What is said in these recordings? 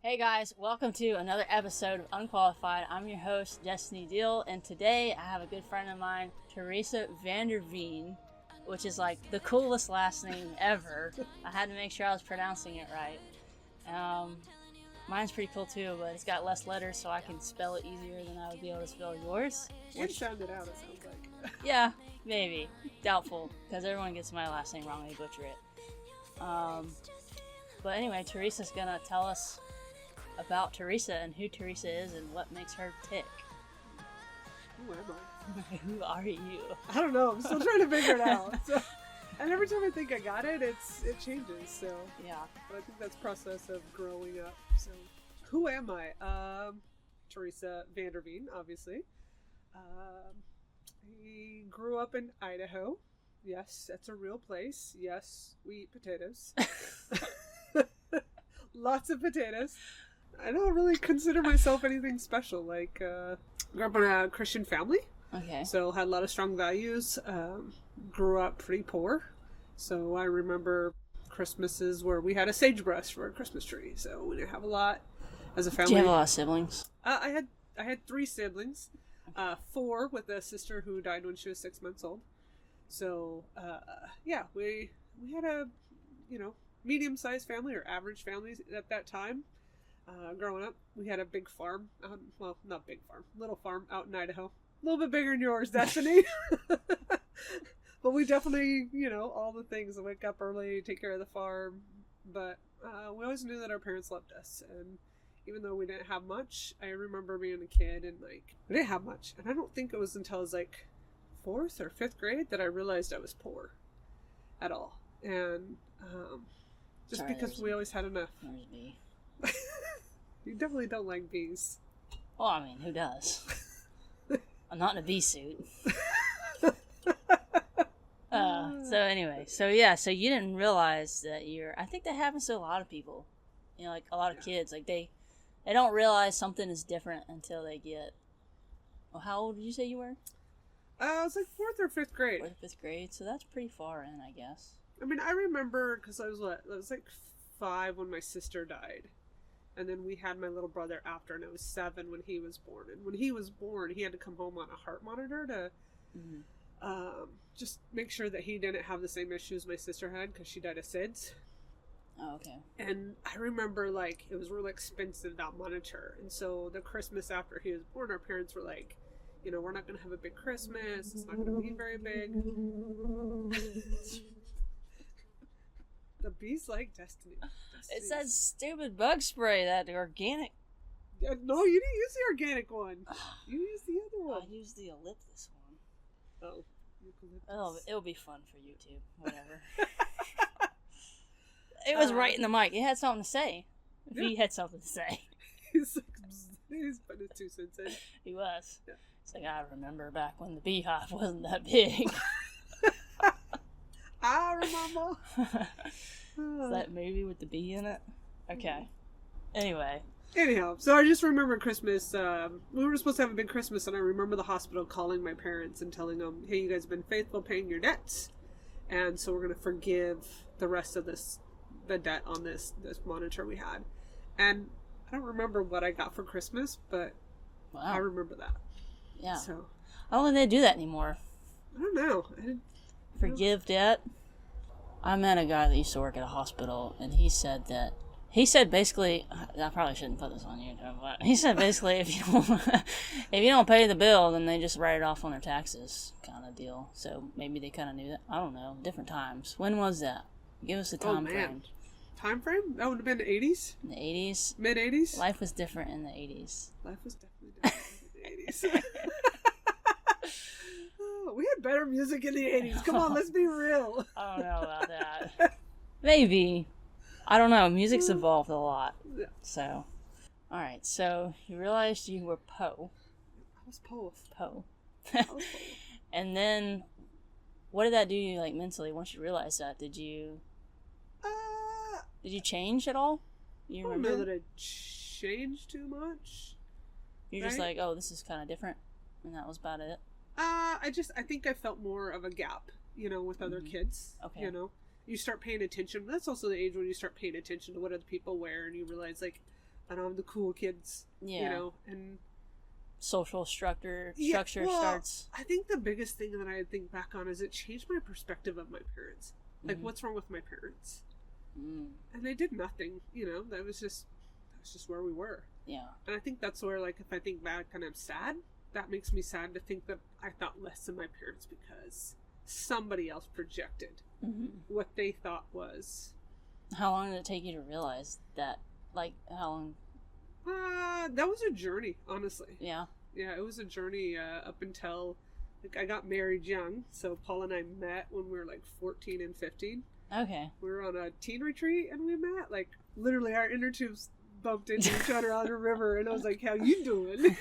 Hey guys, welcome to another episode of Unqualified. I'm your host, Destiny Deal, and today I have a good friend of mine, Teresa Vander Veen, which is like the coolest last name ever. I had to make sure I was pronouncing it right. Mine's pretty cool too, but it's got less letters so I can spell it easier than I would be able to spell yours. And sound it out, it sounds like. Yeah, maybe. Doubtful, because everyone gets my last name wrong, they butcher it. But anyway, Teresa's gonna tell us about Teresa and who Teresa is and what makes her tick. Who am I? Who are you? I don't know. I'm still trying to figure it out. So, and every time I think I got it, it changes. So Yeah. but I think that's process of growing up. So who am I? Teresa Vander Veen, obviously. I grew up in Idaho. Yes, that's a real place. Yes, we eat potatoes. Lots of potatoes. I don't really consider myself anything special. Like, grew up in a Christian family. Okay. So had a lot of strong values. Grew up pretty poor. So I remember Christmases where we had a sagebrush for a Christmas tree. So we didn't have a lot as a family. Do you have a lot of siblings? I had 3 siblings. 4 with a sister who died when she was 6 months old. So yeah, we had a medium-sized family or average family at that time. Growing up, we had a big farm. Well, not big farm, little farm out in Idaho. A little bit bigger than yours, Destiny. But we definitely, all the things. Wake up early, take care of the farm. But we always knew that our parents loved us. And even though we didn't have much, I remember being a kid and we didn't have much. And I don't think it was until I was 4th or 5th grade that I realized I was poor at all. And just because we always had enough. There's me. You definitely don't like bees. Well, I mean, who does? I'm not in a bee suit. So anyway, so you didn't realize that I think that happens to a lot of people. A lot of kids, they don't realize something is different until they get, well, how old did you say you were? I was 4th or 5th grade. 4th or 5th grade, so that's pretty far in, I guess. I mean, I remember, because I was 5 when my sister died. And then we had my little brother after, and I was 7 when he was born. And when he was born, he had to come home on a heart monitor to just make sure that he didn't have the same issues my sister had, because she died of SIDS. Oh, okay. And I remember, it was really expensive, that monitor. And so the Christmas after he was born, our parents were like, we're not going to have a big Christmas. It's not going to be very big. The bees like Destiny. It's that stupid bug spray, that organic. No, you didn't use the organic one. You used the other one. I used the eucalyptus one. Oh, eucalyptus. Oh, it'll be fun for YouTube. Whatever. It was right in the mic. It had something to say. If he had something to say. He's putting his 2 cents in. He was. Yeah. It's I remember back when the beehive wasn't that big. I remember. Is that movie with the bee in it? Okay. Anyhow, so I just remember Christmas. We were supposed to have a big Christmas, and I remember the hospital calling my parents and telling them, "Hey, you guys have been faithful paying your debts, and so we're going to forgive the rest of the debt on this monitor we had." And I don't remember what I got for Christmas, but wow. I remember that. Yeah. So I don't think they do that anymore. I don't know. Forgive debt. I met a guy that used to work at a hospital, and he said basically, I probably shouldn't put this on YouTube, but he said basically if you don't pay the bill, then they just write it off on their taxes, kind of deal. So maybe they kind of knew that. I don't know. Different times. When was that? Give us the time frame. Time frame? That would have been the 80s? In the 80s? Mid 80s? Life was different in the 80s. Life was definitely different in the 80s. We had better music in the 80s. Come on, let's be real. I don't know about that. Maybe. I don't know. Music's evolved a lot. Yeah. So, alright. So, you realized you were Poe. I was Poe. I was Poe. And then, what did that do to you, mentally, once you realized that? Did you change at all? You remember? I don't know that it changed too much. You're just oh, this is kind of different. And that was about it. I think I felt more of a gap, with other kids. Okay. You start paying attention. That's also the age when you start paying attention to what other people wear, and you realize, and I'm the cool kids, Yeah. you know, and Social structure well, starts. I think the biggest thing that I think back on is it changed my perspective of my parents. Like, what's wrong with my parents? And they did nothing, you know. That was just where we were. Yeah. And I think that's where, like, if I think back and I'm sad, that makes me sad to think that I thought less of my parents because somebody else projected what they thought was. How long did it take you to realize that? Like, how long? That was a journey, honestly. Yeah. Yeah, it was a journey up until, like, I got married young. So Paul and I met when we were like 14 and 15. Okay. We were on a teen retreat and we met. Like, literally, our inner tubes bumped into each other on the river, and I was like, "How you doing?"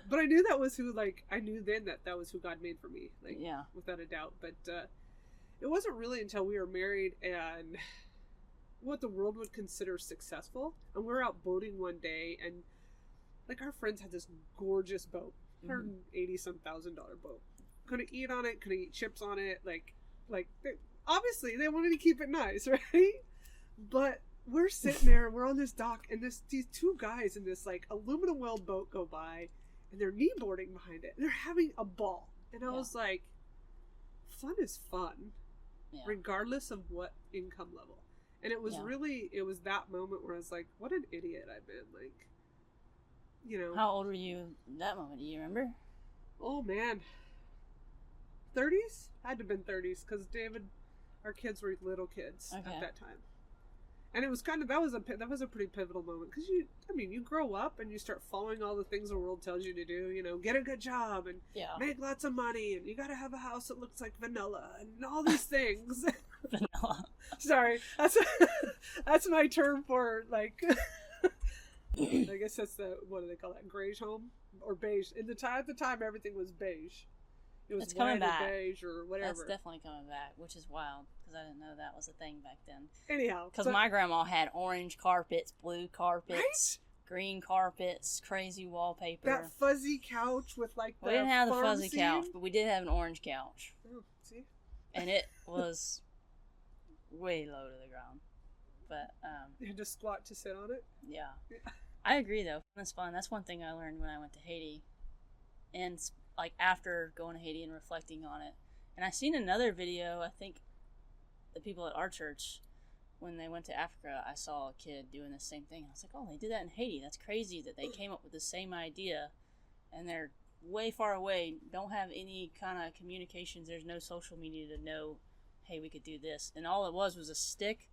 But I knew that was who. Like, I knew then that was who God made for me. Like, Yeah. without a doubt. But it wasn't really until we were married and what the world would consider successful. And we were out boating one day, and like our friends had this gorgeous boat, $180,000 boat. Couldn't eat on it, couldn't eat chips on it. Obviously they wanted to keep it nice, right? But we're sitting there and we're on this dock, and these two guys in this like aluminum whaled boat go by, and they're kneeboarding behind it. And they're having a ball, and I was like, fun is fun, regardless of what income level. And it was really, it was that moment where I was like, what an idiot I've been. Like, you know. How old were you that moment? Do you remember? Oh, man. 30s? Had to have been 30s, because David, our kids were little kids at that time. And it was kind of, that was a pretty pivotal moment, because you grow up and you start following all the things the world tells you to do, you know, get a good job and make lots of money, and you got to have a house that looks like vanilla and all these things. Vanilla. Sorry, that's my term for, like, I guess that's what do they call that? Grayish home or beige. At the time, everything was beige. It was coming white back. or beige or whatever. That's definitely coming back, which is wild because I didn't know that was a thing back then. Anyhow, because my grandma had orange carpets, blue carpets, green carpets, crazy wallpaper. That fuzzy couch with like the we didn't have the farm fuzzy scene. Couch, but we did have an orange couch. Oh, see, and it was way low to the ground. But you had to squat to sit on it. Yeah. I agree though. It's fun. That's one thing I learned when I went to Haiti, and like after going to Haiti and reflecting on it. And I seen another video. I think the people at our church, when they went to Africa, I saw a kid doing the same thing. I was like, oh, they did that in Haiti. That's crazy that they came up with the same idea, and they're way far away, don't have any kind of communications. There's no social media to know, hey, we could do this. And all it was a stick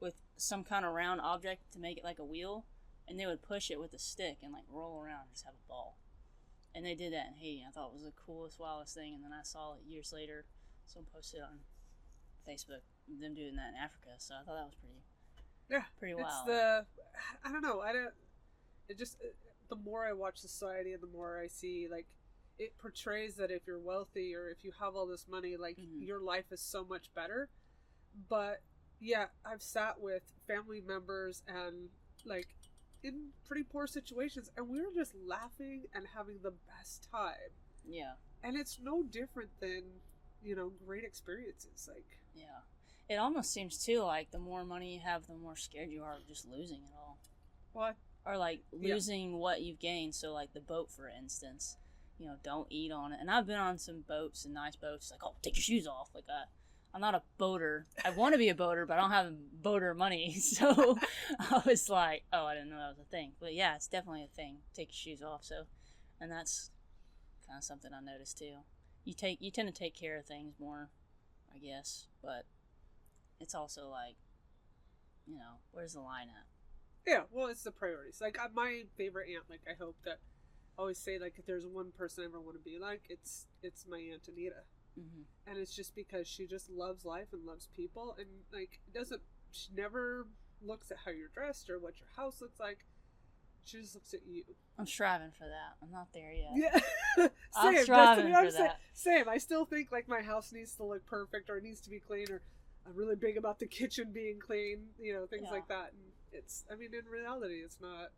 with some kind of round object to make it like a wheel, and they would push it with a stick and like roll around and just have a ball. And they did that in Haiti. I thought it was the coolest, wildest thing. And then I saw it years later, someone posted on Facebook them doing that in Africa. So I thought that was pretty wild. I don't know. The more I watch society and the more I see, like, it portrays that if you're wealthy or if you have all this money, like, your life is so much better. But yeah, I've sat with family members and like in pretty poor situations, and we were just laughing and having the best time. Yeah. And it's no different than, great experiences. Like, yeah. It almost seems too like the more money you have, the more scared you are of just losing it all. What? Or like losing what you've gained. So like the boat, for instance, don't eat on it. And I've been on some boats and nice boats. Like, oh, take your shoes off. Like I'm not a boater. I want to be a boater, but I don't have boater money. So I was like, oh, I didn't know that was a thing. But yeah, it's definitely a thing. Take your shoes off. So, and that's kind of something I noticed too. You tend to take care of things more, I guess. But it's also like, where's the line at? Yeah, well, it's the priorities. Like, my favorite aunt, like, I hope that I always say, like, if there's one person I ever want to be like, it's my Aunt Anita. Mm-hmm. And it's just because she just loves life and loves people, and like she never looks at how you're dressed or what your house looks like. She just looks at you. I'm striving for that. I'm not there yet. Yeah. I'm striving for that. Same. I still think like my house needs to look perfect, or it needs to be clean, or I'm really big about the kitchen being clean, things like that. And in reality, it's not.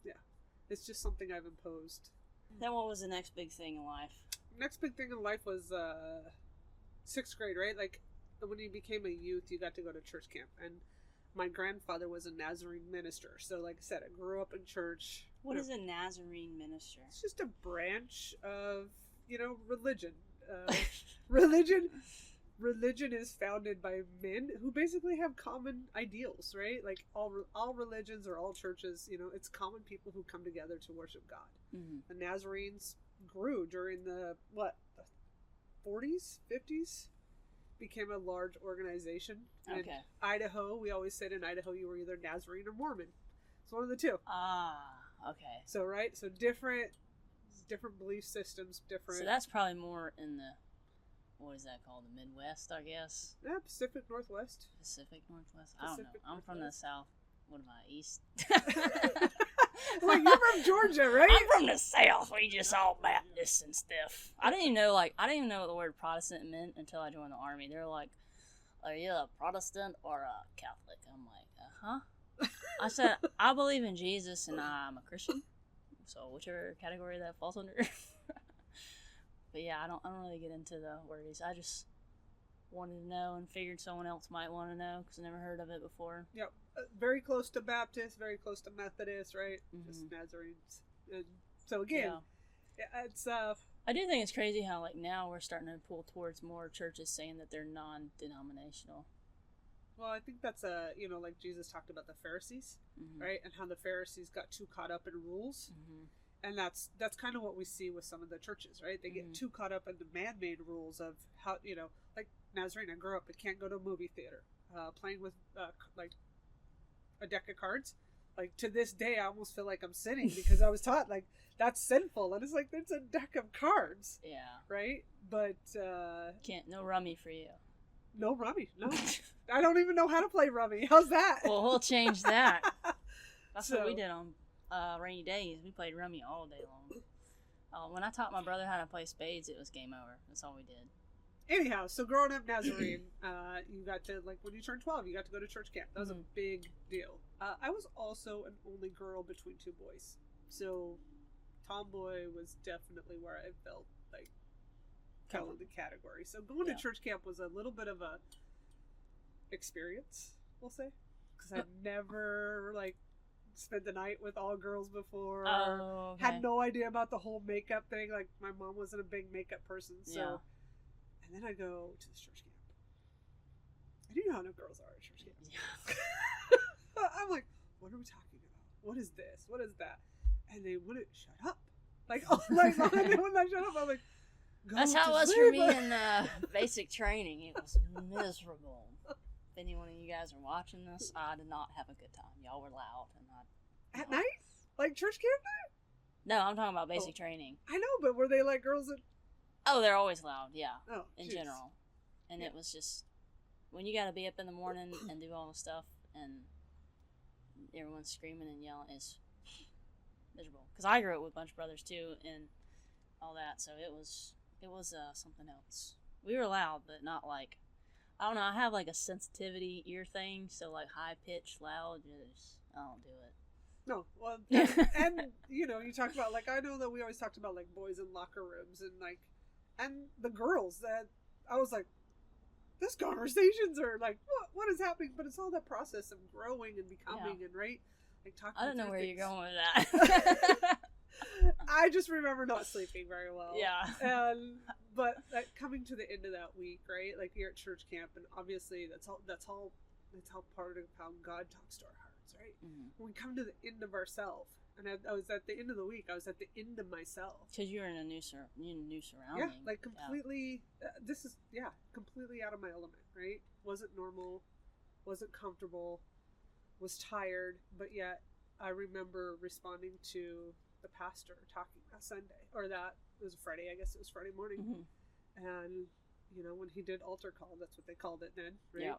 Yeah. It's just something I've imposed. Then what was the next big thing in life? Next big thing in life was 6th grade, right? Like, when you became a youth, you got to go to church camp. And my grandfather was a Nazarene minister. So, like I said, I grew up in church. What is a Nazarene minister? It's just a branch of, religion. Religion is founded by men who basically have common ideals, right? Like all religions or all churches, it's common people who come together to worship God. Mm-hmm. The Nazarenes grew during the 40s, 50s, became a large organization. Okay. In Idaho, we always said in Idaho you were either Nazarene or Mormon. It's one of the two. Ah, okay. So, right? So different belief systems, different... So that's probably more in the... What is that called? The Midwest, I guess? Yeah, Pacific Northwest. Pacific Northwest? I don't know. I'm from the South. What am I, East? Well, you're from Georgia, right? I'm from the South. We just all Baptists and stuff. I didn't even know what the word Protestant meant until I joined the Army. They're like, are you a Protestant or a Catholic? I'm like, huh? I said, I believe in Jesus and I'm a Christian. So whichever category that falls under. But yeah, I don't really get into the words. I just wanted to know and figured someone else might want to know because I never heard of it before. Yep. Very close to Baptist, very close to Methodist, right? Mm-hmm. Just Nazarenes. And so again, it's I do think it's crazy how like now we're starting to pull towards more churches saying that they're non-denominational. Well, I think that's like Jesus talked about the Pharisees, mm-hmm. right? And how the Pharisees got too caught up in rules. Mm-hmm. And that's kind of what we see with some of the churches, right? They get too caught up in the man-made rules of how, like Nazarene, I grew up, I can't go to a movie theater. Playing with, like, a deck of cards. Like, to this day, I almost feel like I'm sinning because I was taught, like, that's sinful. And it's like, it's a deck of cards. Yeah. Right? But, no rummy for you. No rummy, no. I don't even know how to play rummy. How's that? Well, we'll change that. That's what we did on rainy days. We played rummy all day long. When I taught my brother how to play spades, it was game over. That's all we did. Anyhow, so growing up Nazarene, you got to, like, when you turned 12, you got to go to church camp. That was a big deal. I was also an only girl between two boys. So tomboy was definitely where I felt like fell in the category. So going to church camp was a little bit of a experience, we'll say. Because I'd never, like, spent the night with all girls before. Oh, okay. Had no idea about the whole makeup thing. Like, my mom wasn't a big makeup person, so... Yeah. And then I go to this church camp. I do know how no girls are at church camp. Yeah. I'm like, what are we talking about? What is this? What is that? And they wouldn't shut up. Like, oh my God, they would not shut up. I'm like, that's how it was for me in basic training. It was miserable. If any one of you guys are watching this, I did not have a good time. Y'all were loud. At night? Like church camp night? No, I'm talking about basic training. I know, but were they like girls that... Oh, they're always loud, yeah. Oh, in general. And it was just, when you gotta be up in the morning and do all the stuff, and everyone's screaming and yelling, is miserable. Because I grew up with a bunch of brothers, too, and all that, so it was something else. We were loud, but not like, I don't know, I have like a sensitivity ear thing, so like high-pitched, loud, I don't do it. No, well, and you talk about, like, I know that we always talked about, like, boys in locker rooms, and, like, and the girls that I was like, these conversations are like, what is happening? But it's all that process of growing and becoming and like talking. I don't know where you're going with that. I just remember not sleeping very well. Yeah. But coming to the end of that week, right? Like you're at church camp, and obviously that's all part of how God talks to our hearts, right? Mm-hmm. When we come to the end of ourselves. And I was at the end of the week. I was at the end of myself. Because you were in a new surrounding. Yeah, like completely. This is completely out of my element. Right? Wasn't normal. Wasn't comfortable. Was tired. But yet, I remember responding to the pastor talking that Sunday, or that it was a Friday. I guess it was Friday morning. Mm-hmm. And when he did altar call, that's what they called it then. Right? Yeah.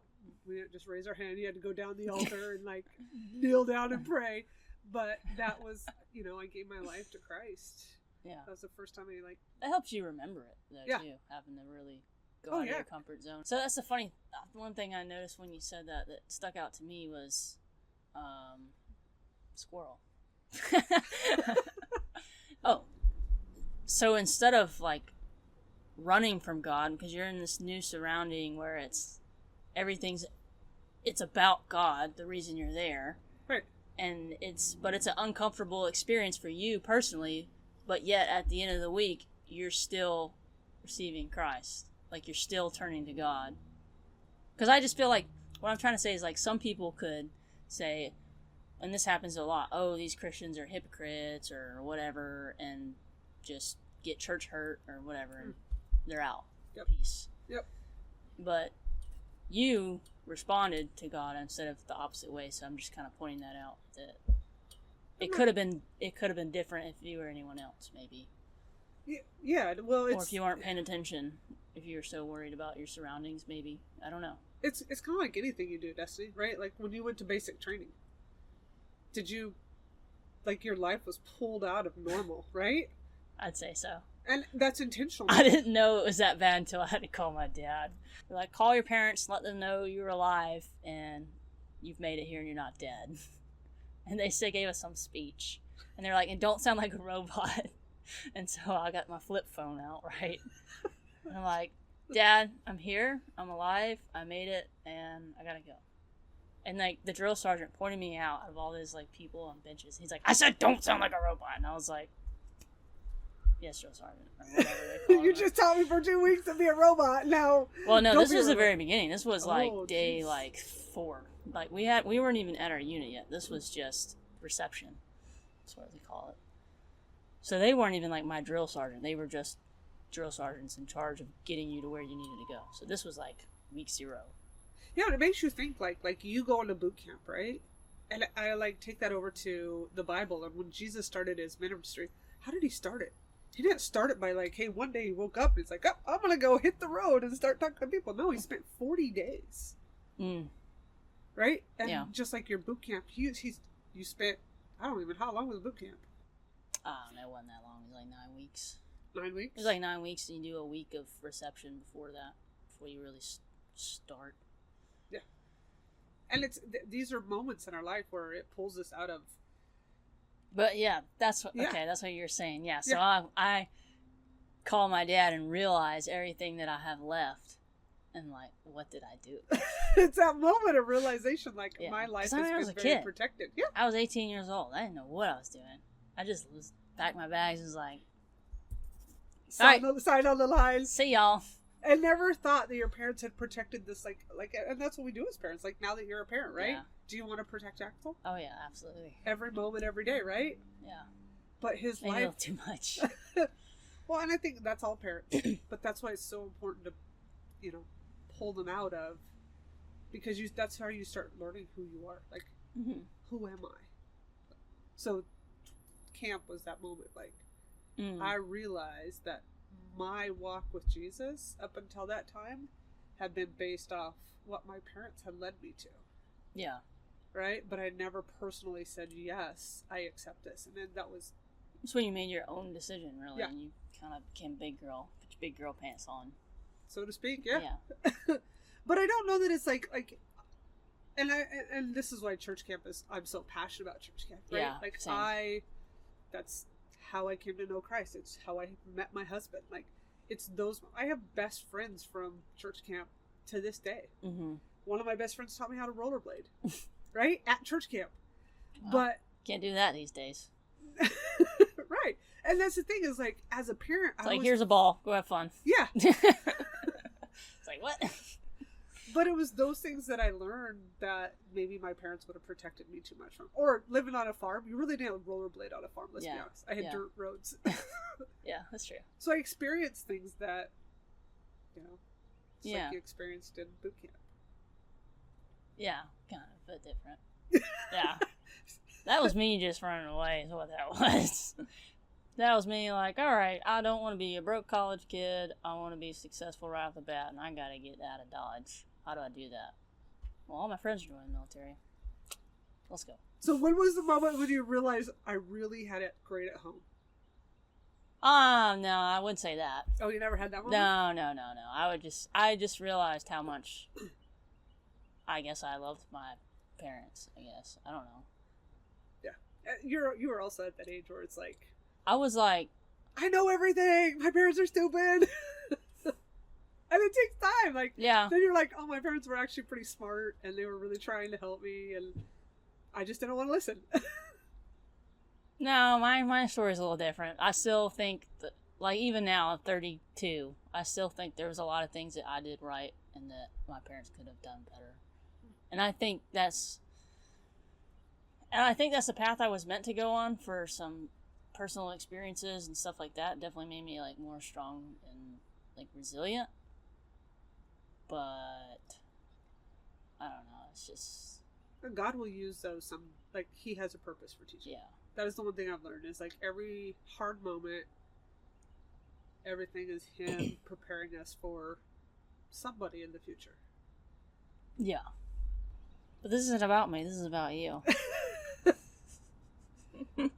We didn't just raise our hand. You had to go down the altar and like kneel down and pray. But that was, I gave my life to Christ. Yeah. That was the first time I That helps you remember it, though, too. Having to really go out of your comfort zone. So that's the funny, one thing I noticed when you said that stuck out to me was, squirrel. Oh. So instead of, like, running from God, because you're in this new surrounding where everything's it's about God, the reason you're there. Right. And it's an uncomfortable experience for you personally, but yet at the end of the week, you're still receiving Christ. Like, you're still turning to God. Because I just feel like, what I'm trying to say is, like, some people could say, and this happens a lot, oh, these Christians are hypocrites or whatever, and just get church hurt or whatever, and they're out. Yep. Peace. Yep. But you responded to God instead of the opposite way, so I'm just kind of pointing that out, that it could have been different if you were anyone else, maybe. Yeah, well, it's... Or if you weren't paying attention, if you were so worried about your surroundings, maybe. I don't know. It's kind of like anything you do, Destiny, right? Like, when you went to basic training, did you... Like, your life was pulled out of normal, right? I'd say so. And that's intentional. I didn't know it was that bad until I had to call my dad. They're like, call your parents, let them know you're alive, and you've made it here and you're not dead. And they gave us some speech. And they're like, and don't sound like a robot. And so I got my flip phone out, right? And I'm like, Dad, I'm here, I'm alive, I made it, and I gotta go. And like the drill sergeant pointed me out of all those like people on benches. He's like, I said don't sound like a robot. And I was like, yes, drill sergeant. Or whatever they call You it. just taught me for 2 weeks to be a robot. Now, well, no, this was the robot. very beginning. This was like day geez. like 4. Like we weren't even at our unit yet. This was just reception. That's what they call it. So they weren't even like my drill sergeant. They were just drill sergeants in charge of getting you to where you needed to go. So this was like week 0. Yeah, it makes you think like you go into boot camp, right? And I like take that over to the Bible. And when Jesus started his ministry, how did he start it? He didn't start it by like, hey, one day he woke up and he's like, oh, I'm gonna go hit the road and start talking to people. No, he spent 40 days, right? And yeah. just like your boot camp, you spent, I don't even, how long was boot camp? I don't know, it wasn't that long. It was like 9 weeks. 9 weeks? It was like 9 weeks, and you do a week of reception before that, before you really start. Yeah. And these are moments in our life where it pulls us out of... But yeah, that's what you're saying. Yeah, so I call my dad and realize everything that I have left. And like, what did I do? It's that moment of realization, like, my life has been very protected. Yeah. I was 18 years old. I didn't know what I was doing. I just packed my bags and was like, sign on the line. See y'all. I never thought that your parents had protected this, like, and that's what we do as parents. Like, now that you're a parent, right? Yeah. Do you want to protect Axel? Oh yeah, absolutely. Every moment, every day, right? Yeah. But his Maybe life... a little too much. Well, and I think that's all parents. But that's why it's so important to, pull them out of, because that's how you start learning who you are. Like, who am I? So, camp was that moment. Like, I realized that my walk with Jesus up until that time had been based off what my parents had led me to. Yeah. Right? But I never personally said, yes, I accept this. And then that's when you made your own decision, really. Yeah. And you kind of became big girl. Put your big girl pants on. So to speak, yeah. Yeah. But I don't know that it's like, and this is why church camp I'm so passionate about church camp, right? Yeah, like same. That's how I came to know Christ. It's how I met my husband. Like, it's I have best friends from church camp to this day. Mm-hmm. One of my best friends taught me how to rollerblade, right? At church camp. Well, but can't do that these days. Right. And that's the thing is, like, as a parent, here's a ball. Go have fun. Yeah. It's like, what? But it was those things that I learned that maybe my parents would have protected me too much from. Or living on a farm, you really didn't rollerblade on a farm, let's be honest. I had dirt roads. Yeah, that's true. So I experienced things that, like you experienced in boot camp. Yeah, kind of, but different. Yeah. That was me just running away is what that was. That was me like, all right, I don't want to be a broke college kid. I want to be successful right off the bat, and I got to get out of Dodge. How do I do that? Well, all my friends are joining the military. Let's go. So when was the moment when you realized I really had it great at home? No, I wouldn't say that. Oh, you never had that moment? No. I just realized how much, I guess I loved my parents, I guess. I don't know. Yeah. You were also at that age where it's like, I was like, I know everything. My parents are stupid. And it takes time. Like, Yeah. then you're like, oh, my parents were actually pretty smart, and they were really trying to help me, and I just didn't want to listen. No, my story's a little different. I still think that, like, even now, at 32, I still think there was a lot of things that I did right and that my parents could have done better. And I think that's the path I was meant to go on for some personal experiences and stuff like that. It definitely made me, like, more strong and, like, resilient. But I don't know. It's just, God will use those like, he has a purpose for teaching. yeah. That is the one thing I've learned, is like every hard moment, everything is him preparing us for somebody in the future. Yeah. But this isn't about me. This is about you.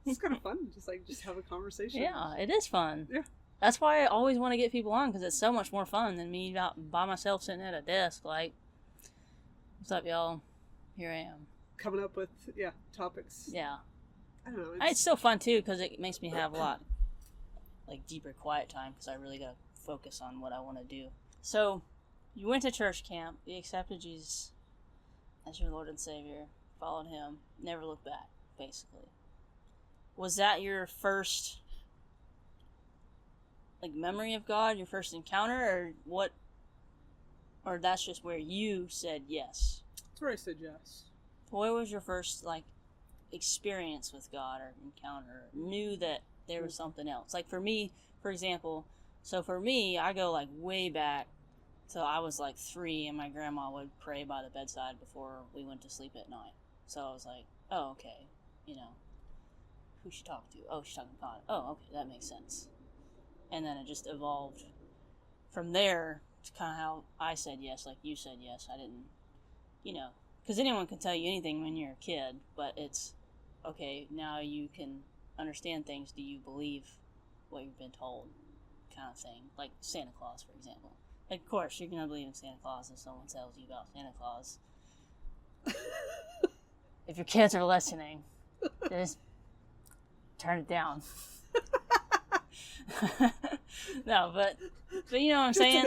It's kind of fun. Just have a conversation. Yeah, it is fun. Yeah. That's why I always want to get people on, because it's so much more fun than me out by myself sitting at a desk like, what's up, y'all? Here I am. Coming up with, topics. Yeah. I don't know. It's still fun, too, because it makes me have a lot, like, deeper quiet time, because I really got to focus on what I want to do. So, you went to church camp, you accepted Jesus as your Lord and Savior, followed him, never looked back, basically. Was that your first, like, memory of God, your first encounter, or what? Or that's just where you said yes? That's where I said yes. What was your first, like, experience with God or encounter, or knew that there was something else? Like, for me, for example, I go, like, way back till I was, like, 3, and my grandma would pray by the bedside before we went to sleep at night. So I was like, oh, okay, who's she talking to? Oh, she's talking to God. Oh, okay, that makes sense. And then it just evolved from there to kind of how I said yes, like you said yes. I didn't, because anyone can tell you anything when you're a kid, but it's, okay, now you can understand things. Do you believe what you've been told? Kind of thing. Like Santa Claus, for example. Like, of course, you're going to believe in Santa Claus if someone tells you about Santa Claus. If your kids are listening, just turn it down. No, but you know what I'm saying?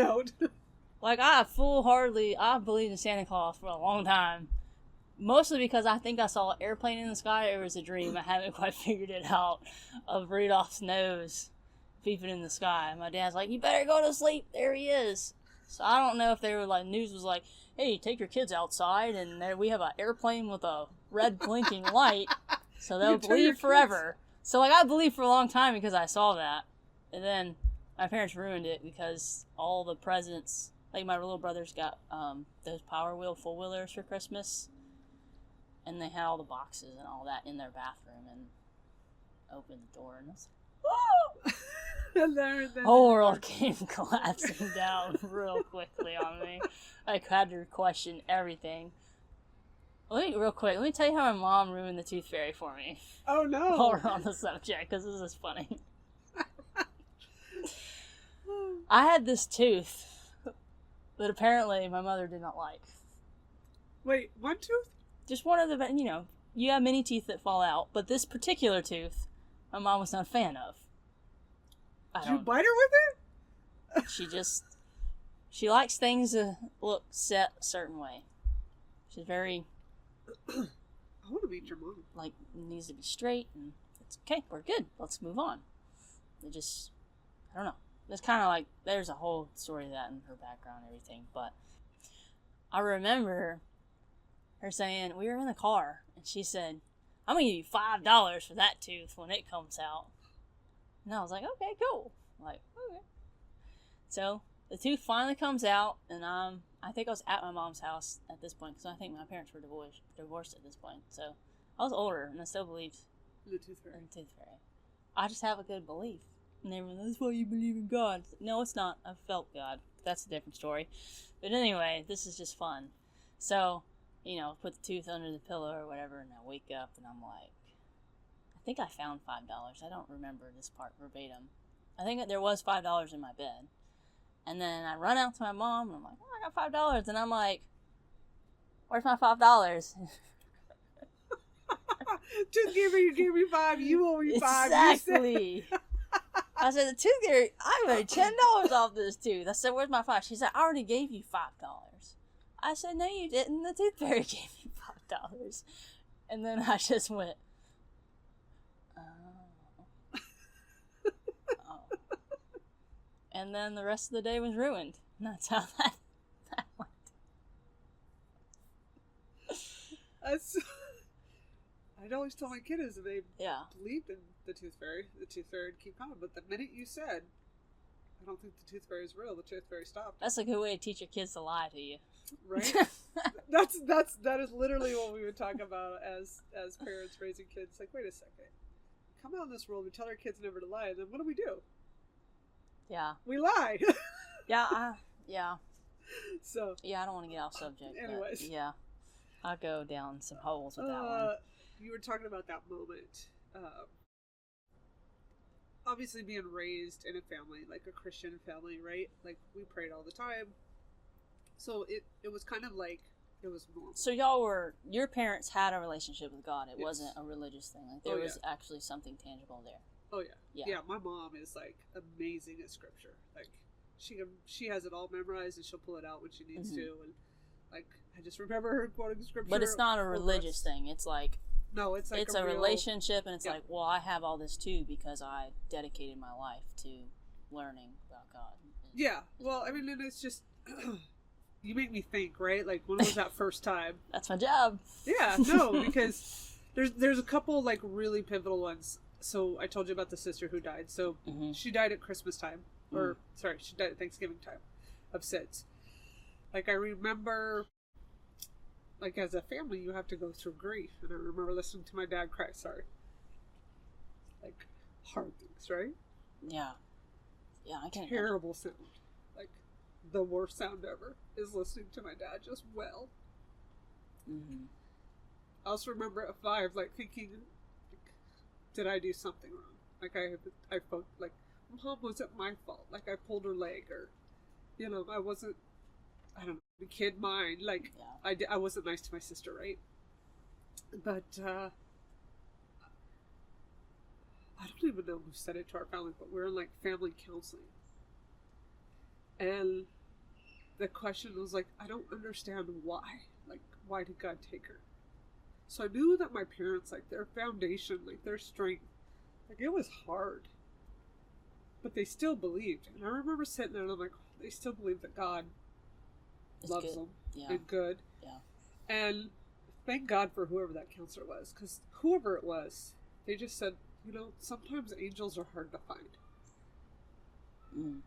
Like, I believed in Santa Claus for a long time. Mostly because I think I saw an airplane in the sky, or it was a dream. I haven't quite figured it out, of Rudolph's nose peeping in the sky. My dad's like, you better go to sleep. There he is. So I don't know if they were like, news was like, hey, take your kids outside, and there we have an airplane with a red blinking light, so they'll believe forever. So, like, I believed for a long time because I saw that. And then my parents ruined it because all the presents, like, my little brothers got those Power Wheel four-wheelers for Christmas. And they had all the boxes and all that in their bathroom, and opened the door, and I was like, And the whole world came collapsing down real quickly on me. I had to question everything. Let me tell you how my mom ruined the tooth fairy for me. Oh, no. While we're on the subject, because this is funny. I had this tooth that apparently my mother did not like. Wait, one tooth? Just one of the, you have many teeth that fall out, but this particular tooth, my mom was not a fan of. Did you bite her with it? She likes things to look set a certain way. She's very... I want to meet your mom. Like, it needs to be straight, and it's okay, we're good, let's move on. It just, I don't know. It's kind of like, there's a whole story of that in her background and everything, but I remember her saying, we were in the car, and she said, I'm going to give you $5 for that tooth when it comes out. And I was like, okay, cool. Like, okay. So, the tooth finally comes out, and I think I was at my mom's house at this point, because I think my parents were divorced at this point. So, I was older, and I still believed in the tooth fairy. I just have a good belief. And they were like, that's why you believe in God. No, it's not. I felt God. That's a different story. But anyway, this is just fun. So, put the tooth under the pillow or whatever, and I wake up, and I'm like, I think I found $5. I don't remember this part verbatim. I think that there was $5 in my bed. And then I run out to my mom, and I'm like, oh, I got $5. And I'm like, where's my $5? Just gave me $5. You owe me $5. Exactly. I said, the tooth fairy, I made $10 off this tooth. I said, where's my $5? She said, I already gave you $5. I said, no, you didn't. The tooth fairy gave you $5. And then I just went, oh. Oh. And then the rest of the day was ruined. And that's how that went. I'd always tell my kiddos that they Yeah. believed in the tooth fairy would keep coming. But the minute you said, I don't think the tooth fairy is real, the tooth fairy stopped. That's a good way to teach your kids to lie to you. Right? that is literally what we would talk about as parents raising kids. Like, wait a second. Come out in this world, we tell our kids never to lie, and then what do? Yeah. We lie. Yeah, yeah. So. Yeah, I don't want to get off subject. Anyways. Yeah. I'll go down some holes with that one. You were talking about that moment. Obviously being raised in a family, like a Christian family, right? Like, we prayed all the time. So it was kind of like, it was normal. So your parents had a relationship with God. It wasn't a religious thing. Like, there was actually something tangible there. Oh, yeah. Yeah, my mom is, like, amazing at scripture. Like, she has it all memorized, and she'll pull it out when she needs to. And, like, I just remember her quoting scripture. But it's not a religious thing. It's like... No, it's like it's a relationship, and it's like, well, I have all this too because I dedicated my life to learning about God. Yeah, well, I mean, and it's just, you make me think, right? Like, when was that first time? That's my job. Yeah, no, because there's a couple, like, really pivotal ones. So, I told you about the sister who died. So, she died at Christmas time. Or, sorry, she died at Thanksgiving time of SIDS. Like, I remember... Like, as a family, you have to go through grief. And I remember listening to my dad cry, sorry. Like, hard things, right? Yeah. Yeah, I can. Terrible sound. Like, the worst sound ever is listening to my dad just wail. I also remember at 5, like, thinking, like, did I do something wrong? Like, I felt like, Mom, was it my fault? Like, I pulled her leg, or, you know, I wasn't, I don't know, the kid mind. Like, I wasn't nice to my sister, right? But, I don't even know who said it to our family, but we were in, like, family counseling. And the question was, like, I don't understand why. Like, why did God take her? So I knew that my parents, like, their foundation, like, their strength, like, it was hard. But they still believed. And I remember sitting there and I'm like, they still believe that God loves them and good. Yeah. And thank God for whoever that counselor was, because whoever it was, they just said, you know, sometimes angels are hard to find. And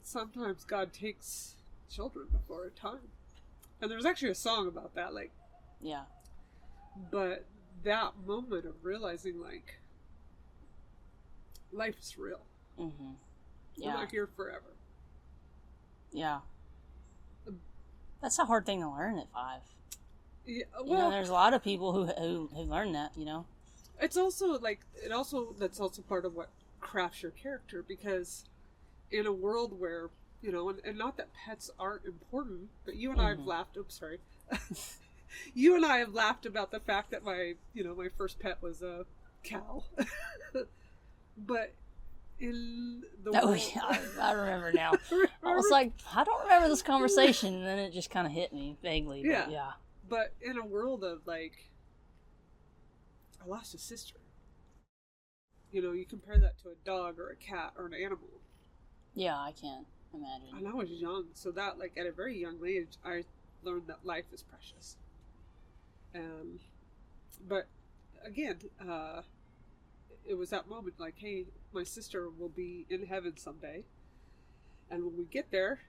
sometimes God takes children before a time. And there's actually a song about that, like... Yeah. But that moment of realizing, like, life is real. Yeah. We're not here forever. Yeah. That's a hard thing to learn at 5. Yeah, well, you know, there's a lot of people who learn that, you know. It's also like that's also part of what crafts your character, because in a world where, you know, and not that pets aren't important, but you and I have laughed. Oops, sorry. You and I have laughed about the fact that my first pet was a cow. But in the world... yeah, I remember now. I was like, I don't remember this conversation, and then it just kind of hit me vaguely. But yeah. But in a world of, like, I lost a sister. You know, you compare that to a dog or a cat or an animal. Yeah, I can't imagine. And I was young, so that, like, at a very young age, I learned that life is precious. But again, it was that moment, like, hey, my sister will be in heaven someday, and when we get there,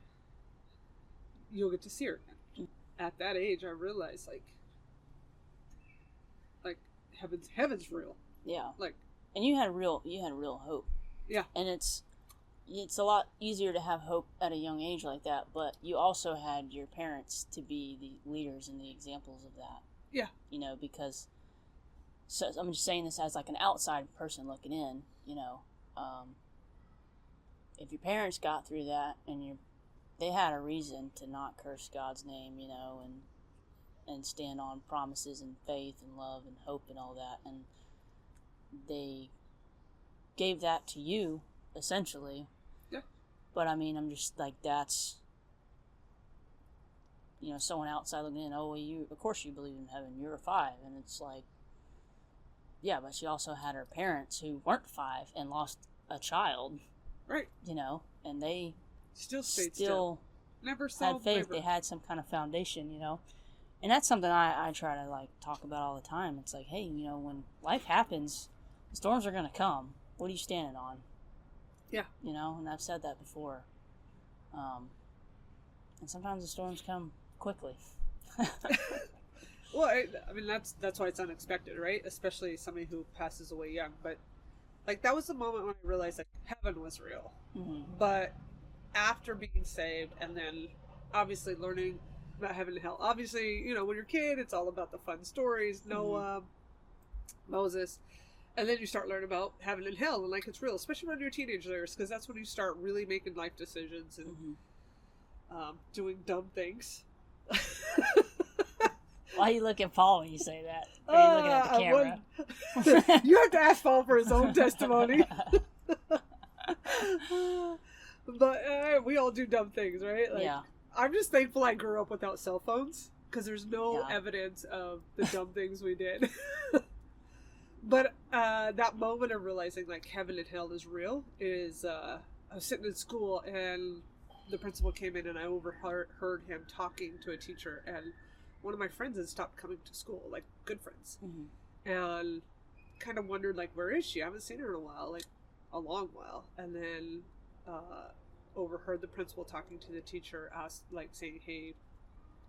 you'll get to see her again. At that age, I realized, like heaven's real. Yeah. Like, and you had real hope. Yeah. And it's a lot easier to have hope at a young age like that, but you also had your parents to be the leaders and the examples of that. Yeah. You know, because, so I'm just saying this as like an outside person looking in, you know, if your parents got through that and they had a reason to not curse God's name, you know, and stand on promises and faith and love and hope and all that, and they gave that to you, essentially. Yeah. But I mean, I'm just like, that's, you know, someone outside looking in, oh, well, you, of course you believe in heaven, you're a 5. And it's like, yeah, but she also had her parents who weren't 5 and lost a child. Right. You know, and they still never had faith. They had some kind of foundation, you know. And that's something I try to, like, talk about all the time. It's like, hey, you know, when life happens, the storms are going to come. What are you standing on? Yeah. You know, and I've said that before. And sometimes the storms come quickly. Well, I mean, that's why it's unexpected, right? Especially somebody who passes away young. But, like, that was the moment when I realized, like, heaven was real. Mm-hmm. But after being saved and then obviously learning about heaven and hell, obviously, you know, when you're a kid, it's all about the fun stories, Noah, Moses. And then you start learning about heaven and hell and, like, it's real, especially when you're teenagers, because that's when you start really making life decisions and doing dumb things. Why are you looking at Paul when you say that? Or are you looking at the camera? You have to ask Paul for his own testimony. But we all do dumb things, right? Like, yeah. I'm just thankful I grew up without cell phones, because there's no evidence of the dumb things we did. But that moment of realizing, like, heaven and hell is real is, I was sitting in school and the principal came in and I overheard him talking to a teacher, and one of my friends had stopped coming to school, like, good friends. And kind of wondered, like, where is she? I haven't seen her in a while, like, a long while. And then overheard the principal talking to the teacher, asked, like, saying, hey,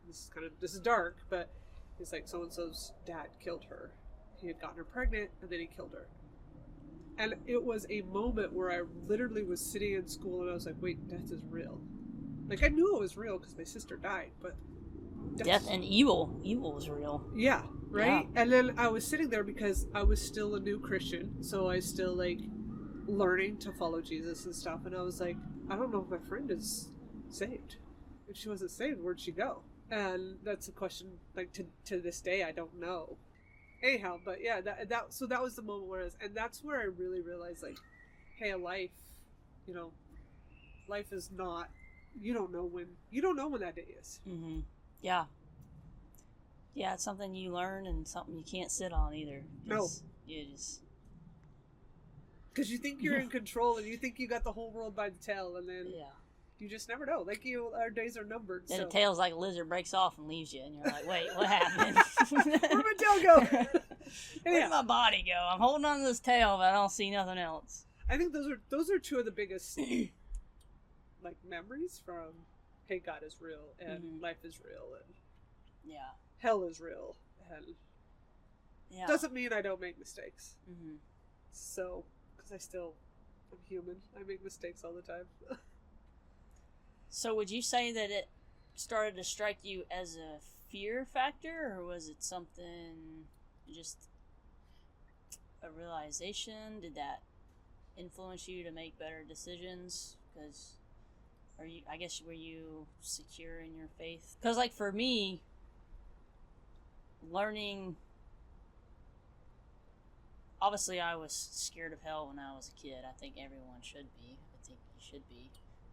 this is dark, but he's like, so-and-so's dad killed her. He had gotten her pregnant and then he killed her. And it was a moment where I literally was sitting in school and I was like, wait, death is real. Like, I knew it was real because my sister died, but death and evil was real. Yeah, right? Yeah. And then I was sitting there because I was still a new Christian, so I was still, like, learning to follow Jesus and stuff, and I was like, I don't know if my friend is saved. If she wasn't saved, where'd she go? And that's a question, like, to this day, I don't know. Anyhow, but yeah, so that was the moment where and that's where I really realized, like, hey, life, you know, life is not, you don't know when that day is. Mm-hmm. Yeah, it's something you learn and something you can't sit on either. No, you just, because you think you're in control and you think you got the whole world by the tail, and then you just never know. Like, our days are numbered. Then so. the tail's like a lizard, breaks off and leaves you, and you're like, wait, what happened? Where'd my tail go? Where'd my body go? I'm holding on to this tail, but I don't see nothing else. I think those are two of the biggest like memories from, hey, God is real and life is real and hell is real, and doesn't mean I don't make mistakes. So, because I'm human, I make mistakes all the time. So would you say that it started to strike you as a fear factor, or was it something, just a realization? Did that influence you to make better decisions? Because, were you secure in your faith? Because, like, for me, learning, obviously I was scared of hell when I was a kid. I think everyone should be. I think you should be.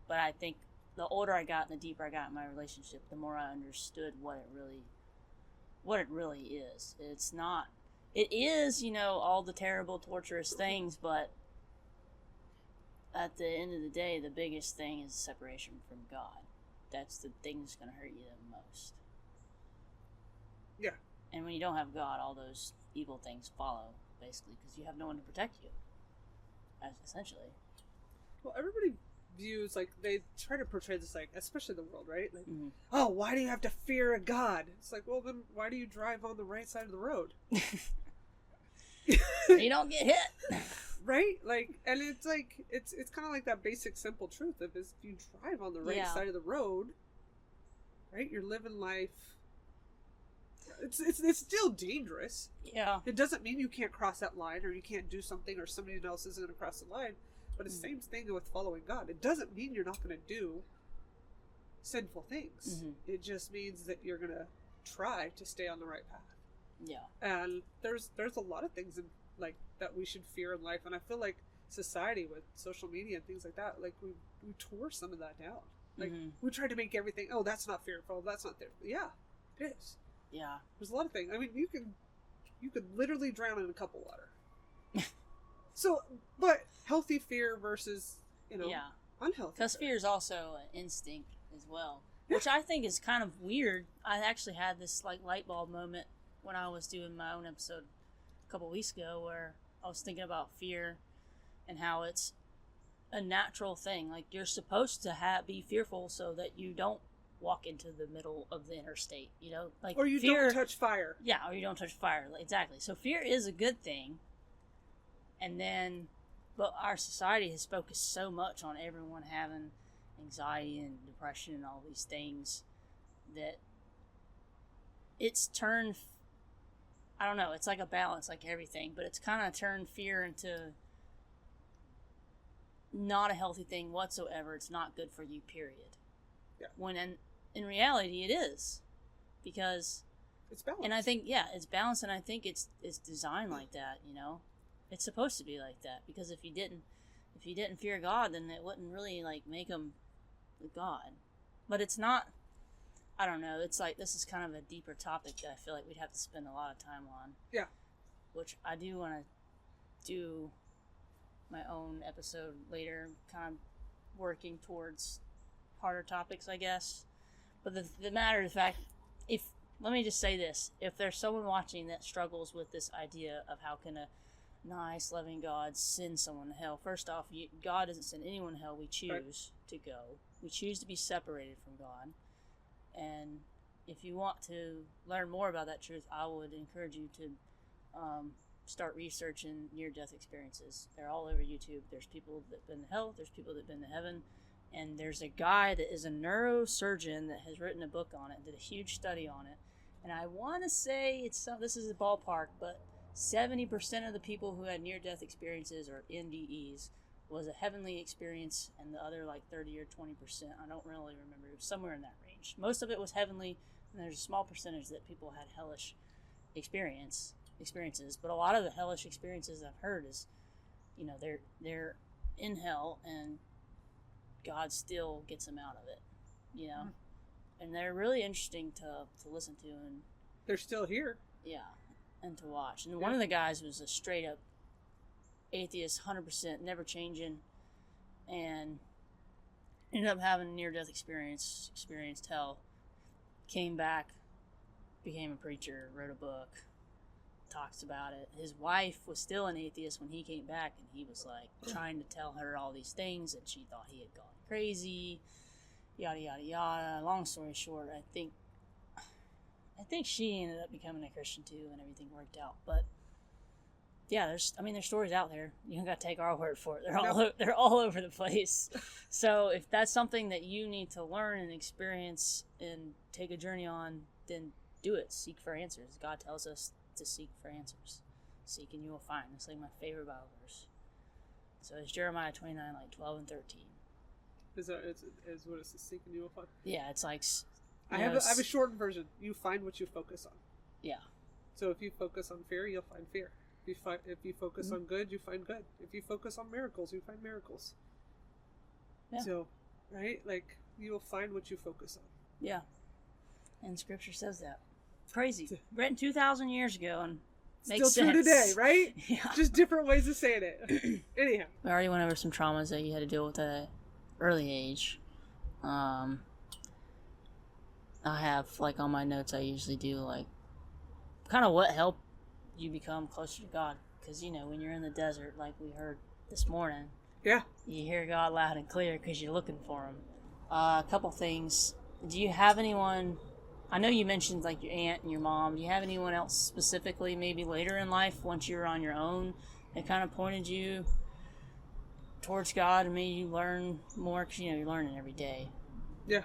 But I think the older I got and the deeper I got in my relationship, the more I understood what it really is. It is, you know, all the terrible, torturous things, but at the end of the day, the biggest thing is separation from God. That's the thing that's going to hurt you the most. Yeah. And when you don't have God, all those evil things follow, basically, because you have no one to protect you, essentially. Well, everybody views, like, they try to portray this, like, especially the world, right? Like, oh, why do you have to fear a God? It's like, well, then why do you drive on the right side of the road? You don't get hit. Right? Like, and it's like, it's kind of like that basic simple truth of, is if you drive on the right side of the road, right, you're living life. It's still dangerous. Yeah. It doesn't mean you can't cross that line, or you can't do something, or somebody else isn't going to cross the line. But it's the same thing with following God. It doesn't mean you're not going to do sinful things. It just means that you're going to try to stay on the right path. Yeah. And there's a lot of things in, like, that we should fear in life, and I feel like society with social media and things like that, like we tore some of that down. Like we tried to make everything, oh, that's not fearful, that's not fearful. Yeah, it is. Yeah. There's a lot of things. I mean, you could literally drown in a cup of water. So, but healthy fear versus, unhealthy. Because fear is also an instinct as well, which I think is kind of weird. I actually had this like light bulb moment when I was doing my own episode a couple weeks ago, where I was thinking about fear and how it's a natural thing. Like, you're supposed to be fearful so that you don't walk into the middle of the interstate, like, or you fear, don't touch fire. Yeah, or you don't touch fire. Exactly. So fear is a good thing. And then, but our society has focused so much on everyone having anxiety and depression and all these things that it's turned, I don't know, it's like a balance, like everything, but it's kind of turned fear into not a healthy thing whatsoever. It's not good for you, period. Yeah. When in reality it is, because it's balanced. And I think, yeah, it's balanced, and I think it's designed like that. It's supposed to be like that, because if you didn't fear God, then it wouldn't really like make him God. But it's not. I don't know. It's like, this is kind of a deeper topic that I feel like we'd have to spend a lot of time on. Yeah. Which I do want to do my own episode later, kind of working towards harder topics, I guess. But the matter of the fact, let me just say this: if there's someone watching that struggles with this idea of how can a nice, loving God send someone to hell, first off, God doesn't send anyone to hell. We choose to go. We choose to be separated from God. And if you want to learn more about that truth, I would encourage you to start researching near-death experiences. They're all over YouTube. There's people that have been to hell. There's people that have been to heaven. And there's a guy that is a neurosurgeon that has written a book on it, did a huge study on it. And I want to say this is a ballpark, but 70% of the people who had near-death experiences, or NDEs, was a heavenly experience, and the other like 30 or 20%, I don't really remember, it was somewhere in that range. Most of it was heavenly, and there's a small percentage that people had hellish experiences. But a lot of the hellish experiences I've heard is, they're in hell, and God still gets them out of it, and they're really interesting to listen to, and they're still here. Yeah, and to watch. And one of the guys was a straight up atheist, 100%, never changing, and ended up having a near-death experience, experienced hell, came back, became a preacher, wrote a book, talks about it. His wife was still an atheist when he came back, and he was like trying to tell her all these things, and she thought he had gone crazy, yada yada yada. Long story short, I think she ended up becoming a Christian too, and everything worked out. But yeah, there's stories out there. You don't got to take our word for it. They're all over the place. So if that's something that you need to learn and experience and take a journey on, then do it. Seek for answers. God tells us to seek for answers. Seek and you will find. That's like my favorite Bible verse. So it's Jeremiah 29, like 12 and 13. Is what it says? Seek and you will find. Yeah, it's like. I have a shortened version. You find what you focus on. Yeah. So if you focus on fear, you'll find fear. If you focus on good, you find good. If you focus on miracles, you find miracles. Yeah. So, right? Like, you will find what you focus on. Yeah. And Scripture says that. Crazy. Written 2,000 years ago, and makes still true today, right? Yeah. Just different ways of saying it. Anyhow. We already went over some traumas that you had to deal with at an early age. I have, like, on my notes, I usually do, like, kind of what helped you become closer to God. Because, when you're in the desert, like we heard this morning, yeah, you hear God loud and clear because you're looking for him. A couple things. Do you have anyone, I know you mentioned like your aunt and your mom, do you have anyone else specifically maybe later in life, once you were on your own, that kind of pointed you towards God and made you learn more? Because you're learning every day. Yeah.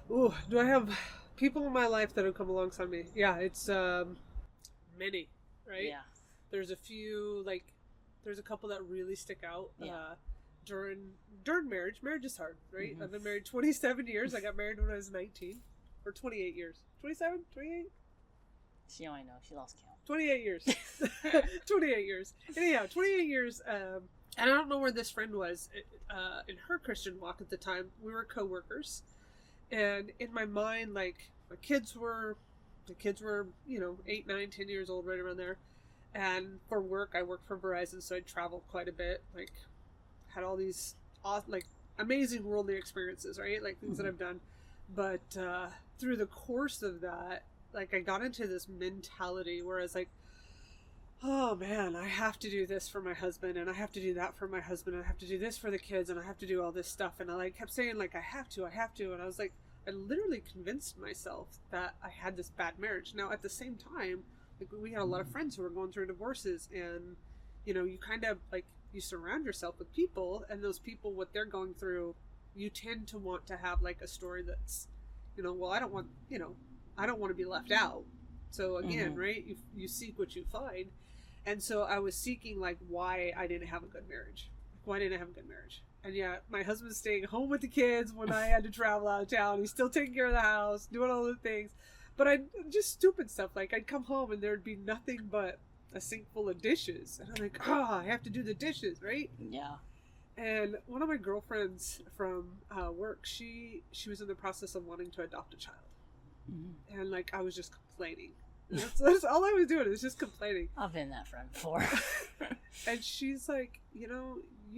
Ooh, do I have people in my life that have come alongside me? Yeah, it's many, right? Yeah. There's a few, like, there's a couple that really stick out. Yeah. During marriage. Marriage is hard, right? Mm-hmm. I've been married 27 years. I got married when I was 19. Or 28 years. 27? 28? She only knows. She lost count. 28 years. 28 years. Anyhow, 28 years And I don't know where this friend was in her Christian walk at the time. We were co-workers, and in my mind, like the kids were 8, 9, 10 years old, right around there. And for work, I worked for Verizon, so I traveled quite a bit. Like, had all these like amazing worldly experiences, right? Like things that I've done. But through the course of that, like I got into this mentality where I was like, oh man, I have to do this for my husband, and I have to do that for my husband, and I have to do this for the kids, and I have to do all this stuff. And I like kept saying like I have to, and I was like, I literally convinced myself that I had this bad marriage. Now at the same time, like we had a lot of friends who were going through divorces, and you kind of like you surround yourself with people, and those people, what they're going through, you tend to want to have like a story that's, well, I don't want to be left out. So again, right, you seek what you find. And so I was seeking like why I didn't have a good marriage. Why didn't I have a good marriage? And yeah, my husband's staying home with the kids when I had to travel out of town. He's still taking care of the house, doing all the things. But I just stupid stuff. Like I'd come home and there'd be nothing but a sink full of dishes. And I'm like, I have to do the dishes, right? Yeah. And one of my girlfriends from work, she was in the process of wanting to adopt a child. And like I was just complaining. That's all I was doing. Was just complaining. I've been that friend before. And she's like, you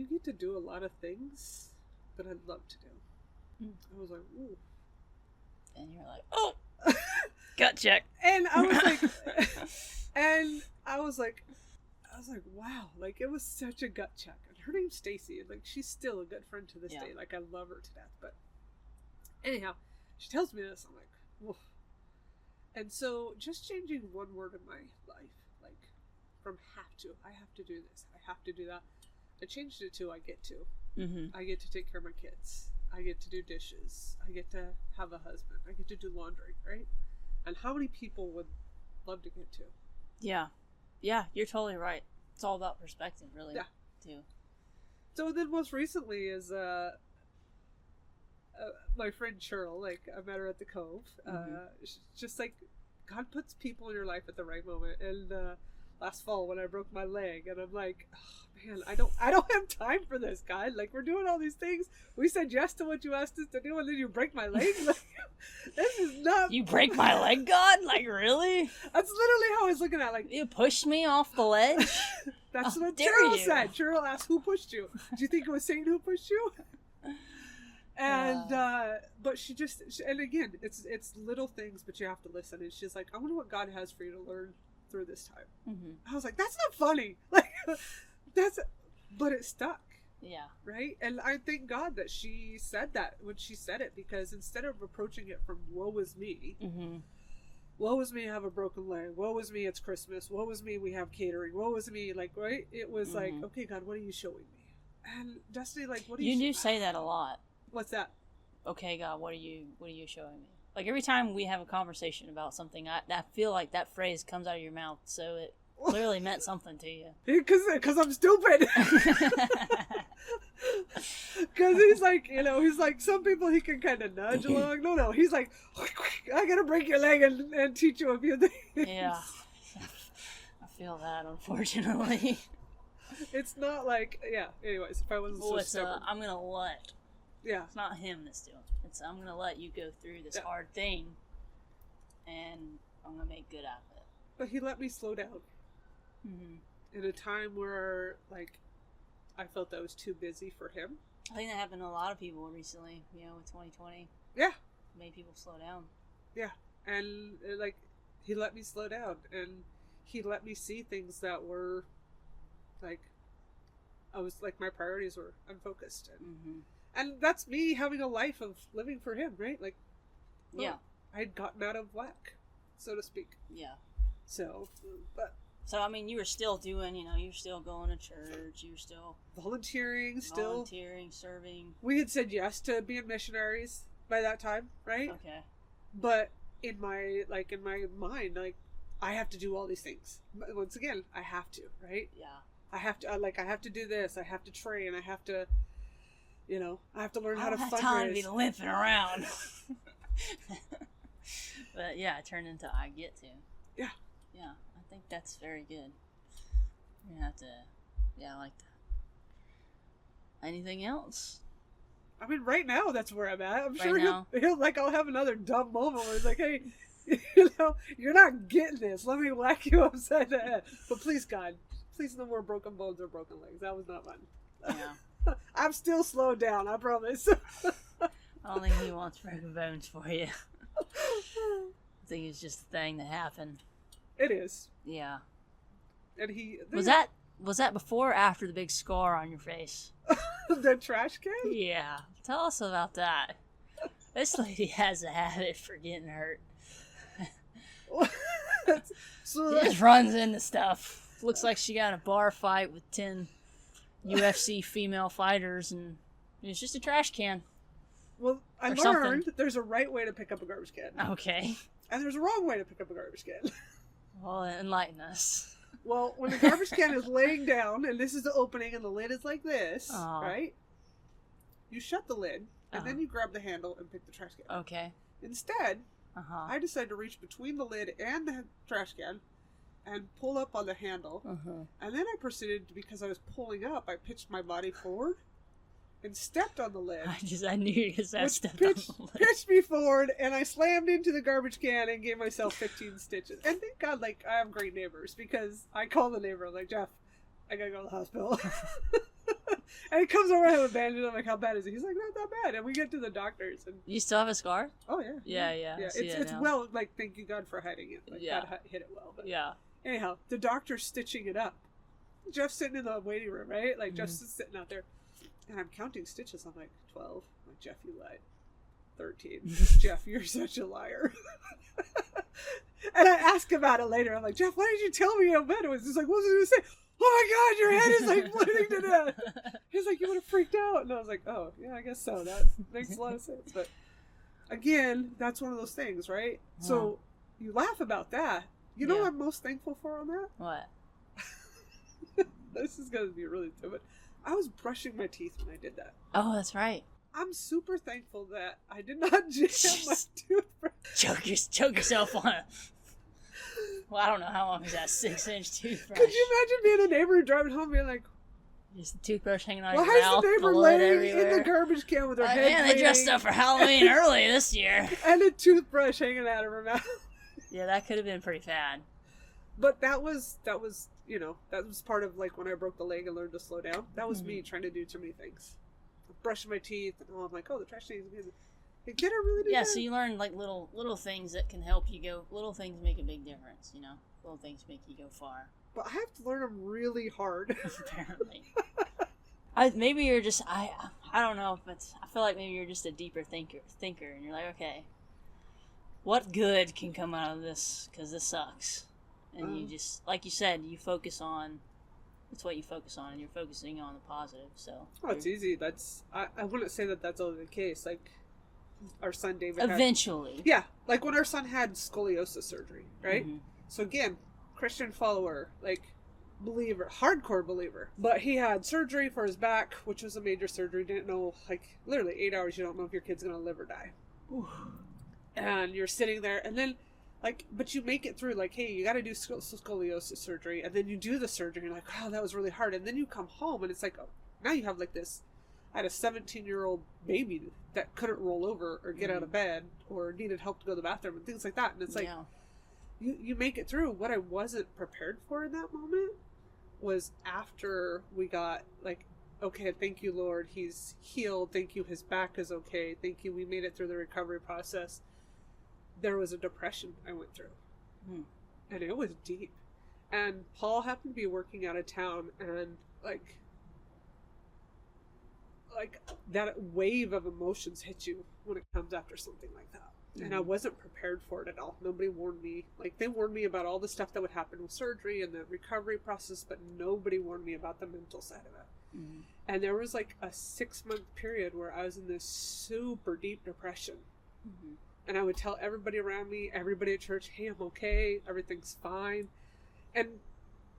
get to do a lot of things that I'd love to do. I was like, ooh. And you're like, oh, gut check. And I was like, wow, like it was such a gut check. And her name's Stacy, and like she's still a good friend to this day. Like I love her to death. But anyhow, she tells me this. I'm like, woof. And so just changing one word in my life, like from I have to do this, I have to do that. I changed it to I get to. I get to take care of my kids. I get to do dishes. I get to have a husband. I get to do laundry, right? And how many people would love to get to? Yeah. Yeah, you're totally right. It's all about perspective, really. Yeah. Too. So then most recently is my friend Cheryl, like I met her at the Cove. Just like God puts people in your life at the right moment. And last fall when I broke my leg, and I'm like, oh, man, I don't have time for this, God. Like we're doing all these things. We said yes to what you asked us to do, and then you break my leg. Like, this is not. You break my leg, God? Like really? That's literally how I was looking at. Like you pushed me off the ledge. That's what Cheryl said. Cheryl asked, "Who pushed you? Do you think it was Satan who pushed you?" And but and again, it's little things, but you have to listen. And she's like, I wonder what God has for you to learn through this time. I was like, that's not funny. Like but it stuck. Yeah. Right. And I thank God that she said that when she said it, because instead of approaching it from woe is me, woe is me, I have a broken leg, woe is me, it's Christmas, woe is me, we have catering, woe is me, like, right, it was like, okay, God, what are you showing me? And Destiny, like, what are you do say that a lot. What's that? Okay, God, what are you showing me? Like every time we have a conversation about something, I feel like that phrase comes out of your mouth, so it clearly meant something to you. Because I'm stupid. Because he's like some people he can kind of nudge along. No, he's like, I gotta break your leg and teach you a few things. Yeah, I feel that, unfortunately. It's not like, yeah, anyways, if I wasn't so stubborn. I'm gonna let. Yeah. It's not him that's doing it. It's I'm gonna let you go through this hard thing, and I'm gonna make good out of it. But he let me slow down. In a time where, like, I felt that I was too busy for him. I think that happened to a lot of people recently, with 2020. Yeah. Made people slow down. Yeah. And, like, he let me slow down. And he let me see things that were, like, my priorities were unfocused. And that's me having a life of living for him, right? Like, yeah. I'd gotten out of whack, so to speak. Yeah. So, I mean, you were still doing, you were still going to church, you were still volunteering, serving. We had said yes to being missionaries by that time, right? Okay. But in my mind, like, I have to do all these things. But once again, I have to, right? Yeah. I have to do this. I have to train. I have to, I have to learn how to fundraise. I don't have time to be limping around. But yeah, it turned into I get to. Yeah. Yeah, I think that's very good. You're gonna have to, I like that. Anything else? I mean, right now, that's where I'm at. I'm Right sure now? I'll have another dumb moment where he's like, hey, you're not getting this. Let me whack you upside the head. But please, God, please no more broken bones or broken legs. That was not fun. Yeah. I'm still slowed down, I promise. I don't think he wants broken bones for you. I think it's just a thing that happened. It is. Yeah. And Was that before or after the big scar on your face? the trash can? Yeah. Tell us about that. This lady has a habit for getting hurt. So She just runs into stuff. Looks like she got in a bar fight with 10 UFC female fighters, and it's just a trash can. Well, I learned there's a right way to pick up a garbage can. Okay. And there's a wrong way to pick up a garbage can. Well, enlighten us. Well, when the garbage can is laying down, and this is the opening, and the lid is like this, right? You shut the lid, and then you grab the handle and pick the trash can. Okay. Instead, I decided to reach between the lid and the trash can and pull up on the handle. And then I proceeded, because I was pulling up, I pitched my body forward and stepped on the lid. I knew you just stepped on the lid. Pitched me forward, and I slammed into the garbage can and gave myself 15 stitches. And thank God, like, I have great neighbors, because I call the neighbor, I'm like, Jeff, I gotta go to the hospital. And he comes over, I have a bandage. I'm like, how bad is it? He's like, not that bad. And we get to the doctors. And You still have a scar? oh yeah, Yeah. It's well, like, thank you God for hiding it. Like, God hit it well. But Yeah. anyhow, the doctor's stitching it up. Jeff's sitting in the waiting room, right? Like, Jeff's just sitting out there, and I'm counting stitches. I'm like, 12. I'm like, Jeff, you lied. 13. Jeff, you're such a liar. And I ask about it later. I'm like, Jeff, why did you tell me how bad it was? He's like, what was I going to say? Oh my God, your head is like bleeding to death. He's like, you would have freaked out. And I was like, oh, yeah, I guess so. That makes a lot of sense. But again, that's one of those things, right? Wow. So you laugh about that. You know what I'm most thankful for on that? What? This is going to be really stupid. I was brushing my teeth when I did that. Oh, that's right. I'm super thankful that I did not jam my toothbrush. Choke yourself on it. Well, I don't know how long is that 6-inch toothbrush. Could you imagine being a neighbor driving home being like, just the toothbrush hanging out well, your mouth, how's the neighbor blood laying everywhere. in the garbage can with her head Man, they dressed up for Halloween early this year. and a toothbrush hanging out of her mouth. Yeah, that could have been pretty bad. But that was you know, that was part of, like, when I broke the leg and learned to slow down. That was me trying to do too many things. Brushing my teeth, and I'm like, oh, the trash can is good. Like, did I really do that? Yeah, so you learn, like, little things that can help you go. Little things make a big difference, you know? Little things make you go far. But I have to learn them really hard. Apparently. Maybe you're just, I don't know, but I feel like maybe you're just a deeper thinker, and you're like, okay, what good can come out of this? Because this sucks. And you just, like you said, you focus on, that's what you focus on, and you're focusing on the positive, so. Oh, it's easy. I wouldn't say that that's always the case. Like, our son David Eventually. Yeah, like when our son had scoliosis surgery, right? So again, Christian follower, like, believer, hardcore believer. But he had surgery for his back, which was a major surgery. Didn't know, like, literally 8 hours, you don't know if your kid's going to live or die. Ooh. And you're sitting there, and then, like, but you make it through, like, hey, you got to do scoliosis surgery, and then you do the surgery, and you're like, oh, that was really hard. And then you come home, and it's like, oh, now you have, like, this. I had a 17-year-old baby that couldn't roll over or get out of bed or needed help to go to the bathroom and things like that. And it's like, you make it through. What I wasn't prepared for in that moment was after we got, like, okay, thank you, Lord, he's healed. Thank you, his back is okay. Thank you, we made it through the recovery process. There was a depression I went through. And it was deep. And Paul happened to be working out of town, and, like that wave of emotions hit you when it comes after something like that. And I wasn't prepared for it at all. Nobody warned me. Like, they warned me about all the stuff that would happen with surgery and the recovery process, but nobody warned me about the mental side of it. And there was, like, a 6-month period where I was in this super deep depression. And I would tell everybody around me, everybody at church, hey, I'm okay, everything's fine. And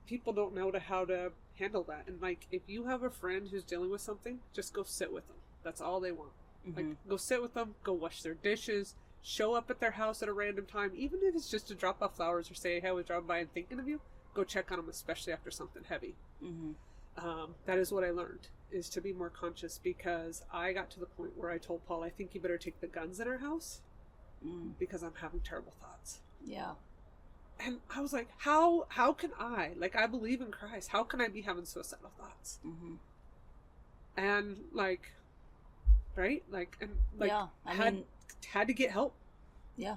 people don't know how to handle that. And, like, if you have a friend who's dealing with something, just go sit with them. That's all they want. Like, go sit with them, go wash their dishes, show up at their house at a random time, even if it's just to drop off flowers or say, hey, I was driving by and thinking of you, go check on them, especially after something heavy. That is what I learned, is to be more conscious, because I got to the point where I told Paul, I think you better take the guns in our house because I'm having terrible thoughts. Yeah. And I was like, how can I, like, I believe in Christ, how can I be having suicidal thoughts? Mm-hmm. And like, right? Like, and like, yeah, had to get help. Yeah.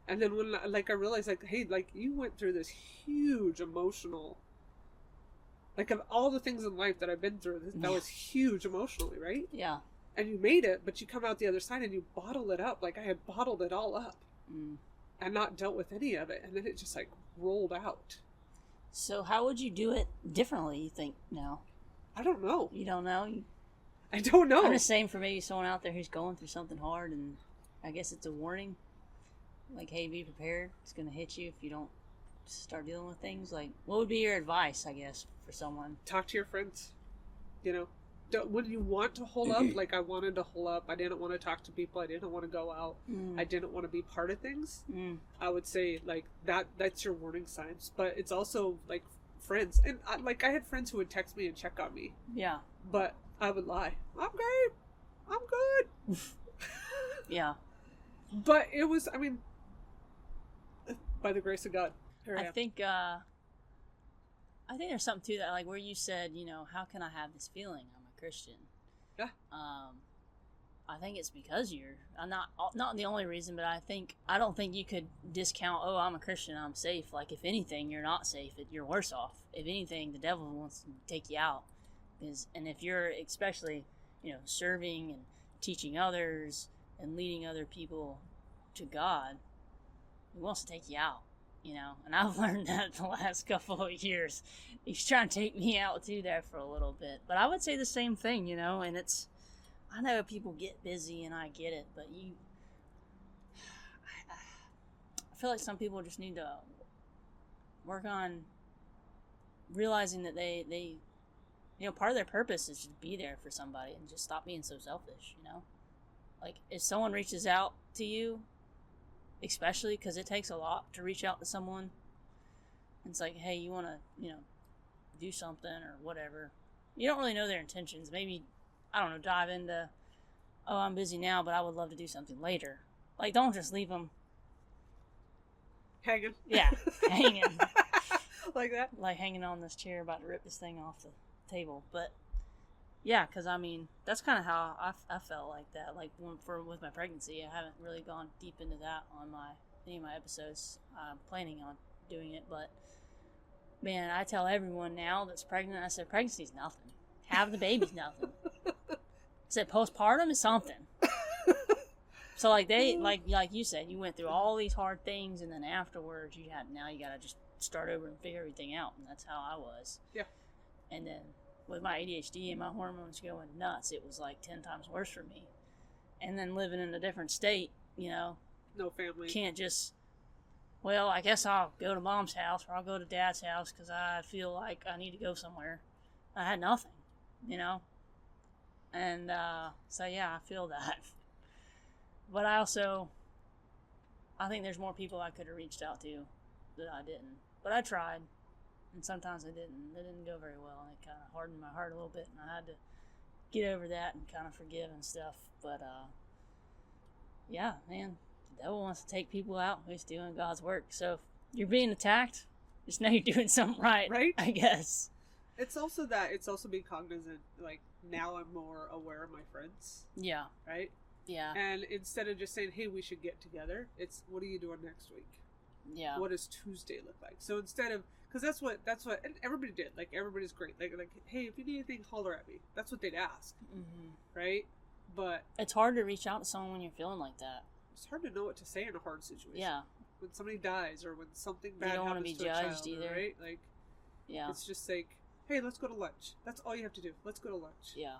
And then when, like, I realized, like, hey, like, you went through this huge emotional, like, of all the things in life that I've been through, that was huge emotionally, right? Yeah. And you made it, but you come out the other side and you bottle it up. Like, I had bottled it all up and not dealt with any of it. And then it just, like, rolled out. So how would you do it differently, you think, now? I don't know. You don't know? I don't know. I'm just saying, for maybe someone out there who's going through something hard, and I guess it's a warning. Like, hey, be prepared. It's going to hit you if you don't start dealing with things. Like, what would be your advice, I guess, for someone? Talk to your friends. You know, when you want to hole up, like I wanted to hole up, I didn't want to talk to people, I didn't want to go out, I didn't want to be part of things. I would say, like, that's your warning signs. But it's also, like, friends. And, I had friends who would text me and check on me. Yeah. But I would lie. I'm great. I'm good. Yeah. But it was, I mean, by the grace of God. I think there's something to that, like where you said, you know, how can I have this feeling? I'm a Christian. Yeah. I think it's because I'm not the only reason, but I don't think you could discount, oh, I'm a Christian, I'm safe. Like, if anything, you're not safe. You're worse off. If anything, the devil wants to take you out. And if you're especially, you know, serving and teaching others and leading other people to God, he wants to take you out, you know. And I've learned that the last couple of years. He's trying to take me out too there for a little bit. But I would say the same thing, you know, and I know people get busy and I get it, but I feel like some people just need to work on realizing that they you know, part of their purpose is to be there for somebody and just stop being so selfish, you know? Like, if someone reaches out to you, especially because it takes a lot to reach out to someone, it's like, hey, you want to, you know, do something or whatever. You don't really know their intentions. Maybe, I don't know, dive into, oh, I'm busy now, but I would love to do something later. Like, don't just leave them hanging. Yeah, hanging. Like that? Like hanging on this chair, about to rip this thing off the table. But yeah, because I mean, that's kind of how I felt like that. Like, with my pregnancy, I haven't really gone deep into that on any of my episodes. I'm planning on doing it, but man, I tell everyone now that's pregnant, I said, pregnancy's nothing. Having the baby's nothing. I said, postpartum is something. So like like you said, you went through all these hard things, and then afterwards now you gotta just start over and figure everything out, and that's how I was. Yeah. And then with my ADHD and my hormones going nuts, it was like 10 times worse for me. And then living in a different state, you know, no family, can't just, well, I guess I'll go to mom's house or I'll go to dad's house because I feel like I need to go somewhere. I had nothing, you know. And so yeah, I feel that. But I think there's more people I could have reached out to that I didn't. But I tried, and sometimes I didn't. It didn't go very well, and it kind of hardened my heart a little bit, and I had to get over that and kind of forgive and stuff. But yeah, man, the devil wants to take people out who's doing God's work. So if you're being attacked, just know you're doing something right, I guess. It's also being cognizant, like, now I'm more aware of my friends. Yeah. Right? Yeah. And instead of just saying, hey, we should get together, it's, what are you doing next week? Yeah. What does Tuesday look like? So instead of, because that's what, and everybody did. Like, everybody's great. Like, hey, if you need anything, holler at me. That's what they'd ask. Mm-hmm. Right? But it's hard to reach out to someone when you're feeling like that. It's hard to know what to say in a hard situation. Yeah. When somebody dies or when something bad happens to a child. You don't want to be judged either. Right? Like, yeah. It's just like, hey, let's go to lunch. That's all you have to do. Let's go to lunch. Yeah.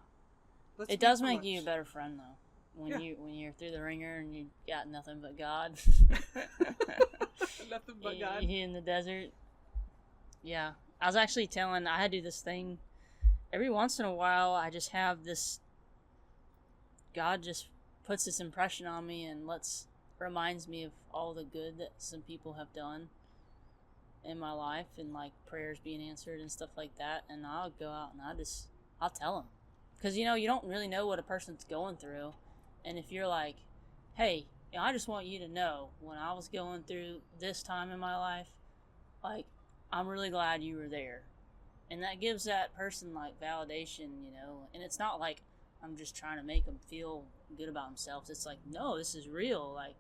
It does make you a better friend, though. When you're through the ringer and you got nothing but God. Nothing but God. You in the desert. Yeah. I was actually I do this thing. Every once in a while, I just have this, God just puts this impression on me and reminds me of all the good that some people have done. in my life and like prayers being answered and stuff like that, and I'll go out and I'll tell them, because you don't really know what a person's going through, and if you're like, hey, I just want you to know when I was going through this time in my life, like, I'm really glad you were there, and that gives that person like validation, and it's not like I'm just trying to make them feel good about themselves. It's like, no, this is real. Like,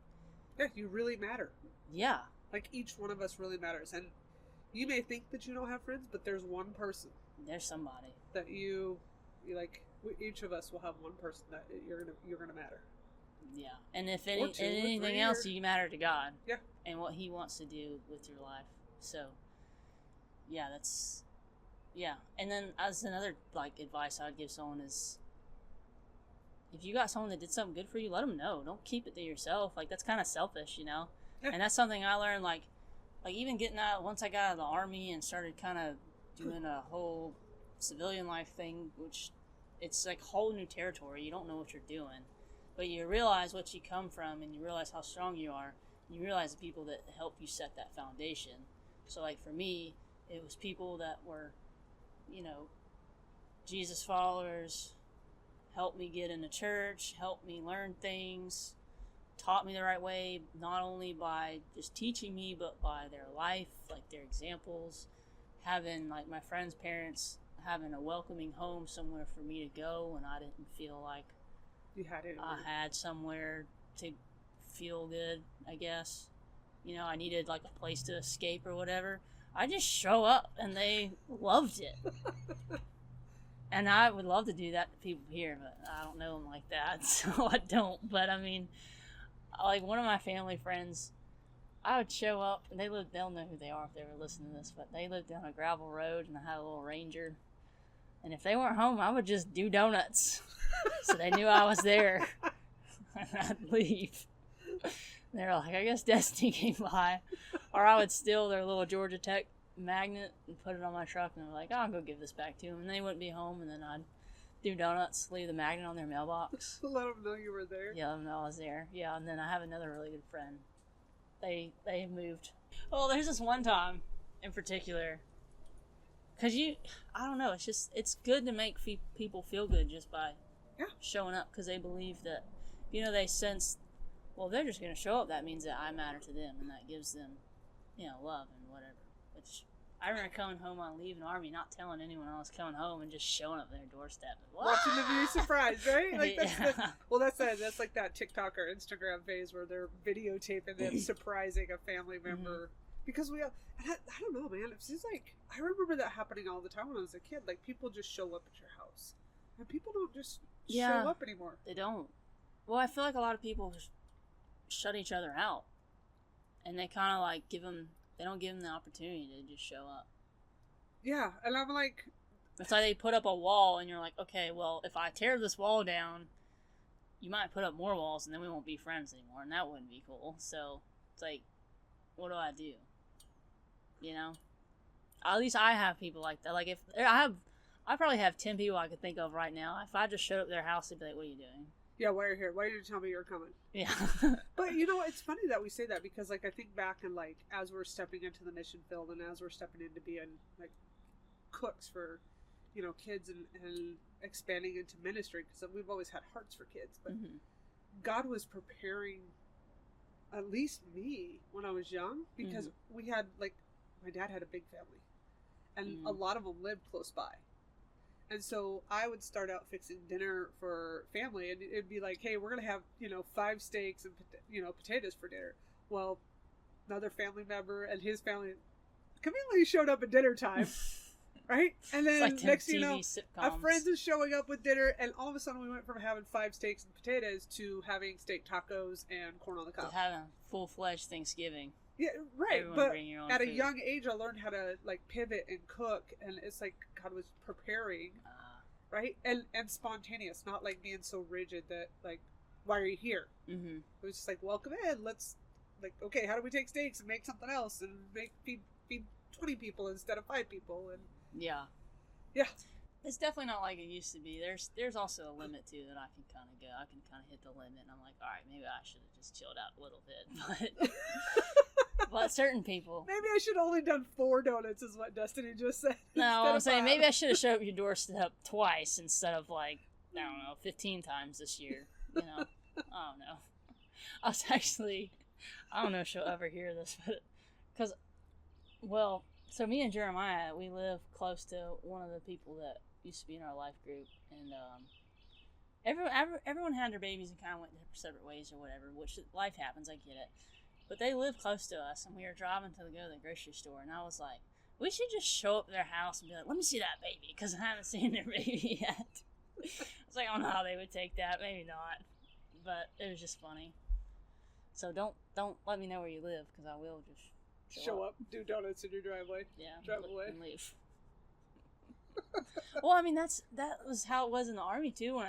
yeah, you really matter. Yeah. Like, each one of us really matters. And you may think that you don't have friends, but there's one person. There's somebody. That you like, each of us will have one person that you're gonna matter. Yeah. And if anything else, you matter to God. Yeah. And what He wants to do with your life. So, yeah, yeah. And then as another, like, advice I'd give someone is, if you got someone that did something good for you, let them know. Don't keep it to yourself. Like, that's kind of selfish, Yeah. And that's something I learned, like even getting out, once I got out of the Army and started kind of doing a whole civilian life thing, which it's like whole new territory. You don't know what you're doing, but you realize what you come from, and you realize how strong you are. And you realize the people that help you set that foundation. So, like, for me, it was people that were, Jesus followers, helped me get into church, helped me learn things, taught me the right way, not only by just teaching me, but by their life, like their examples, having, like, my friends' parents having a welcoming home, somewhere for me to go, and I didn't feel like I had somewhere to feel good, I guess. I needed, like, a place to escape or whatever. I just show up, and they loved it. And I would love to do that to people here, but I don't know them like that, so I don't. But, I mean, like, one of my family friends, I would show up, and they'll know who they are if they were listening to this, but they lived down a gravel road, and I had a little Ranger, and if they weren't home, I would just do donuts, so they knew I was there, and I'd leave. And they were like, I guess Destiny came by, or I would steal their little Georgia Tech magnet and put it on my truck, and they're like, I'll go give this back to them, and they wouldn't be home, and then I'd do donuts, leave the magnet on their mailbox. Let them know you were there. Yeah, let them know I was there. Yeah, and then I have another really good friend. They moved. Well, there's this one time in particular, because I don't know, it's good to make people feel good just by showing up, because they believe that, they sense, well, they're just going to show up, that means that I matter to them, and that gives them, love and whatever. Which, I remember coming home on leave in the Army, not telling anyone I was coming home, and just showing up at their doorstep. Watching them be surprised, right? Like, that's like that TikTok or Instagram phase where they're videotaping them surprising a family member. Mm-hmm. Because I don't know, man. It seems like, I remember that happening all the time when I was a kid. Like, people just show up at your house. And people don't just show up anymore. They don't. Well, I feel like a lot of people shut each other out. And they kind of, like, they don't give them the opportunity to just show up. Yeah, and I'm like... It's like they put up a wall, and you're like, okay, well, if I tear this wall down, you might put up more walls, and then we won't be friends anymore, and that wouldn't be cool. So, it's like, what do I do? At least I have people like that. Like, if I probably have 10 people I could think of right now. If I just showed up at their house, they'd be like, what are you doing? Yeah, why are you here? Why did you tell me you're coming? Yeah. But, it's funny that we say that, because, like, I think back and, like, as we're stepping into the mission field and as we're stepping into being, like, cooks for, kids and expanding into ministry, because we've always had hearts for kids, but God was preparing at least me when I was young, because we had, like, my dad had a big family, and a lot of them lived close by. And so I would start out fixing dinner for family, and it'd be like, hey, we're going to have, 5 steaks and, potatoes for dinner. Well, another family member and his family conveniently showed up at dinner time, right? And then like next thing you know, sitcoms. our friends are showing up with dinner, and all of a sudden we went from having 5 steaks and potatoes to having steak tacos and corn on the cob. To having a full-fledged Thanksgiving. Yeah, right. Everyone But at food. A young age, I learned how to, like, pivot and cook, and it's like God was preparing, right? And spontaneous, not like being so rigid that, like, why are you here? Mm-hmm. It was just like, welcome in. Let's, like, okay, how do we take steaks and make something else and feed 20 people instead of 5 people? And yeah. It's definitely not like it used to be. There's also a limit too that I can kind of go. I can kind of hit the limit, and I'm like, all right, maybe I should have just chilled out a little bit. But certain people, Maybe I should have only done 4 donuts, is what Destiny just said. no, I'm saying maybe I should have showed up your doorstep twice instead of like, I don't know, 15 times this year. You know, I don't know. I was actually, I don't know if she'll ever hear this, but because, well, so me and Jeremiah, we live close to one of the people that used to be in our life group, and everyone had their babies and kind of went separate ways or whatever, which life happens, I get it. But they live close to us, and we were driving to go to the grocery store, and I was like, we should just show up at their house and be like, let me see that baby, because I haven't seen their baby yet. I was like, I don't know how they would take that, maybe not, but it was just funny. So don't let me know where you live, because I will just show up, do donuts in your driveway, drive away, and leave. Well, I mean, that was how it was in the Army too.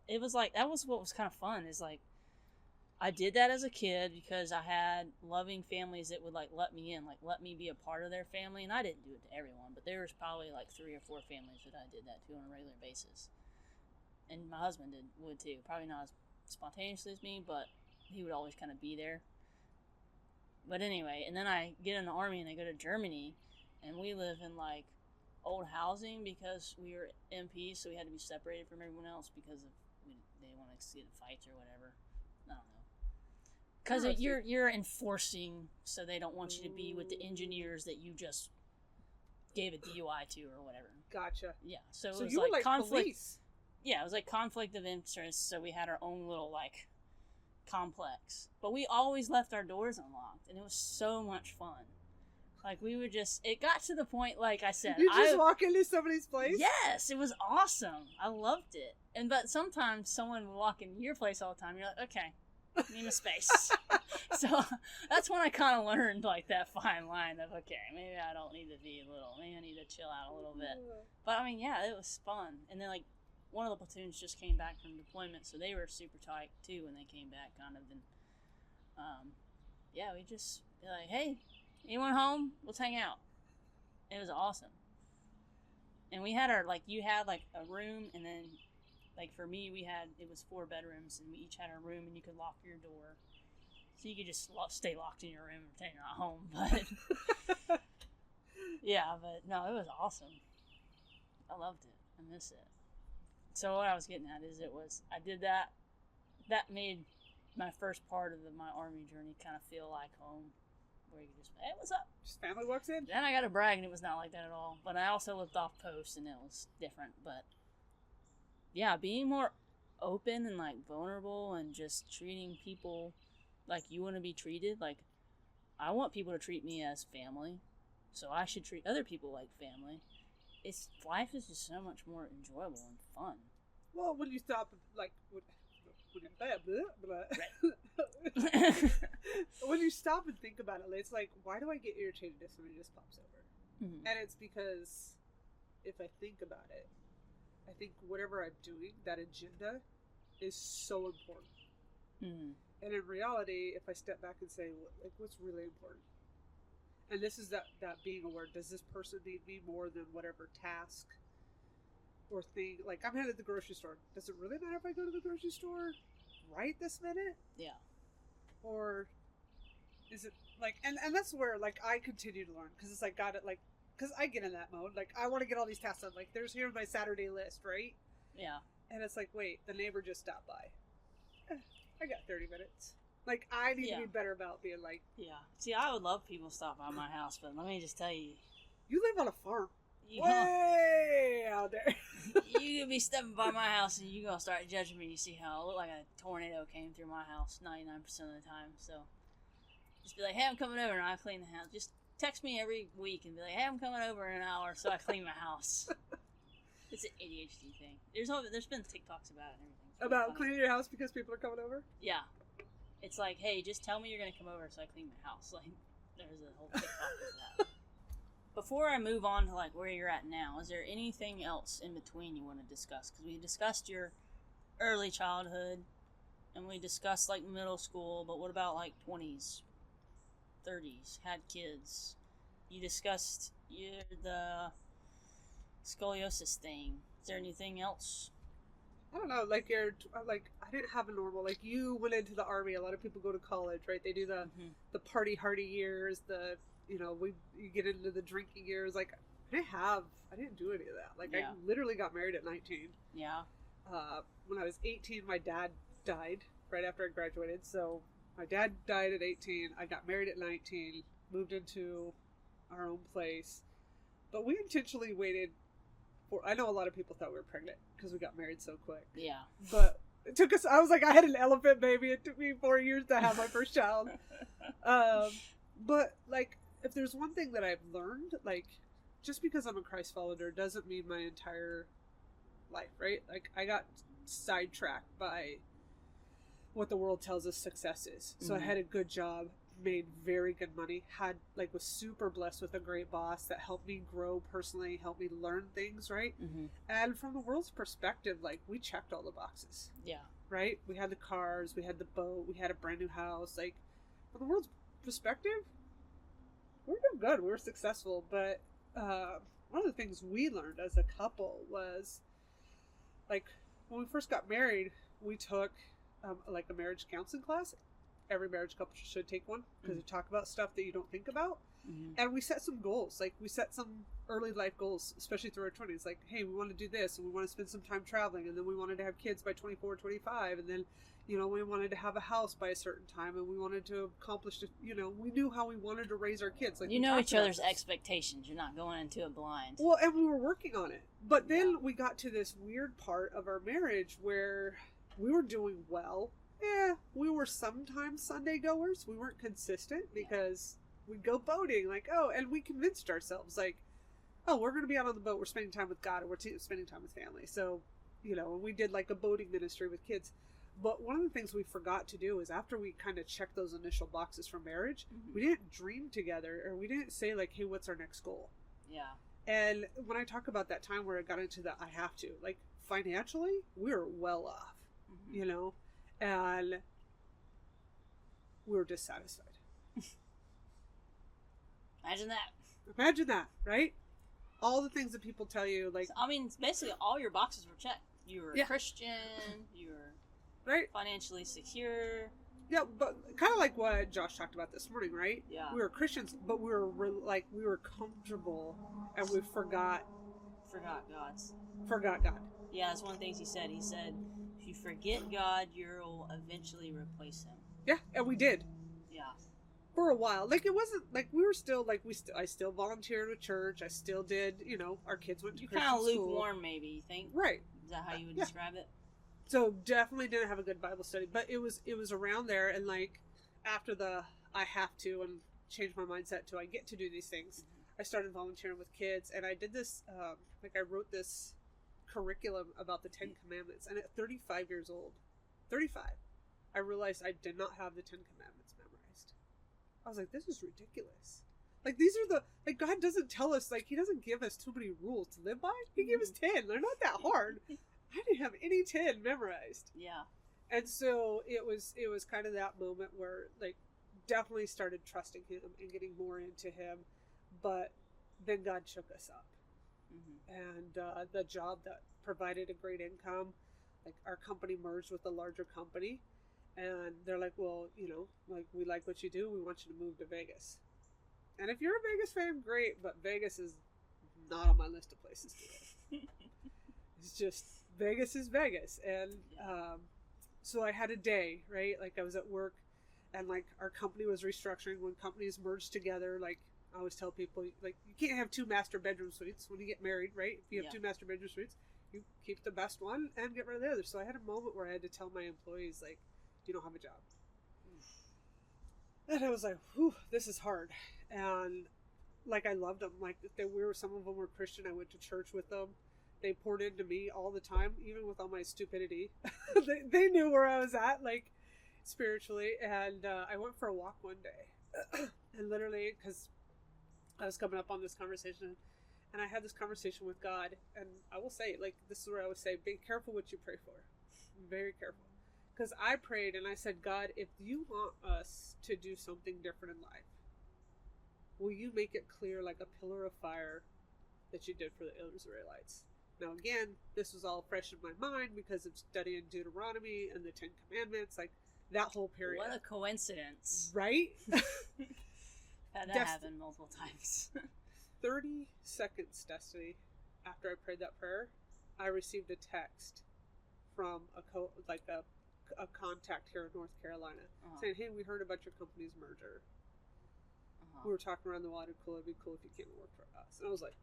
It was like, that was what was kind of fun. Is like, I did that as a kid because I had loving families that would like let me in, like let me be a part of their family, and I didn't do it to everyone, but there was probably like 3 or 4 families that I did that to on a regular basis, and my husband would too. Probably not as spontaneously as me, but he would always kind of be there. But anyway, and then I get in the Army and I go to Germany, and we live in like old housing because we were MPs, so we had to be separated from everyone else because they want to see the fights or whatever. I don't know. Because you're enforcing, so they don't want you to be with the engineers that you just gave a DUI to or whatever. Gotcha. Yeah, so it was you like were like conflict. Police. Yeah, it was like conflict of interest, so we had our own little like complex. But we always left our doors unlocked, and it was so much fun. Like, we would just, it got to the point, like I said, You just walk into somebody's place? Yes, it was awesome. I loved it. But sometimes someone would walk into your place all the time. You're like, okay, need a space. So that's when I kind of learned, like, that fine line of, okay, maybe I don't need to be maybe I need to chill out a little bit. But, I mean, yeah, it was fun. And then, like, one of the platoons just came back from deployment, so they were super tight, too, when they came back, kind of. And, yeah, we just be like, hey, anyone home? Let's hang out. It was awesome. And we had you had like a room, and then like for me, it was 4 bedrooms, and we each had our room, and you could lock your door. So you could just stay locked in your room and pretend you're not home. But yeah, but no, it was awesome. I loved it. I miss it. So what I was getting at is I did that. That made my first part of my Army journey kind of feel like home. Where you just, hey, what's up? Just family walks in. Then I got to brag, and it was not like that at all. But I also lived off post, and it was different. But yeah, being more open and like vulnerable, and just treating people like you want to be treated. Like, I want people to treat me as family, so I should treat other people like family. Life is just so much more enjoyable and fun. Well, when you stop, like, when you stop and think about it, it's like, why do I get irritated if somebody just pops over? Mm-hmm. And it's because if I think about it, I think whatever I'm doing, that agenda is so important. Mm-hmm. And in reality, if I step back and say, like, what's really important? And this is that being aware, does this person need me more than whatever task or thing? Like, I'm headed to the grocery store. Does it really matter if I go to the grocery store right this minute? Yeah. Or is it like, and that's where, like, I continue to learn, because it's like, because I get in that mode, like, I want to get all these tasks done, like, here's my Saturday list, right? Yeah. And it's like, wait, the neighbor just stopped by. I got 30 minutes. Like, I need to be better about being like... Yeah. See, I would love people to stop by my house, but let me just tell you... You live on a farm. Way out there. You could be stepping by my house, and you're going to start judging me. You see how I look like a tornado came through my house 99% of the time. So, just be like, hey, I'm coming over, and I clean the house. Just text me every week and be like, hey, I'm coming over in an hour, so I clean my house. It's an ADHD thing. There's been TikToks about it and everything. About cleaning your house because people are coming over? Yeah. It's like, hey, just tell me you're going to come over so I clean my house. Like, there's a whole TikTok of that. Before I move on to, like, where you're at now, is there anything else in between you want to discuss? Because we discussed your early childhood, and we discussed, like, middle school, but what about, like, 20s, 30s, had kids? You discussed the scoliosis thing. Is there anything else? I don't know, like I didn't have a normal, like you went into the army, a lot of people go to college, right? They do the party hardy years, you get into the drinking years, like I didn't do any of that. Like I literally got married at 19. Yeah. When I was 18, my dad died right after I graduated, so my dad died at 18, I got married at 19, moved into our own place, but we intentionally waited. I know a lot of people thought we were pregnant because we got married so quick. Yeah. But it took us, I was like, I had an elephant baby. It took me 4 years to have my first child. But, like, if there's one thing that I've learned, like, just because I'm a Christ follower doesn't mean my entire life, right? Like, I got sidetracked by what the world tells us success is. So I had a good job, made very good money, was super blessed with a great boss that helped me grow personally, helped me learn things, right? And from the world's perspective, like, we checked all the boxes. Yeah. Right? We had the cars, we had the boat, we had a brand new house. Like, from the world's perspective, we're doing good, we were successful. But one of the things we learned as a couple was, like, when we first got married, we took a marriage counseling class. Every marriage couple should take one because you talk about stuff that you don't think about. And we set some goals. Like, we set some early life goals, especially through our 20s. Like, hey, we want to do this, and we want to spend some time traveling, and then we wanted to have kids by 24, 25, and then, we wanted to have a house by a certain time, and we wanted to accomplish, we knew how we wanted to raise our kids. Like, each other's expectations. You're not going into it blind. Well, and we were working on it. But then we got to this weird part of our marriage where we were doing well. Yeah, we were sometimes Sunday goers. We weren't consistent because we'd go boating, and we convinced ourselves, we're going to be out on the boat, we're spending time with God, and we're spending time with family. So, we did a boating ministry with kids. But one of the things we forgot to do is after we kind of checked those initial boxes for marriage, we didn't dream together, or we didn't say, hey, what's our next goal? Yeah. And when I talk about that time where I got into the I have to, financially, we were well off, and we were dissatisfied. Imagine that, right? All the things that people tell you, basically all your boxes were checked. You were Christian, you were financially secure. Yeah, but kind of like what Josh talked about this morning, right? Yeah. We were Christians, but we were comfortable, and we forgot God. Yeah, that's one of the things he said. He said, if you forget God, you'll eventually replace him. Yeah, and we did. Yeah. For a while. It wasn't, we were still, I still volunteered at church. I still did, our kids went to Christian school. You kind of lukewarm, maybe, you think? Right. Is that how you would describe it? So, definitely didn't have a good Bible study. But it was around there, and, after the I have to, and change my mindset to I get to do these things, I started volunteering with kids, and I did this, I wrote this curriculum about the 10 Commandments, and at 35 years old, I realized I did not have the 10 Commandments memorized. I was like, this is ridiculous. These are God doesn't tell us, he doesn't give us too many rules to live by. He gave us 10. They're not that hard. I didn't have any 10 memorized. Yeah. And so it was kind of that moment where, definitely started trusting him and getting more into him, but then God shook us up. And the job that provided a great income, our company merged with a larger company, and they're like, well, we like what you do, we want you to move to Vegas. And if you're a Vegas fan, great, but Vegas is not on my list of places to live. It's just, Vegas is Vegas. And so I had a day, right? I was at work, and our company was restructuring. When companies merged together, I always tell people, you can't have 2 master bedroom suites when you get married, right? If you have 2 master bedroom suites, you keep the best one and get rid of the other. So I had a moment where I had to tell my employees, you don't have a job. And I was like, whew, this is hard. And I loved them. Some of them were Christian. I went to church with them. They poured into me all the time, even with all my stupidity. they knew where I was at, spiritually. And I went for a walk one day. And literally, because I was coming up on this conversation, and I had this conversation with God, and I will say, this is where I would say, be careful what you pray for. Very careful. Because I prayed, and I said, God, if you want us to do something different in life, will you make it clear, like a pillar of fire, that you did for the Israelites. Now, again, this was all fresh in my mind because of studying Deuteronomy and the Ten Commandments, like that whole period. What a coincidence. Right? Had that happen multiple times. 30 seconds, Destiny, after I prayed that prayer, I received a text from a contact here in North Carolina saying, hey, we heard about your company's merger. We were talking around the water cooler. It'd be cool if you came and work for us. And I was like,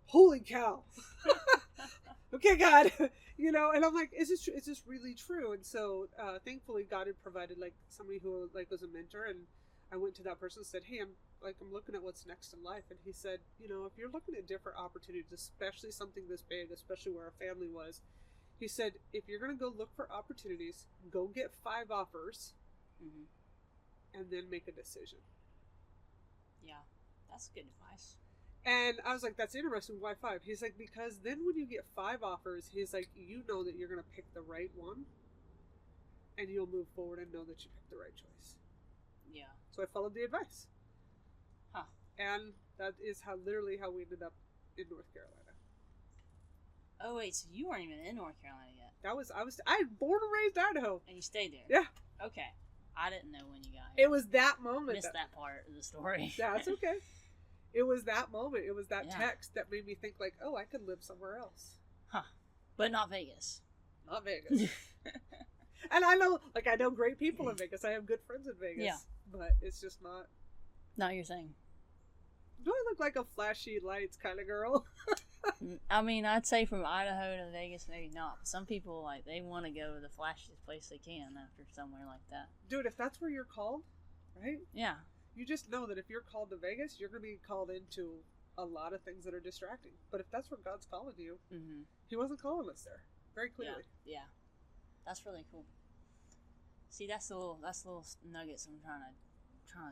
holy cow. Okay, God. You know, and I'm like, is this really true? And so thankfully God had provided like somebody who like was a mentor, and I went to that person and said, hey, I'm looking at what's next in life. And he said, you know, if you're looking at different opportunities, especially something this big, especially where our family was, he said, if you're going to go look for opportunities, go get 5 offers and then make a decision. Yeah, that's good advice. And I was like, that's interesting. Why 5? He's like, because then when you get 5 offers, he's like, you know that you're going to pick the right one, and you'll move forward and know that you picked the right choice. Yeah. So I followed the advice. Huh. And that is literally how we ended up in North Carolina. Oh wait, so you weren't even in North Carolina yet? I was born and raised Idaho. And you stayed there? Yeah. Okay. I didn't know when you got here. It was that moment. Missed that part of the story. That's okay. It was that moment. It was that text that made me think like, oh, I could live somewhere else. Huh. But not Vegas. Not Vegas. And I know great people in Vegas. I have good friends in Vegas. Yeah. But it's just not. Not your thing. Do I look like a flashy lights kind of girl? I mean, I'd say from Idaho to Vegas, maybe not. Some people, like, they want to go to the flashiest place they can after somewhere like that. Dude, if that's where you're called, right? Yeah. You just know that if you're called to Vegas, you're going to be called into a lot of things that are distracting. But if that's where God's calling you, He wasn't calling us there. Very clearly. Yeah. That's really cool. See, that's the little nuggets I'm trying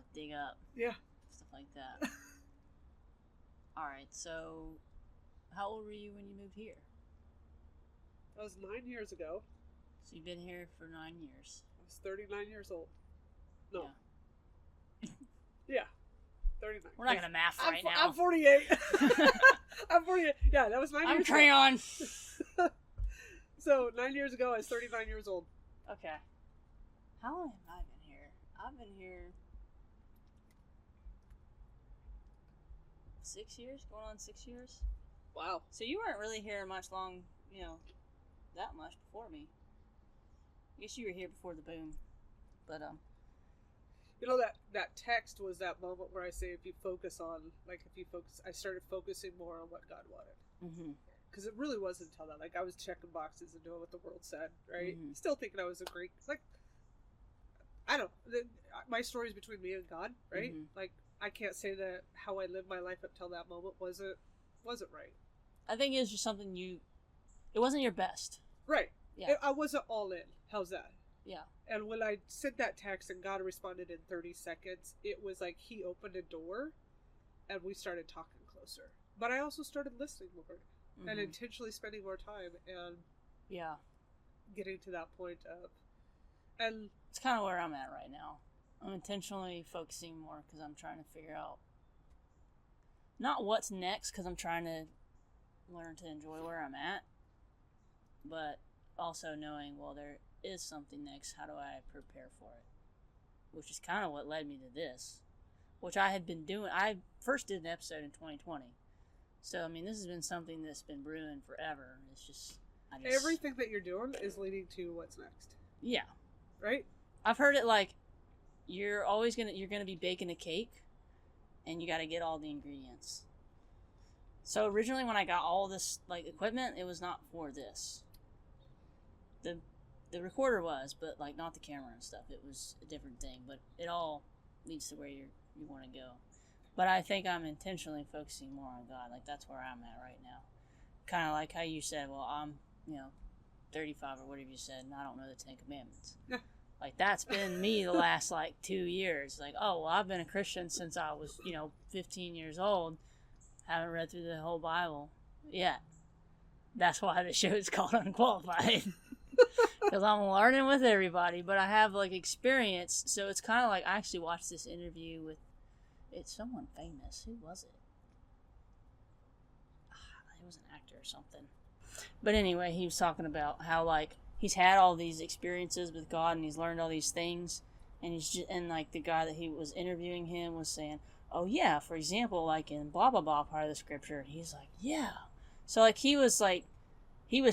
to dig up. Yeah. Stuff like that. All right, so how old were you when you moved here? That was 9 years ago. So you've been here for 9 years. I was 39 years old. No. Yeah. Yeah. 39. We're not going to math right now. I'm 48. I'm 48. Yeah, that was 9 years ago. I'm crayon. So 9 years ago, I was 39 years old. Okay. How long have I been here? I've been here 6 years, going on 6 years. Wow. So you weren't really here that much before me. I guess you were here before the boom. But, you know, that text was that moment where I say I started focusing more on what God wanted. Because it really wasn't until that. Like, I was checking boxes and doing what the world said, right? Still thinking I was a great, like, I don't know. My story's between me and God, right? Like, I can't say that how I lived my life up till that moment wasn't right. I think it was just something it wasn't your best. Right. Yeah. I wasn't all in. How's that? Yeah. And when I sent that text and God responded in 30 seconds, it was like He opened a door and we started talking closer. But I also started listening more and intentionally spending more time and getting to that point of, and it's kind of where I'm at right now. I'm intentionally focusing more because I'm trying to figure out not what's next, because I'm trying to learn to enjoy where I'm at, but also knowing, well, there is something next. How do I prepare for it? Which is kind of what led me to this, which I had been doing. I first did an episode in 2020. So, I mean, this has been something that's been brewing forever. It's just, everything that you're doing is leading to what's next. Yeah. Right? I've heard it like, you're gonna be baking a cake, and you got to get all the ingredients. So originally, when I got all this like equipment, it was not for this. The recorder was, but like not the camera and stuff. It was a different thing, but it all leads to where you want to go. But I think I'm intentionally focusing more on God. Like, that's where I'm at right now. Kind of like how you said, well, I'm 35 or whatever you said, and I don't know the 10 Commandments. Yeah. Like, that's been me the last, 2 years. Like, oh, well, I've been a Christian since I was, 15 years old. Haven't read through the whole Bible yet. That's why the show is called Unqualified. Because I'm learning with everybody, but I have, experience. So it's kind of like, I actually watched this interview with, it's someone famous. Who was it? he was an actor or something. But anyway, he was talking about how, like, he's had all these experiences with God and he's learned all these things. And he's just, and like the guy that he was interviewing him was saying, oh yeah, for example, like in blah blah blah part of the scripture, and he's like, yeah. So like he was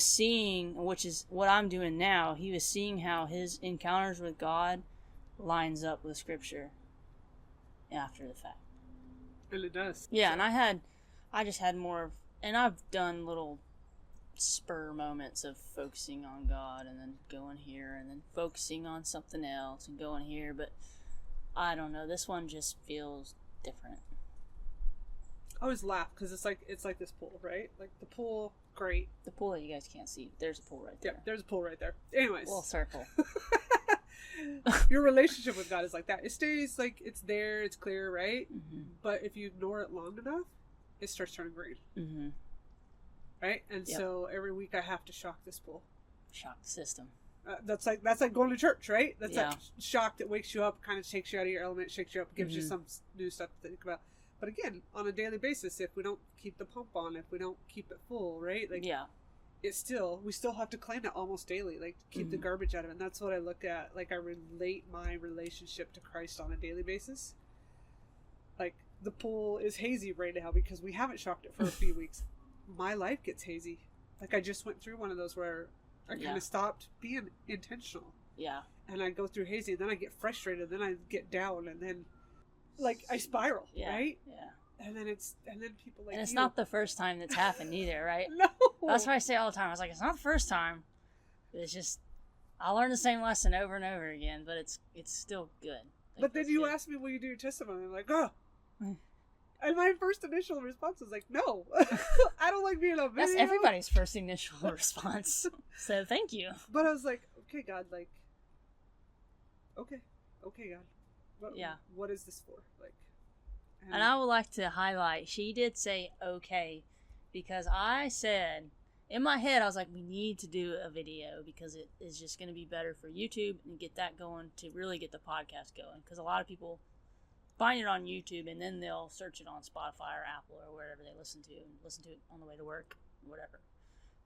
seeing, which is what I'm doing now, he was seeing how his encounters with God lines up with scripture after the fact. And it does. Yeah, so. And I just had more, and I've done little spur moments of focusing on God and then going here and then focusing on something else and going here, but I don't know, this one just feels different. I always laugh because it's like this pool, right? Like the pool, great. The pool that you guys can't see, there's a pool right there. Yeah, there's a pool right there. Anyways, a little circle. Your relationship with God is like that. It stays like it's there, it's clear, right? Mm-hmm. But if you ignore it long enough, it starts turning green. Mm-hmm. Right? And so every week I have to shock this pool. Shock the system. That's like going to church, right? That's that shock that wakes you up, kind of takes you out of your element, shakes you up, gives you some new stuff to think about. But again, on a daily basis, if we don't keep the pump on, if we don't keep it full, right? Like, we still have to clean it almost daily, like keep the garbage out of it. And that's what I look at. Like, I relate my relationship to Christ on a daily basis. Like, the pool is hazy right now because we haven't shocked it for a few weeks. My life gets hazy. Like, I just went through one of those where I kind of stopped being intentional. Yeah. And I go through hazy, and then I get frustrated, then I get down, and then, like, I spiral, right? Yeah. And then people like, and it's not the first time that's happened either, right? No. That's what I say all the time. I was like, it's not the first time. It's just, I learned the same lesson over and over again, but it's still good. But then you ask me, will you do your testimony? I'm like, oh. And my first initial response was like, no. I don't like being on video. That's everybody's first initial response. So thank you. But I was like, okay, God, like, okay, God. What is this for? Like, and I would like to highlight, she did say okay, because I said, in my head, I was like, we need to do a video because it is just going to be better for YouTube and get that going to really get the podcast going. Because a lot of people find it on YouTube and then they'll search it on Spotify or Apple or wherever they listen to it on the way to work, whatever.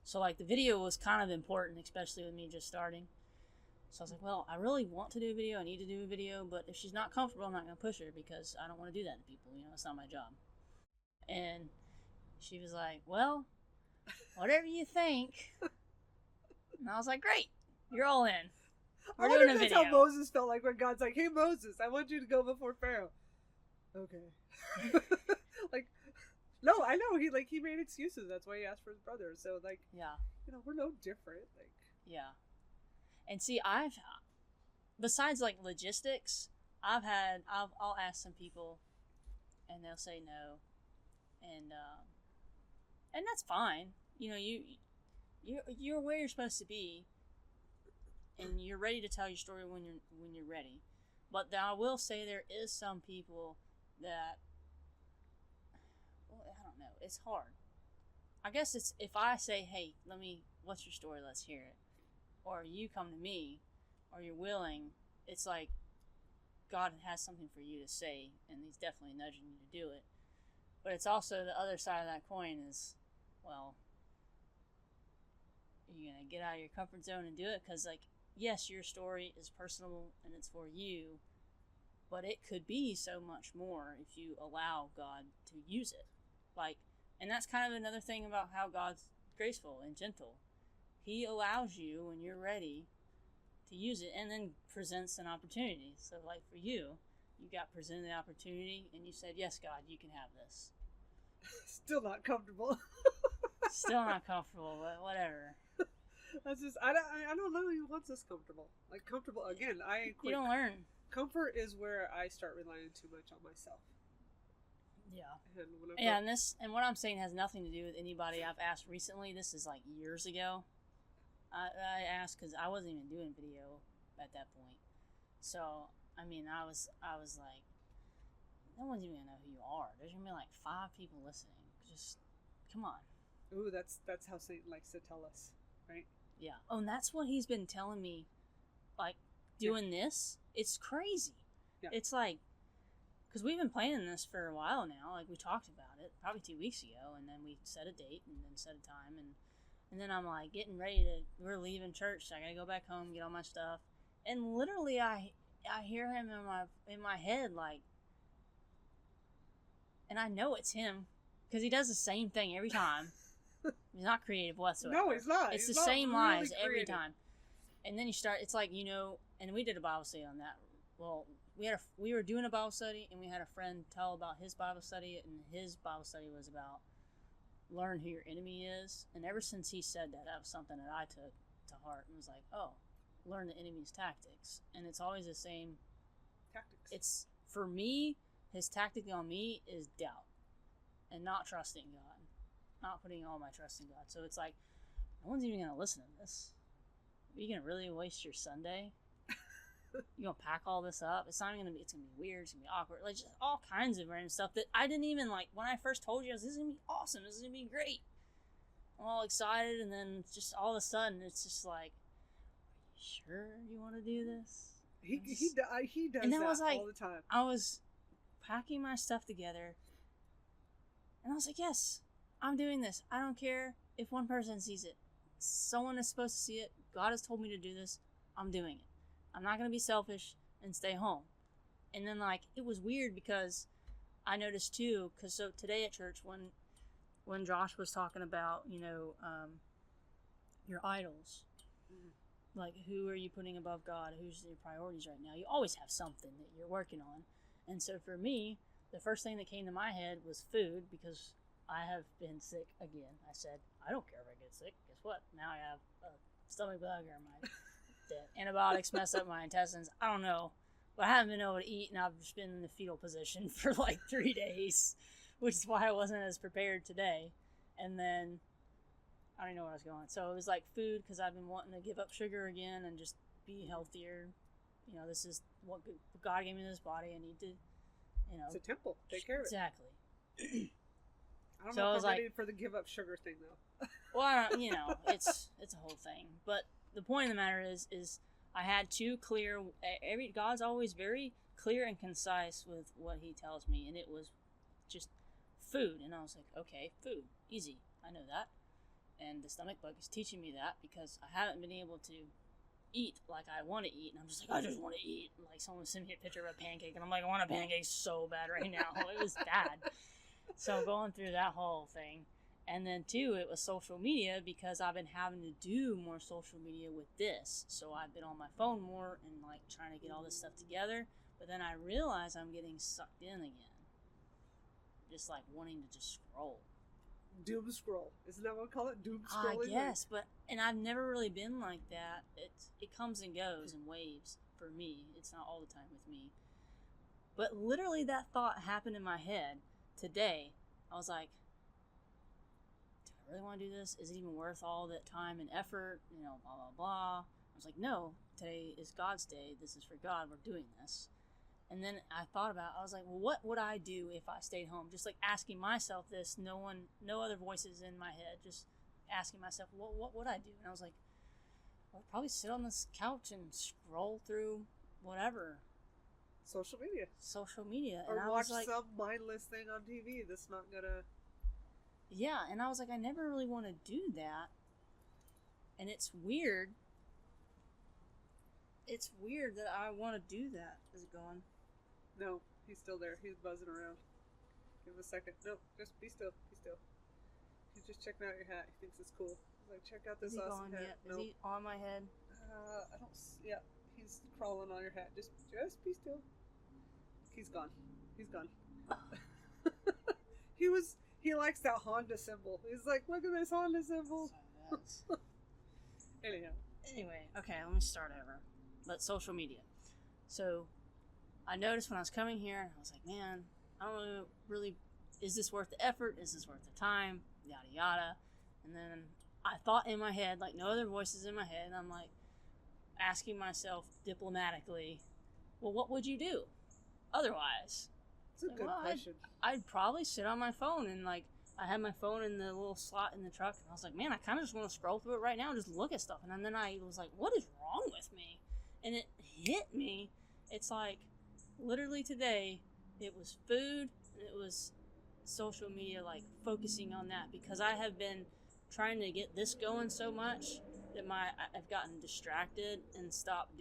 So like the video was kind of important, especially with me just starting. So I was like, well, I really want to do a video. I need to do a video, but if she's not comfortable, I'm not going to push her because I don't want to do that to people. You know, it's not my job. And she was like, well, whatever you think. And I was like, great, you're all in. We're doing a video. That's how Moses felt like when God's like, hey, Moses, I want you to go before Pharaoh. Okay. Like, no, I know. He made excuses. That's why he asked for his brother. So, like, we're no different. Like, yeah. And see, besides like logistics, I'll ask some people and they'll say no. And that's fine. You know, you're where you're supposed to be. And you're ready to tell your story when you're ready. But I will say there is some people that, well, I don't know, it's hard. I guess it's if I say, hey, what's your story? Let's hear it. Or you come to me, or you're willing. It's like God has something for you to say, and He's definitely nudging you to do it. But it's also the other side of that coin is, well, you're gonna get out of your comfort zone and do it because, like, yes, your story is personal and it's for you, but it could be so much more if you allow God to use it. Like, and that's kind of another thing about how God's graceful and gentle. He allows you when you're ready to use it and then presents an opportunity. So, like, for you got presented the opportunity and you said, yes, God, you can have this. Still not comfortable. Still not comfortable, but whatever. That's just, I don't know who wants us comfortable. Like, comfortable, again, you don't learn. Comfort is where I start relying too much on myself. Yeah. And what I'm saying has nothing to do with anybody I've asked recently. This is like years ago. I asked because I wasn't even doing video at that point. So, I mean, I was like, no one's even gonna know who you are. There's gonna be like 5 people listening. Just, come on. Ooh, that's how Satan likes to tell us, right? Yeah. Oh, and that's what he's been telling me, like, doing this. It's crazy. Yeah. It's like, because we've been planning this for a while now. Like, we talked about it probably 2 weeks ago, and then we set a date and then set a time, and then I'm like getting ready we're leaving church. So I gotta go back home, get all my stuff, and literally I hear him in my head, like, and I know it's him because he does the same thing every time. He's not creative whatsoever. No, he's not. It's he's the not same really lies every creative. time. And then you start, it's like, and we did a Bible study on that. Well, we were doing a Bible study, and we had a friend tell about his Bible study, and his Bible study was about learn who your enemy is. And ever since he said that, that was something that I took to heart and was like, oh, learn the enemy's tactics. And it's always the same Tactics. It's, for me, his tactic on me is doubt and not trusting God, not putting all my trust in God. So it's like, no one's even going to listen to this. Are you going to really waste your Sunday? You going to pack all this up? It's not even going to be, it's going to be weird, it's going to be awkward, like just all kinds of random stuff that I didn't even like. When I first told you, I was, this is going to be awesome, this is going to be great. I'm all excited, and then just all of a sudden, it's just like, sure you want to do this? He does and then that I was like, all the time. I was packing my stuff together, and I was like, yes, I'm doing this. I don't care if one person sees it. Someone is supposed to see it. God has told me to do this. I'm doing it. I'm not going to be selfish and stay home. And then, like, it was weird because I noticed too, because so today at church, when Josh was talking about, your idols, like, who are you putting above God? Who's your priorities right now? You always have something that you're working on. And so for me, the first thing that came to my head was food, because I have been sick again. I said, I don't care if I get sick. Guess what? Now I have a stomach bug, or the antibiotics mess up my intestines. I don't know. But I haven't been able to eat, and I've just been in the fetal position for like 3 days, which is why I wasn't as prepared today. And then I don't know where I was going. So it was like food, because I've been wanting to give up sugar again and just be healthier. This is what God gave me this body. I need to, It's a temple. Take care of it. Exactly. I don't So know I if was I'm like, ready for the give up sugar thing, though. well, I don't, it's a whole thing. But the point of the matter is I had two clear. God's always very clear and concise with what He tells me, and it was just food. And I was like, okay, food, easy. I know that. And the stomach bug is teaching me that, because I haven't been able to eat like I want to eat. And I'm just like, I just want to eat. Like, someone sent me a picture of a pancake, and I'm like, I want a pancake so bad right now. It was bad. So going through that whole thing. And then, too, it was social media, because I've been having to do more social media with this. So I've been on my phone more and, like, trying to get all this stuff together. But then I realize I'm getting sucked in again. Just, like, wanting to just scroll. Doom scroll. Isn't that what we call it? Doom scrolling? I guess, and I've never really been like that. It comes and goes in waves for me. It's not all the time with me. But literally that thought happened in my head today. I was like, do I really want to do this? Is it even worth all that time and effort? Blah, blah, blah. I was like, no, today is God's day. This is for God. We're doing this. And then I thought about it. I was like, well, what would I do if I stayed home? Just like asking myself this, no other voices in my head, just asking myself, what would I do? And I was like, I'd probably sit on this couch and scroll through whatever. Social media. And Or I watch was like, some mindless thing on TV that's not gonna... Yeah, and I was like, I never really want to do that. And it's weird. It's weird that I want to do that. Is it going? No, he's still there. He's buzzing around. Give him a second. No, just be still. Be still. He's just checking out your hat. He thinks it's cool. He's like, check out this awesome hat. Is he on my head? I don't... Yeah, he's crawling on your hat. Just be still. He's gone. He likes that Honda symbol. He's like, look at this Honda symbol. Anyhow. Anyway, okay, let me start over. But social media. So I noticed when I was coming here, I was like, man, I don't know, really, is this worth the effort? Is this worth the time? Yada, yada. And then I thought in my head, like no other voices in my head, and I'm like asking myself diplomatically, well, what would you do otherwise? It's a good question. I'd probably sit on my phone, and like I had my phone in the little slot in the truck, and I was like, man, I kind of just want to scroll through it right now and just look at stuff. And then I was like, what is wrong with me? And it hit me. It's like, literally today, it was food, and it was social media, like focusing on that, because I have been trying to get this going so much that I've gotten distracted and stopped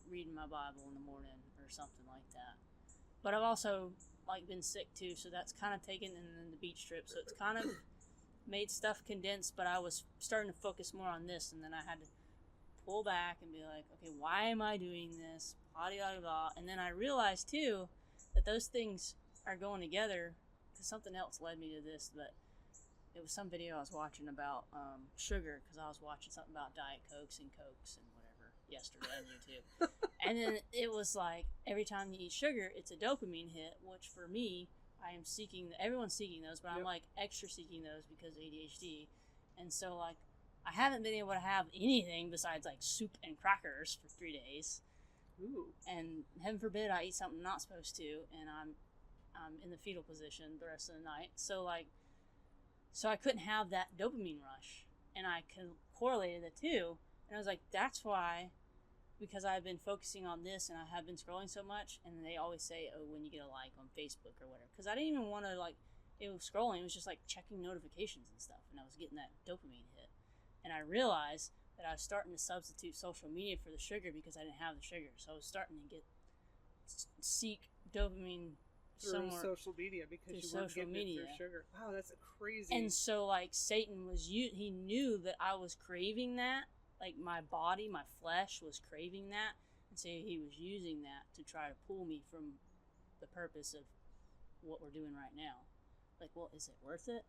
reading my Bible in the morning or something like that. But I've also like been sick too, so that's kind of taken, and then the beach trip, so it's kind of made stuff condensed. But I was starting to focus more on this, and then I had to pull back and be like, okay, why am I doing this? Blah, blah, blah. And then I realized too that those things are going together, because something else led me to this, but it was some video I was watching about sugar, because I was watching something about Diet Cokes and whatever yesterday on YouTube. And then it was like, every time you eat sugar, it's a dopamine hit, which for me, I am seeking, everyone's seeking those, but I'm like extra seeking those because of ADHD. And so like, I haven't been able to have anything besides like soup and crackers for 3 days. Ooh. And heaven forbid I eat something I'm not supposed to, and I'm in the fetal position the rest of the night. So I couldn't have that dopamine rush, and I correlated the two, and I was like, that's why, because I've been focusing on this, and I have been scrolling so much, and they always say, oh, when you get a like on Facebook or whatever, because I didn't even want to, like, it was scrolling, it was just like checking notifications and stuff, and I was getting that dopamine hit, and I realized that I was starting to substitute social media for the sugar because I didn't have the sugar, so I was starting to seek dopamine through social media because you weren't getting it through sugar. Wow, that's crazy. And so like Satan he knew that I was craving that, like my body, my flesh was craving that, and so he was using that to try to pull me from the purpose of what we're doing right now. Like, well, is it worth it?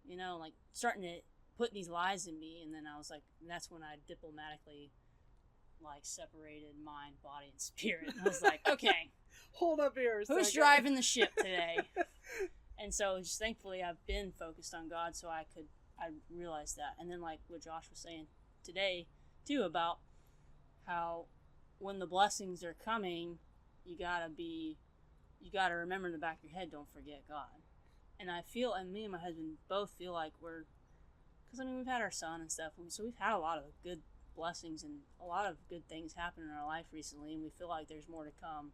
You know, like starting to put these lies in me, and then I was like, and that's when I diplomatically like separated mind, body, and spirit. And I was like, okay, hold up here. Who's driving the ship today? And so just thankfully I've been focused on God, so I realized that. And then like what Josh was saying today too, about how when the blessings are coming, you gotta remember in the back of your head, don't forget God. And I feel, and me and my husband both feel like because I mean we've had our son and stuff, so we've had a lot of good blessings and a lot of good things happen in our life recently, and we feel like there's more to come.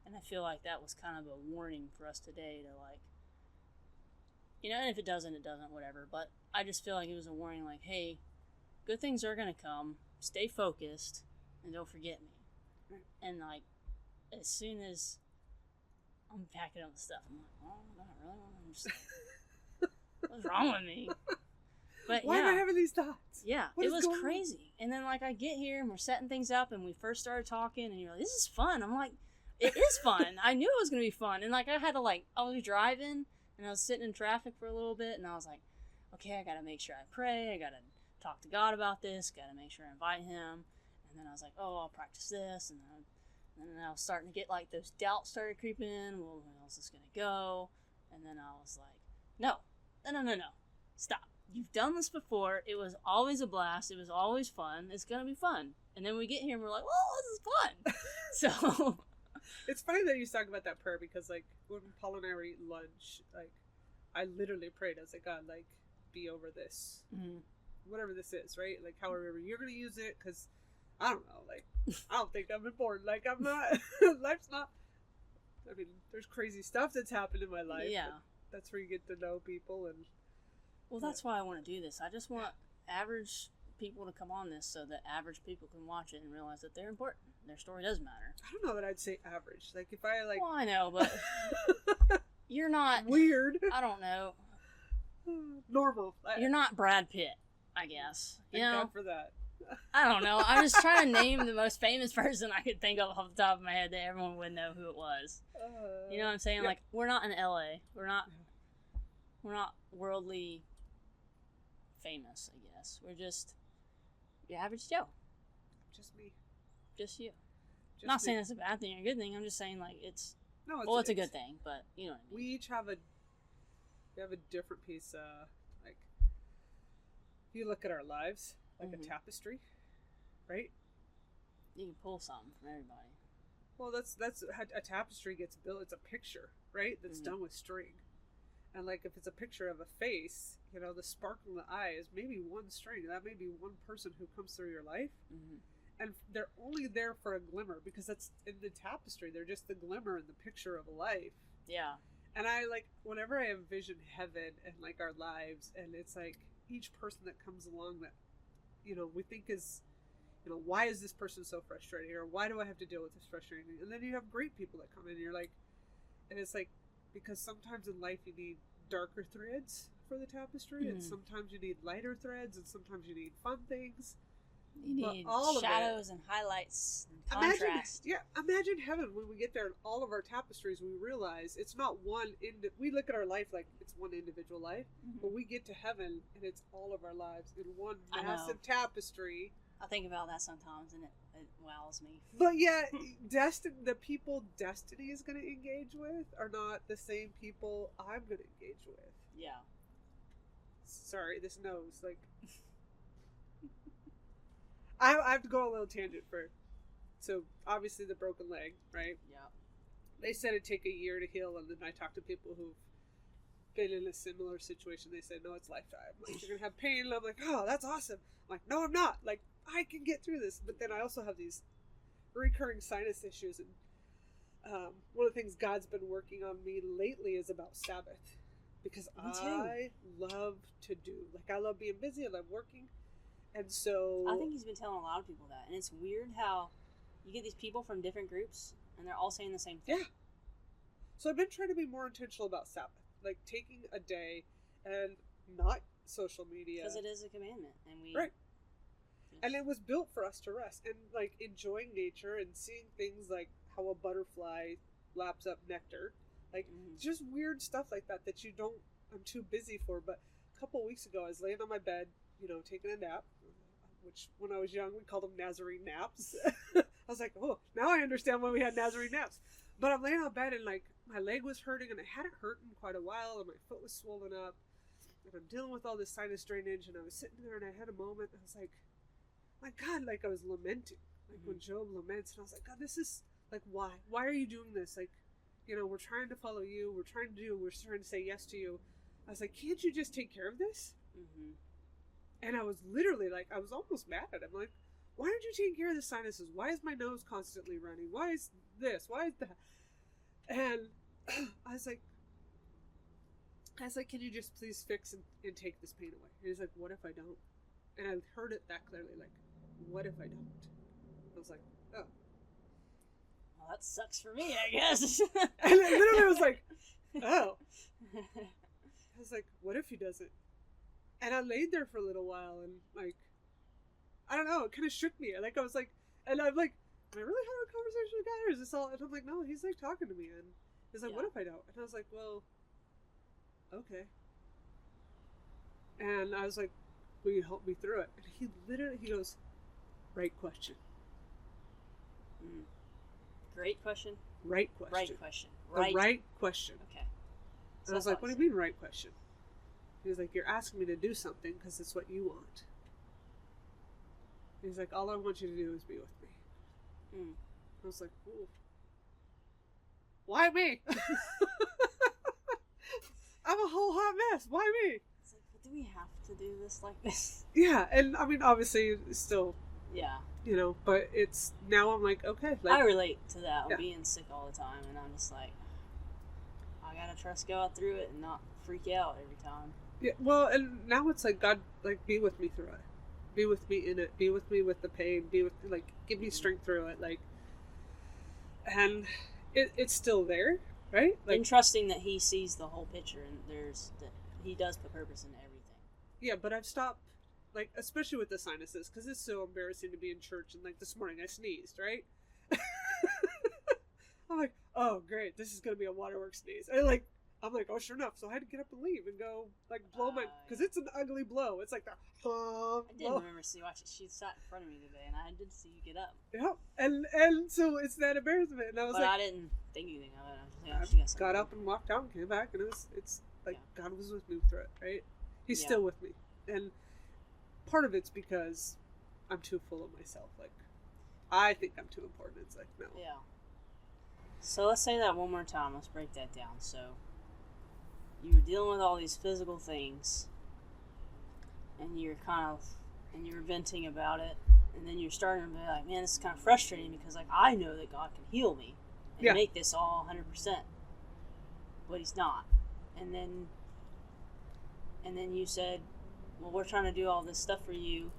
And I feel like that was kind of a warning for us today to like, you know, and if it doesn't, whatever. But I just feel like it was a warning, like, hey, good things are going to come. Stay focused and don't forget me. Right. And like, as soon as I'm packing up the stuff, I'm like, oh, not really. I'm just like, what's wrong with me? But why am I having these thoughts? Yeah, it was crazy. And then like I get here and we're setting things up, and we first started talking, and you're like, this is fun. I'm like, it is fun. I knew it was going to be fun. And like I was driving and I was sitting in traffic for a little bit, and I was like, okay, I got to make sure I pray. I got to talk to God about this. Got to make sure I invite him. And then I was like, oh, I'll practice this. And then I was starting to get like those doubts started creeping in. Well, where else is this going to go? And then I was like, no. Stop. You've done this before. It was always a blast. It was always fun. It's going to be fun. And then we get here and we're like, well, this is fun. So it's funny that you talk about that prayer, because like when Paul and I were eating lunch, like I literally prayed. I was like, God, like be over this, whatever this is, right? Like however you're going to use it, because I don't know, like I don't think I'm important. Like I'm not, life's not, I mean, there's crazy stuff that's happened in my life. Yeah. That's where you get to know people. And well, that's why I want to do this. I just want average people to come on this so that average people can watch it and realize that they're important. Their story does matter. I don't know that I'd say average. Like if I like. Well, I know, but you're not weird. I don't know. Normal. You're not Brad Pitt, I guess. Thank God for that. I don't know. I'm just trying to name the most famous person I could think of off the top of my head that everyone would know who it was. You know what I'm saying? Yeah. Like we're not in LA. We're not worldly famous, I guess. We're just your average Joe. Just me. Just you. I'm not saying it's a bad thing or a good thing. I'm just saying like it's a good thing, but you know what I mean. We each have a different piece. Like if you look at our lives, like a tapestry, right? You can pull something from everybody. Well, that's how a tapestry gets built. It's a picture, right? That's done with string. And like if it's a picture of a face, the sparkle in the eye is maybe one string. That may be one person who comes through your life. and they're only there for a glimmer because that's in the tapestry. They're just the glimmer in the picture of life. Yeah. And I like whenever I envision heaven and like our lives, and it's like each person that comes along that we think is why is this person so frustrating, or why do I have to deal with this frustrating? And then you have great people that come in, and you're like, and it's like because sometimes in life you need darker threads for the tapestry, and sometimes you need lighter threads, and sometimes you need fun things. You need shadows and highlights and contrast. Imagine heaven when we get there and all of our tapestries, we realize it's not one. We look at our life like it's one individual life, but we get to heaven and it's all of our lives in one massive tapestry. I think about that sometimes and it wows me. But yeah, the people Destiny is going to engage with are not the same people I'm going to engage with. Yeah. Sorry, this nose, like... I have to go on a little tangent for... So, obviously the broken leg, right? Yeah. They said it'd take a year to heal, and then I talked to people who've been in a similar situation. They said, no, it's lifetime. Like, you're going to have pain, and I'm like, oh, that's awesome. I'm like, no, I'm not. Like, I can get through this. But then I also have these recurring sinus issues, and one of the things God's been working on me lately is about Sabbath. Because I love to do. Like, I love being busy, I love working. And so... I think he's been telling a lot of people that. And it's weird how you get these people from different groups, and they're all saying the same thing. Yeah. So I've been trying to be more intentional about Sabbath. Like, taking a day and not social media. Because it is a commandment. And we... Right. And it was built for us to rest. And, like, enjoying nature and seeing things like how a butterfly laps up nectar. Like, just weird stuff like that I'm too busy for. But a couple of weeks ago, I was laying on my bed, taking a nap, which when I was young, we called them Nazarene naps. I was like, oh, now I understand why we had Nazarene naps. But I'm laying on bed and, like, my leg was hurting, and it hadn't hurt in quite a while, and my foot was swollen up, and I'm dealing with all this sinus drainage, and I was sitting there, and I had a moment, and I was like, my God, like, I was lamenting, like, when Job laments, and I was like, God, this is, like, why? Why are you doing this? Like, we're trying to follow you. We're trying to say yes to you. I was like, can't you just take care of this? And I was literally like, I was almost mad at him. Like, why aren't you taking care of the sinuses? Why is my nose constantly running? Why is this? Why is that? And I was like, can you just please fix and take this pain away? And he's like, what if I don't? And I heard it that clearly, like, what if I don't? I was like, oh. Well, that sucks for me, I guess. And I literally was like, oh. I was like, what if he doesn't? And I laid there for a little while, and, like, I don't know, it kind of shook me. Like, I was like, and I'm like, am I really having a conversation with a guy, or is this all? And I'm like, no, he's, like, talking to me, and he's like, what if I don't? And I was like, well, okay. And I was like, will you help me through it? And he goes, right question. Great question? Right question. Right question. Right question. Okay. And I was like, what do you mean right question? He was like, you're asking me to do something because it's what you want. He's like, all I want you to do is be with me. I was like, ooh. Why me? I'm a whole hot mess. Why me? It's like, but do we have to do this like this? Yeah, and I mean, obviously, still... Yeah. But it's... Now I'm like, okay. Like, I relate to that. I'm being sick all the time, and I'm just like... I gotta trust God through it and not freak out every time. Yeah, well, and now it's like, God, like, be with me through it. Be with me in it. Be with me with the pain. Be with, like, give me strength through it. Like, and it's still there, right? Like, and trusting that He sees the whole picture, and that He does put purpose in everything. Yeah, but I've stopped, like, especially with the sinuses, because it's so embarrassing to be in church, and, like, this morning I sneezed, right? I'm like, oh, great, this is going to be a waterworks sneeze. And, like, I'm like, oh, sure enough. So I had to get up and leave and go, like, blow my... Because it's an ugly blow. It's like the... I did remember watching. She sat in front of me today, and I did see you get up. Yeah. And so it's that embarrassment. And I was but like... I didn't think anything of it. I was just, got up and walked out and came back, and it's like, God was with me through it, right? He's still with me. And part of it's because I'm too full of myself. Like, I think I'm too important. It's like, no. Yeah. So let's say that one more time. Let's break that down. So... you were dealing with all these physical things, and you're venting about it, And then you're starting to be like, man, this is kind of frustrating because, like, I know that God can heal me and make this all 100%. But he's not. And then you said, well, we're trying to do all this stuff for you.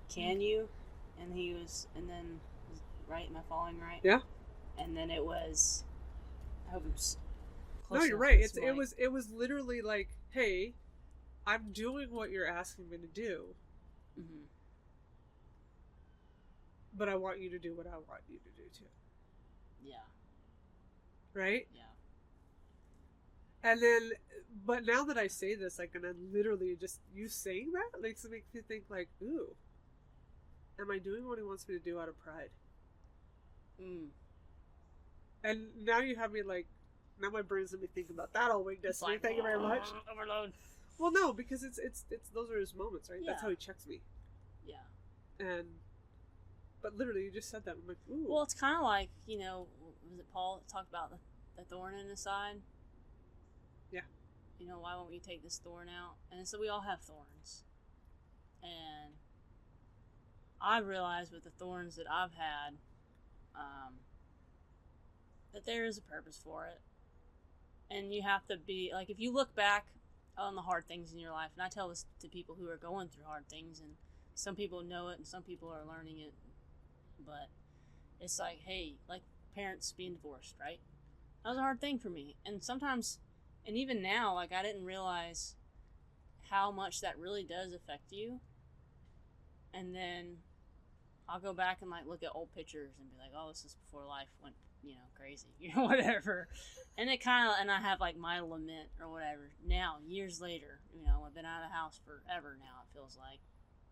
Can you? And right? Am I following right? Yeah. And then it was, I hope it was close. No, you're right. It was literally like, hey, I'm doing what you're asking me to do. Mm-hmm. But I want you to do what I want you to do too. Yeah. Right? Yeah. And then, but now that I say this, like, and I literally just, you saying that, makes me think, like, ooh, am I doing what he wants me to do out of pride? And now you have me, like, now my brain's let me think about that all week, Destiny. Like, thank you very much. Overload. Well, no, because it's those are his moments, right? Yeah. That's how he checks me. Yeah. But literally, you just said that. I'm like, ooh. Well, it's kind of like, was it Paul that talked about the thorn in his side? Yeah. Why won't you take this thorn out? And so we all have thorns. And I realized with the thorns that I've had, that there is a purpose for it. And you have to be, like, if you look back on the hard things in your life, and I tell this to people who are going through hard things, and some people know it and some people are learning it, but it's like, hey, like parents being divorced, right? That was a hard thing for me. And sometimes, and even now, like, I didn't realize how much that really does affect you. And then I'll go back and, like, look at old pictures and be like, oh, this is before life went, crazy, whatever. And it kind of, and I have, like, my lament or whatever. Now, years later, I've been out of the house forever now, it feels like.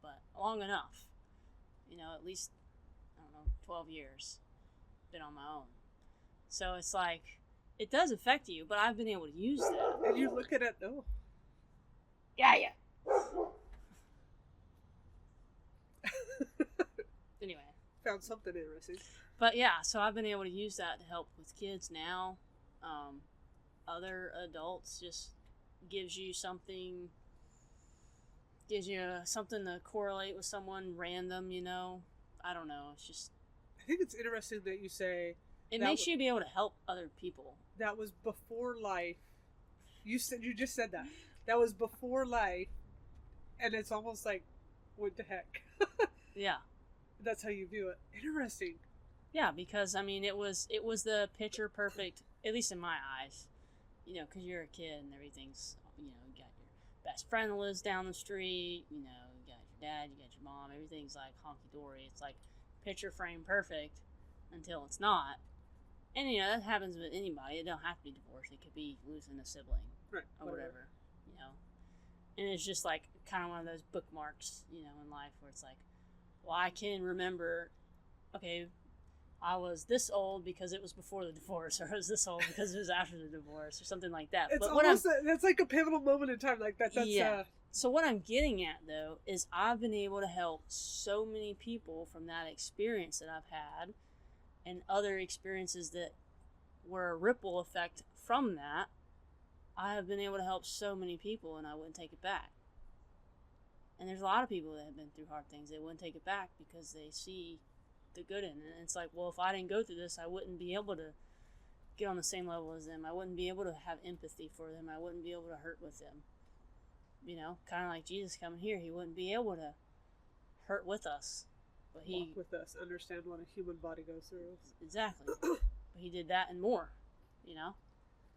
But long enough. At least, I don't know, 12 years. Been on my own. So it's like, it does affect you, but I've been able to use that. And you look at it, oh. Yeah. Anyway. Found something interesting. But yeah, so I've been able to use that to help with kids now. Other adults, just gives you something to correlate with someone random, I don't know. It's just, I think it's interesting that you say it makes you be able to help other people. That was before life. You just said that. That was before life, and it's almost like, what the heck? Yeah. That's how you view it. Interesting. Yeah, because it was the picture perfect, at least in my eyes, because you're a kid and everything's, you got your best friend that lives down the street, you got your dad, you got your mom, everything's like honky dory. It's like picture frame perfect until it's not. And that happens with anybody. It don't have to be divorce. It could be losing a sibling, right, or whatever. And it's just like kind of one of those bookmarks, in life where it's like, well, I can remember, okay, I was this old because it was before the divorce, or I was this old because it was after the divorce, or something like that. It's but almost that's like a pivotal moment in time, like that. That's yeah. So what I'm getting at, though, is I've been able to help so many people from that experience that I've had, and other experiences that were a ripple effect from that. I have been able to help so many people, and I wouldn't take it back. And there's a lot of people that have been through hard things. They wouldn't take it back because they see the good in it. And it's like, well, if I didn't go through this, I wouldn't be able to get on the same level as them. I wouldn't be able to have empathy for them. I wouldn't be able to hurt with them. Kind of like Jesus coming here. He wouldn't be able to hurt with us. But walk with us, understand what a human body goes through. Exactly. But he did that and more,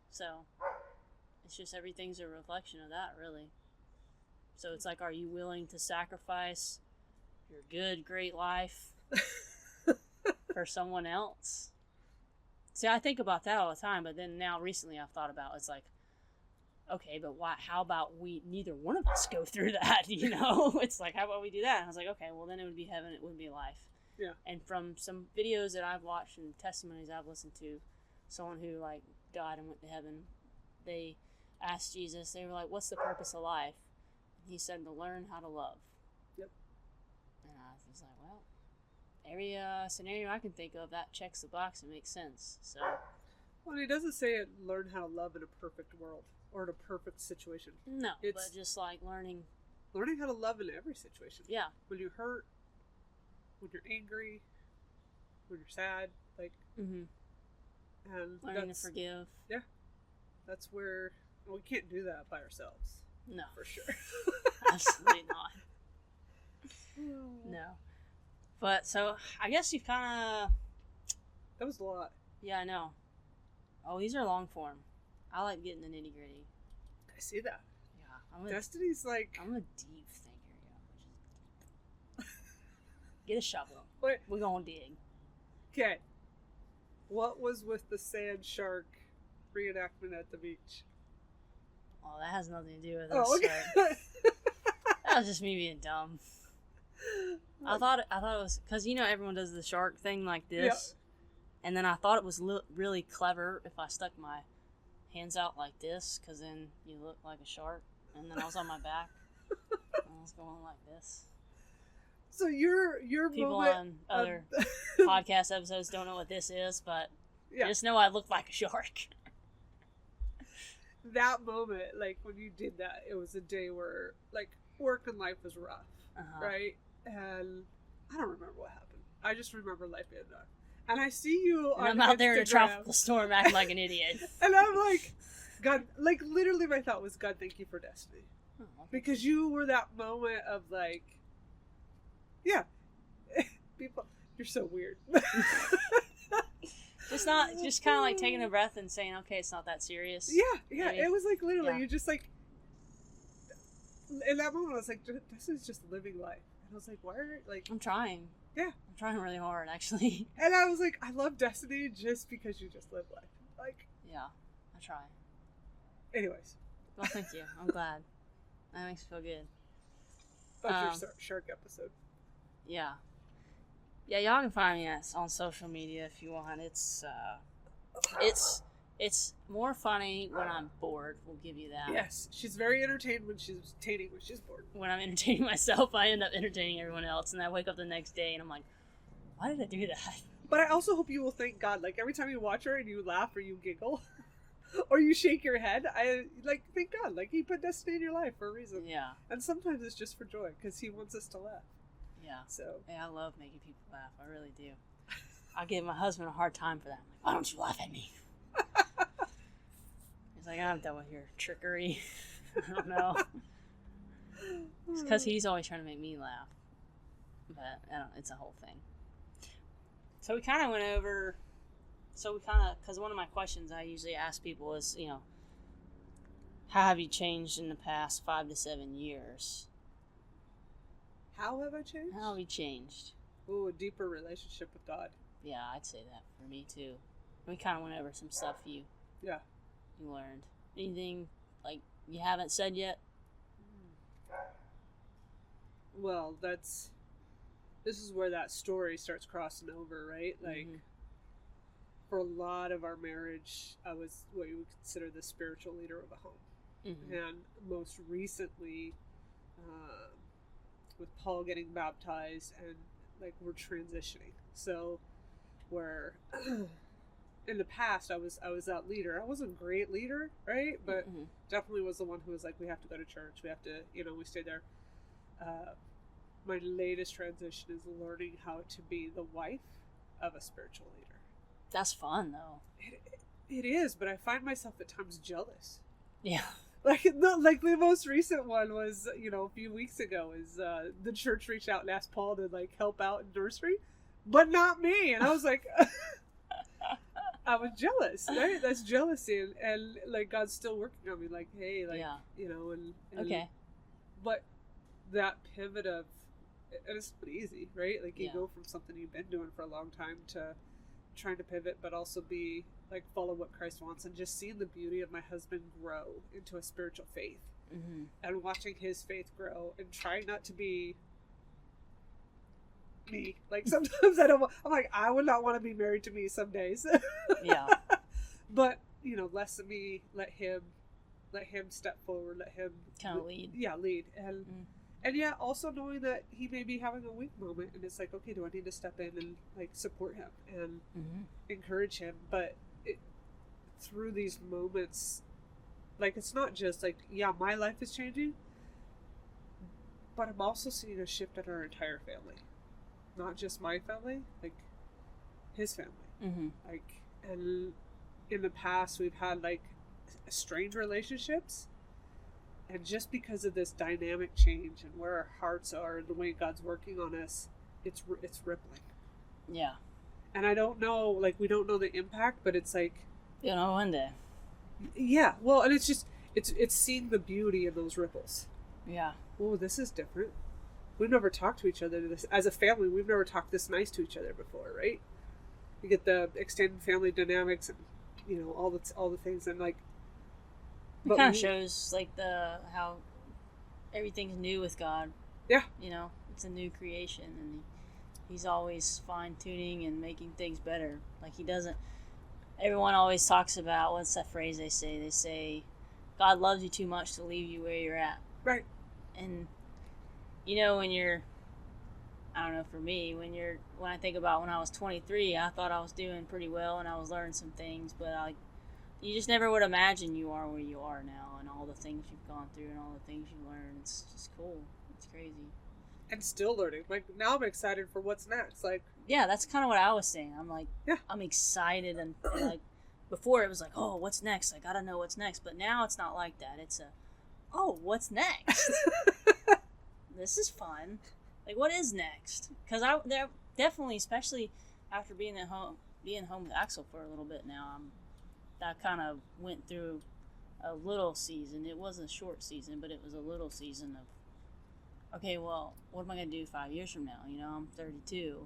So it's just everything's a reflection of that, really. So it's like, are you willing to sacrifice your good, great life for someone else? See, I think about that all the time, but then now recently I've thought about, it's like, okay, but why? How about neither one of us go through that, It's like, how about we do that? And I was like, okay, well then it would be heaven, it wouldn't be life. Yeah. And from some videos that I've watched and testimonies I've listened to, someone who, like, died and went to heaven, they asked Jesus, they were like, what's the purpose of life? And he said, to learn how to love. Yep. And I was like, well, every scenario I can think of that checks the box and makes sense. So. Well, he doesn't say it, learn how to love in a perfect world or in a perfect situation. No, but just like learning learning how to love in every situation. Yeah. When you're hurt, when you're angry, when you're sad, like, Mm-hmm. and Learning to forgive. Yeah, that's where we can't do that by ourselves. No, for sure. Absolutely not. No, but so I guess you've kind of. That was a lot. Yeah, I know. Oh, these are long form. I like getting the nitty gritty. I see that. Yeah, Destiny's like. I'm a deep thinker. Yeah. Get a shovel. Wait. We're gonna dig. Okay. What was with the sand shark reenactment at the beach? Oh, that has nothing to do with this. Oh, okay. That was just me being dumb. I thought it was because everyone does the shark thing like this, and then I thought it was really clever if I stuck my hands out like this, because then you look like a shark, and then I was on my back, and I was going like this. So your people moment on other podcast episodes don't know what this is, but just know I look like a shark. That moment, like when you did that, it was a day where like work and life was rough, right? And I don't remember what happened. I just remember life being rough. And I see you on I'm out there in a Instagram, tropical storm acting like an idiot. And I'm like, God, like literally my thought was, God, thank you for Destiny. Oh, okay. Because you were that moment of like, yeah, people, you're so weird. Just kind of like taking a breath and saying, okay, it's not that serious. Yeah, Maybe. it was like literally, you just like, in that moment I was like, this is just living life. And I was like, why are, like. I'm trying. Yeah. I'm trying really hard, actually. And I was like, I love Destiny just because you just live life. Like. Yeah, I try. Anyways. Well, thank you. I'm glad. That makes me feel good. That's your shark episode. Yeah. Yeah, y'all can find me on social media if you want. It's more funny when I'm bored. We'll give you that. Yes, she's very entertained when she's bored. When I'm entertaining myself, I end up entertaining everyone else, and I wake up the next day and I'm like, why did I do that? But I also hope you will thank God. Like every time you watch her and you laugh or you giggle, or you shake your head, I like thank God. Like He put Destiny in your life for a reason. Yeah. And sometimes it's just for joy because He wants us to laugh. Yeah. So. Yeah, I love making people laugh. I really do. I give my husband a hard time for that. I'm like, why don't you laugh at me? He's like, I'm done with your trickery. I don't know. It's because he's always trying to make me laugh. But it's a whole thing. So we kind of went over. Because one of my questions I usually ask people is, how have you changed in the past 5 to 7 years? How have I changed? How have you changed? Ooh, a deeper relationship with God. Yeah, I'd say that for me too. We kind of went over some stuff you learned. Anything like you haven't said yet? Well, this is where that story starts crossing over, right? Like, for a lot of our marriage, I was what you would consider the spiritual leader of a home. Mm-hmm. And most recently, with Paul getting baptized and like we're transitioning. So where in the past I was that leader. I wasn't a great leader, right? But definitely was the one who was like, we have to go to church. We have to, we stayed there. My latest transition is learning how to be the wife of a spiritual leader. That's fun though. It is, but I find myself at times jealous. Yeah. Like the most recent one was, a few weeks ago is the church reached out and asked Paul to like help out in nursery, but not me. And I was like, I was jealous, right? That's jealousy. And like, God's still working on me. Like, hey, like, and okay. But that pivot of, and it's not easy, right? Like you go from something you've been doing for a long time to trying to pivot, but also be like follow what Christ wants, and just seeing the beauty of my husband grow into a spiritual faith, and watching his faith grow, and trying not to be me. Like sometimes I'm like, I would not want to be married to me some days. Yeah. But less of me, let him step forward, let him kind of lead. Yeah, lead. And also knowing that he may be having a weak moment, and it's like, okay, do I need to step in and like support him and encourage him? But through these moments, like it's not just like, my life is changing, but I'm also seeing a shift in our entire family. Not just my family, like his family. Mm-hmm. Like, and in the past we've had like strained relationships, and just because of this dynamic change and where our hearts are and the way God's working on us, it's rippling. Yeah. And I don't know, like, we don't know the impact, but it's like, You know, one day. yeah, well, and it's just it's seeing the beauty in those ripples. Yeah. Oh, this is different. We've never talked to each other this as a family. We've never talked this nice to each other before, right? You get the extended family dynamics and all the things, and like it kind of shows like how everything's new with God. Yeah. It's a new creation, and he's always fine tuning and making things better. Like he doesn't. Everyone always talks about, what's that phrase they say? They say, God loves you too much to leave you where you're at. Right. And when you're, I don't know, for me, when I think about when I was 23, I thought I was doing pretty well and I was learning some things, but you just never would imagine you are where you are now, and all the things you've gone through and all the things you learned. It's just cool. It's crazy. And still learning. Like, now I'm excited for what's next. Like, yeah, that's kind of what I was saying. I'm like, yeah. I'm excited, and like before it was like, oh, what's next? I gotta know what's next. But now it's not like that. It's what's next? This is fun. Like, what is next? Because there definitely, especially after being home with Axel for a little bit now, that kind of went through a little season. It wasn't a short season, but it was a little season of, okay, well, what am I going to do 5 years from now? I'm 32.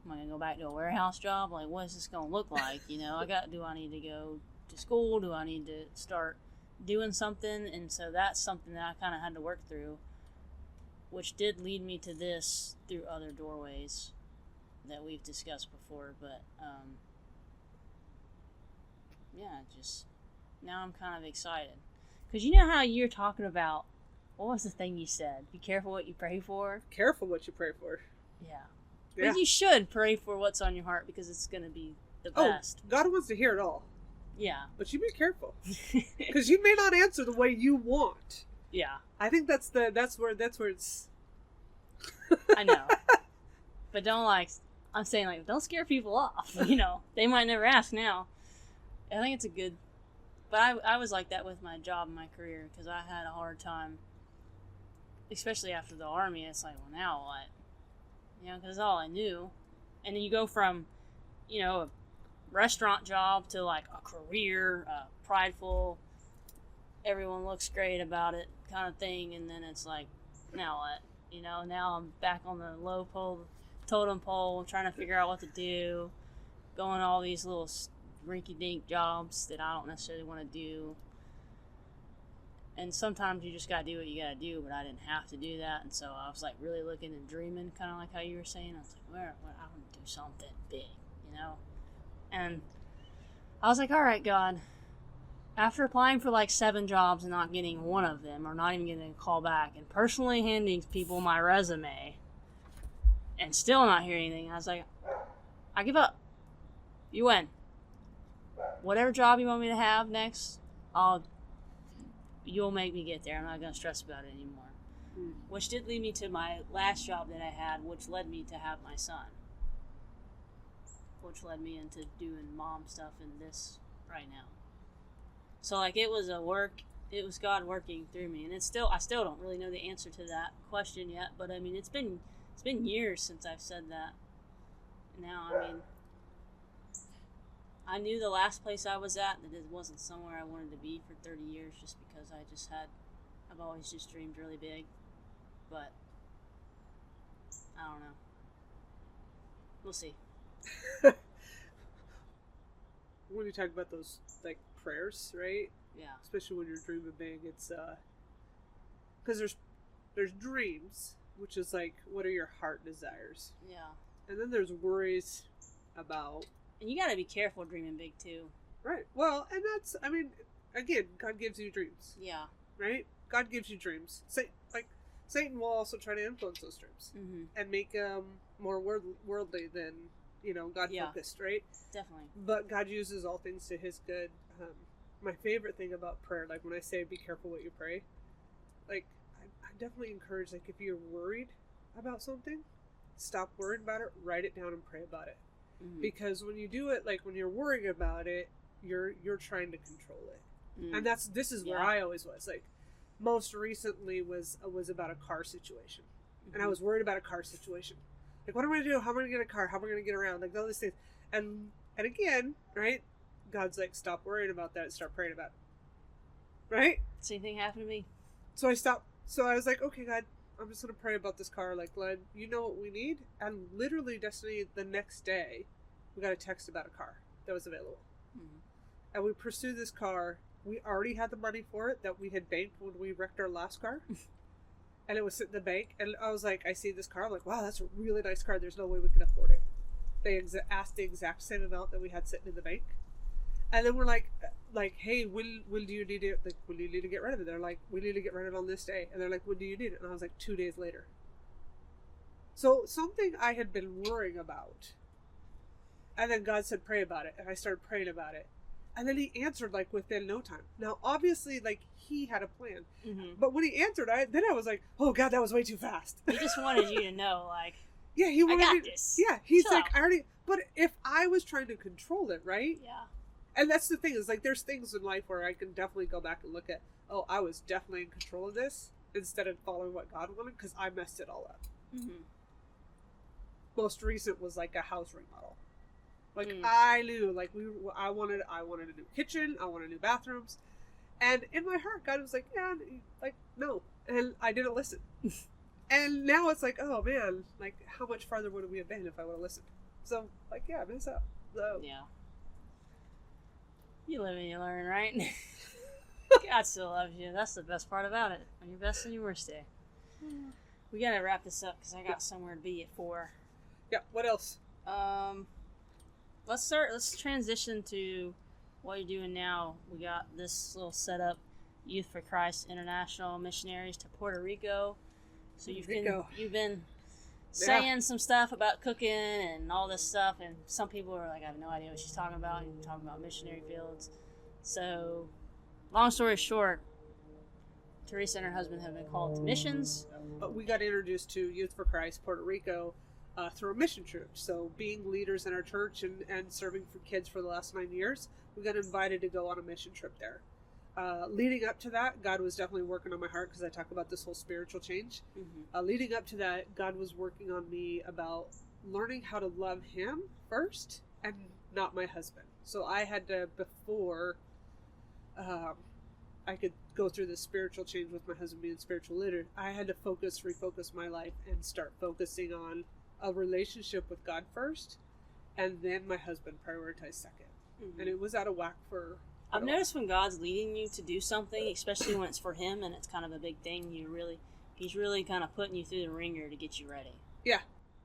Am I going to go back to a warehouse job? Like, what is this going to look like? Do I need to go to school? Do I need to start doing something? And so that's something that I kind of had to work through, which did lead me to this through other doorways that we've discussed before. But, yeah, just now I'm kind of excited. Because you know how you're talking about, what was the thing you said? Be careful what you pray for? Careful what you pray for. Yeah. But you should pray for what's on your heart, because it's going to be the best. God wants to hear it all. Yeah. But you be careful. Because you may not answer the way you want. Yeah. I think that's where it's... I know. But I'm saying, don't scare people off. They might never ask now. I think it's a good... But I was like that with my job and my career, because I had a hard time, especially after the Army. It's like, well, now what? Because that's all I knew. And then you go from, a restaurant job to like a career, prideful, everyone looks great about it kind of thing. And then it's like, now what? Now I'm back on the low totem pole, trying to figure out what to do, going all these little rinky-dink jobs that I don't necessarily want to do. And sometimes you just gotta do what you gotta do, but I didn't have to do that. And so I was like really looking and dreaming, kind of like how you were saying. I was like, where I want to do something big, And I was like, all right, God, after applying for like 7 jobs and not getting one of them, or not even getting a call back, and personally handing people my resume and still not hearing anything, I was like, I give up. You win. Whatever job you want me to have next, you'll make me get there. I'm not going to stress about it anymore. Which did lead me to my last job that I had, which led me to have my son. Which led me into doing mom stuff in this right now. So like it was God working through me, and I still don't really know the answer to that question yet, but I mean it's been years since I've said that. Now, I mean, I knew the last place I was at that it wasn't somewhere I wanted to be for 30 years, just because I've always just dreamed really big, but I don't know. We'll see. When you talk about those like prayers, right? Yeah. Especially when you're dreaming big, it's because there's dreams, which is like, what are your heart desires? Yeah. And then there's worries about. And you got to be careful dreaming big too. Right. Well, and that's, I mean, again, God gives you dreams. Yeah. Right. God gives you dreams. Satan will also try to influence those dreams and make them more worldly than God focused, right? Definitely. But God uses all things to His good. My favorite thing about prayer, like when I say be careful what you pray, like I definitely encourage, like, if you're worried about something, stop worrying about it, write it down and pray about it. Mm-hmm. Because when you do it, like when you're worrying about it, you're trying to control it. Mm. And this is where I always was. Like, most recently was about a car situation. Mm-hmm. And I was worried about a car situation. Like, what am I going to do? How am I going to get a car? How am I going to get around? Like, all these things. And again, right? God's like, stop worrying about that and start praying about it. Right? Same thing happened to me. So I stopped. So I was like, okay, God, I'm just going to pray about this car. Like, Glenn, you know what we need? And literally, Destiny, the next day, we got a text about a car that was available. Mm-hmm. And we pursued this car. We already had the money for it that we had banked when we wrecked our last car. And it was sitting in the bank. And I was like, I see this car. I'm like, wow, that's a really nice car. There's no way we can afford it. They asked the exact same amount that we had sitting in the bank. And then we're like, hey, when do you need it? Like, when do you need to get rid of it? They're like, we need to get rid of it on this day. And they're like, when do you need it? And I was like, 2 days later. So something I had been worrying about. And then God said, pray about it. And I started praying about it. And then he answered, like, within no time. Now, obviously, like, he had a plan. Mm-hmm. But when he answered, I was like, oh, God, that was way too fast. He just wanted you to know, like, yeah, he wanted I got this. Yeah, he's Chill like, out. I already... But if I was trying to control it, right? Yeah. And that's the thing, is, like, there's things in life where I can definitely go back and look at, oh, I was definitely in control of this, instead of following what God wanted, because I messed it all up. Mm-hmm. Most recent was, like, a house remodel. Like, Mm. I knew, like, I wanted a new kitchen, I wanted new bathrooms, and in my heart, God was like, yeah, like, no, and I didn't listen. And now it's like, oh man, like, how much farther would we have been if I would have listened? So, like, yeah, mess up. So, Yeah. You live and you learn, right? God still loves you. That's the best part about it. On your best and your worst day. We gotta wrap this up because I got somewhere to be at 4. yeah, what else? Let's transition to what you're doing now. We got this little setup, Youth for Christ International Missionaries to Puerto Rico. So you've been saying some stuff about cooking and all this stuff, and some people are like, I have no idea what she's talking about. You're talking about missionary fields. So, long story short, Teresa and her husband have been called to missions. But we got introduced to Youth for Christ Puerto Rico through a mission trip. So, being leaders in our church and serving for kids for the last 9 years, we got invited to go on a mission trip there. Leading up to that, God was definitely working on my heart, because I talk about this whole spiritual change. Mm-hmm. Leading up to that, God was working on me about learning how to love Him first and not my husband. So I had to, before I could go through this spiritual change with my husband being spiritual leader, I had to refocus my life and start focusing on a relationship with God first, and then my husband prioritized second. Mm-hmm. And it was out of whack for... I've noticed when God's leading you to do something, especially when it's for Him and it's kind of a big thing, He's really kind of putting you through the ringer to get you ready. Yeah.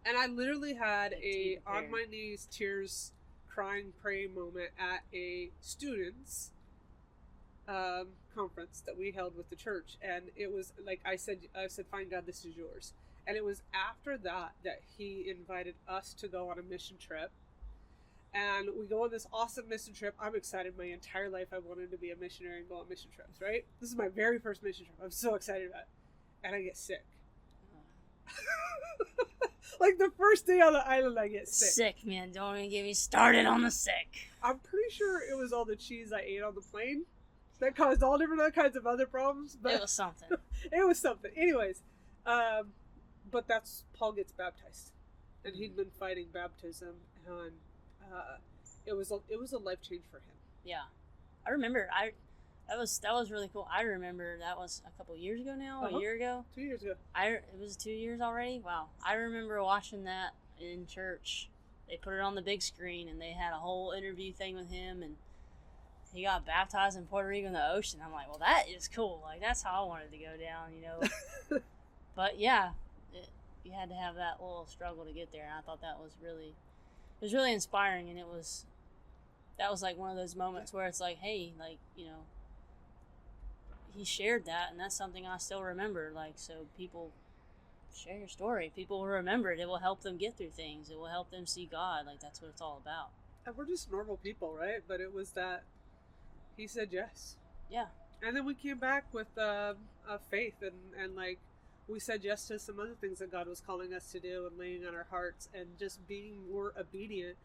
And I literally had Like, a on my knees, tears, crying, praying moment at a students' conference that we held with the church. And it was like, I said, fine, God, this is yours. And it was after that He invited us to go on a mission trip. And we go on this awesome mission trip. I'm excited. My entire life I wanted to be a missionary and go on mission trips, right? This is my very first mission trip. I'm so excited about it. And I get sick. Like, the first day on the island, I get sick. Sick, man. Don't even get me started on the sick. I'm pretty sure it was all the cheese I ate on the plane that caused all different kinds of other problems. But It was something. it was something. Anyways, but that's Paul gets baptized, and he'd been fighting baptism, and it was a life change for him. Yeah, I remember. That was really cool. I remember that was a couple years ago now, Uh-huh. a year ago. 2 years ago. It was 2 years already. Wow, I remember watching that in church. They put it on the big screen, and they had a whole interview thing with him, and he got baptized in Puerto Rico in the ocean. I'm like, well, that is cool. Like, that's how I wanted to go down, you know. But yeah, you had to have that little struggle to get there, and I thought that was really inspiring, and that was like one of those moments where it's like, hey, like, you know, he shared that, and that's something I still remember. Like, so people share your story. People will remember it. It will help them get through things. It will help them see God. Like, that's what it's all about. And we're just normal people, right? But it was that he said yes. Yeah. And then we came back with faith and like we said yes to some other things that God was calling us to do and laying on our hearts and just being more obedient.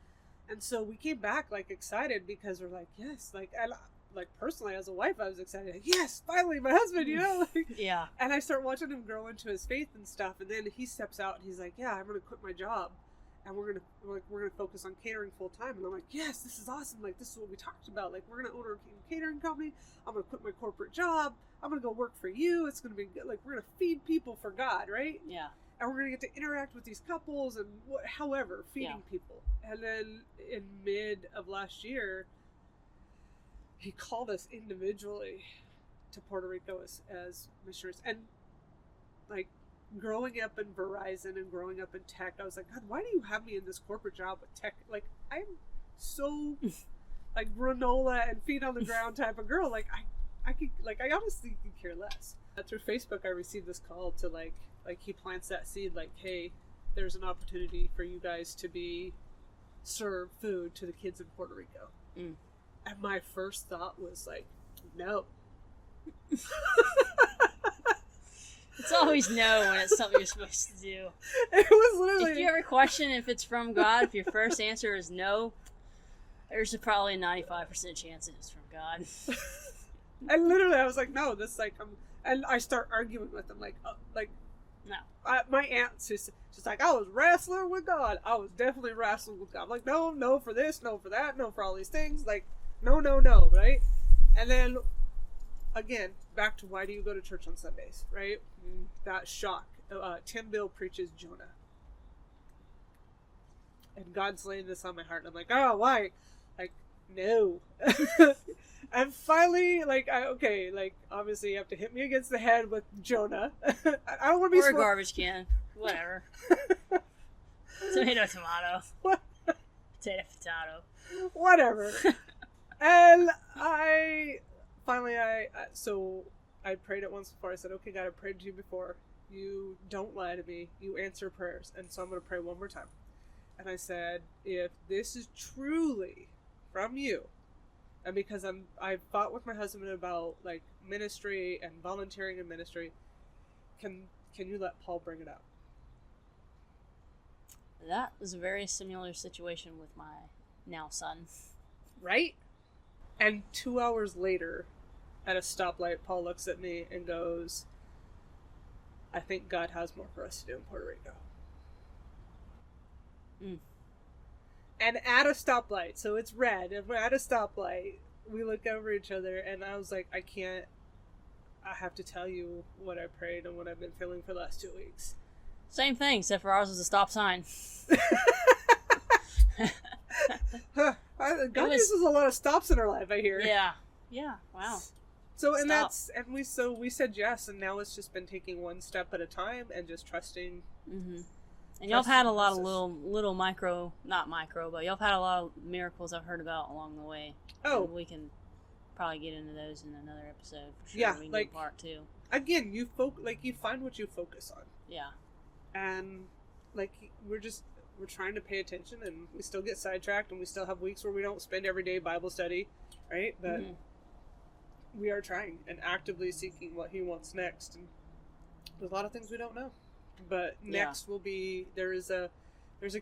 And so we came back like excited because we're like, yes, like, and like personally as a wife, I was excited. Like, yes, finally my husband, you know? Like, Yeah. and I start watching him grow into his faith and stuff. And then he steps out and he's like, yeah, I'm going to quit my job. And we're gonna focus on catering full time. And I'm like, yes, this is awesome. Like, this is what we talked about. Like, we're gonna own our catering company. I'm gonna quit my corporate job. I'm gonna go work for you. It's gonna be good. Like, we're gonna feed people for God, right? Yeah. And we're gonna get to interact with these couples and however feeding people. And then in mid of last year, he called us individually to Puerto Rico as missionaries. And like, growing up in Verizon and growing up in tech, I was like, God, why do you have me in this corporate job with tech? Like, I'm so like granola and feet on the ground type of girl. Like, I could, like, I honestly could care less. Through Facebook, I received this call to like he plants that seed, like, hey, there's an opportunity for you guys to serve food to the kids in Puerto Rico. And my first thought was like, no. It's always no when it's something you're supposed to do. It was literally... If you ever question if it's from God, if your first answer is no, there's probably a 95% chance it's from God. And literally, I was like, no, this, like, and I start arguing with them, like, no. My aunt's just like, I was wrestling with God. I was definitely wrestling with God. I'm like, no for this, no for that, no for all these things. Like, no, right? And then, again, back to why do you go to church on Sundays, right? That shock. Tim Bill preaches Jonah. And God's laying this on my heart. And I'm like, oh, why? Like, no. And finally, like, okay, like, obviously you have to hit me against the head with Jonah. I don't want to be... Or a garbage can. Whatever. Tomato. What? Potato. Whatever. And so I prayed it once before. I said, okay, God, I prayed to you before. You don't lie to me. You answer prayers. And so I'm going to pray one more time. And I said, if this is truly from you, and because I've fought with my husband about like ministry and volunteering in ministry, can you let Paul bring it up? That was a very similar situation with my now son. Right? And 2 hours later, at a stoplight, Paul looks at me and goes, I think God has more for us to do in Puerto Rico. And at a stoplight, so it's red, and we're at a stoplight, we look over each other, and I was like, I have to tell you what I prayed and what I've been feeling for the last 2 weeks. Same thing, except for ours was a stop sign. God uses a lot of stops in our life, I hear. Yeah, wow. So, and we said yes, and now it's just been taking one step at a time and just trusting. Mm-hmm. And y'all have had a lot of little not micro, but y'all have had a lot of miracles I've heard about along the way. Oh. And we can probably get into those in another episode for sure. Yeah, we can like, do part 2. Again, you find what you focus on. Yeah. And like we're trying to pay attention, and we still get sidetracked, and we still have weeks where we don't spend every day Bible study, right? But we are trying and actively seeking what he wants next. And there's a lot of things we don't know. But next will be there's a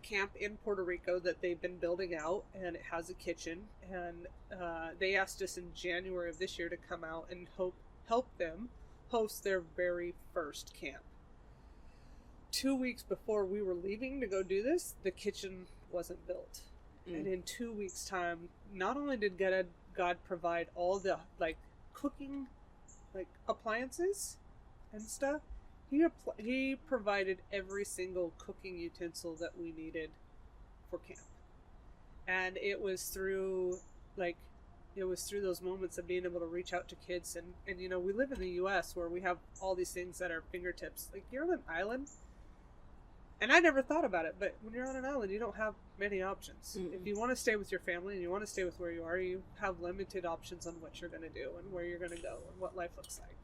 camp in Puerto Rico that they've been building out, and it has a kitchen, and they asked us in January of this year to come out and help them host their very first camp. 2 weeks before we were leaving to go do this, the kitchen wasn't built. And in 2 weeks' time, not only did God provide all the like cooking like appliances and stuff, he provided every single cooking utensil that we needed for camp. And it was through those moments of being able to reach out to kids, and you know, we live in the US where we have all these things at our fingertips. Like, you're on an island, and I never thought about it, but when you're on an island, you don't have many options. If you want to stay with your family and you want to stay with where you are, you have limited options on what you're going to do and where you're going to go and what life looks like.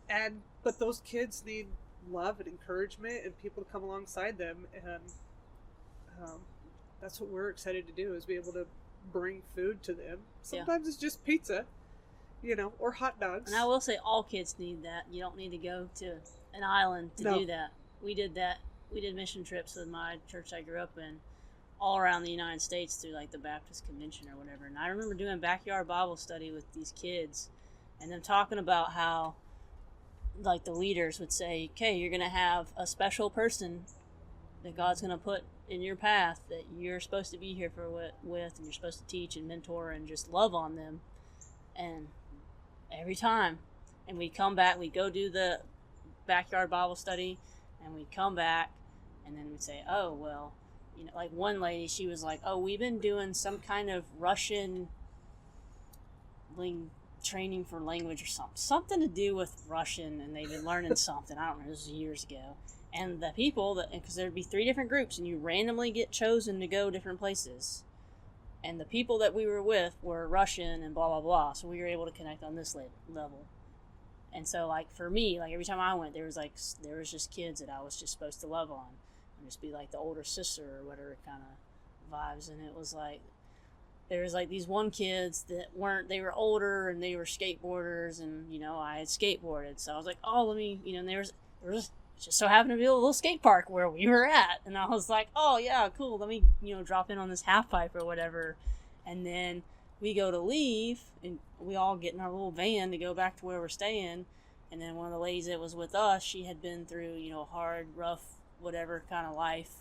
And but those kids need love and encouragement and people to come alongside them, and that's what we're excited to do, is be able to bring food to them. Sometimes it's just pizza, or hot dogs. And I will say all kids need that. You don't need to go to an island to do that. We did that. We did mission trips with my church I grew up in all around the United States through like the Baptist Convention or whatever. And I remember doing backyard Bible study with these kids and them talking about how like the leaders would say, okay, you're going to have a special person that God's going to put in your path that you're supposed to be here with, and you're supposed to teach and mentor and just love on them. And every time, and we'd come back, we'd go do the backyard Bible study, and we'd come back, and then we'd say, oh, well, like one lady, she was like, oh, we've been doing some kind of Russian training for language or something to do with Russian, and they've been learning something. I don't know, this was years ago. And the people, because there'd be 3 different groups, and you randomly get chosen to go different places. And the people that we were with were Russian and blah, blah, blah. So we were able to connect on this level. And so, like, for me, like, every time I went, there was just kids that I was just supposed to love on. And just be, like, the older sister or whatever kind of vibes. And it was, like, there was, like, these one kids that they were older and they were skateboarders. And, I had skateboarded. So I was like, oh, let me, and there was just so happened to be a little skate park where we were at. And I was like, oh, yeah, cool. Let me, drop in on this half pipe or whatever. And then we go to leave, and we all get in our little van to go back to where we're staying. And then one of the ladies that was with us, she had been through, hard, rough, whatever kind of life.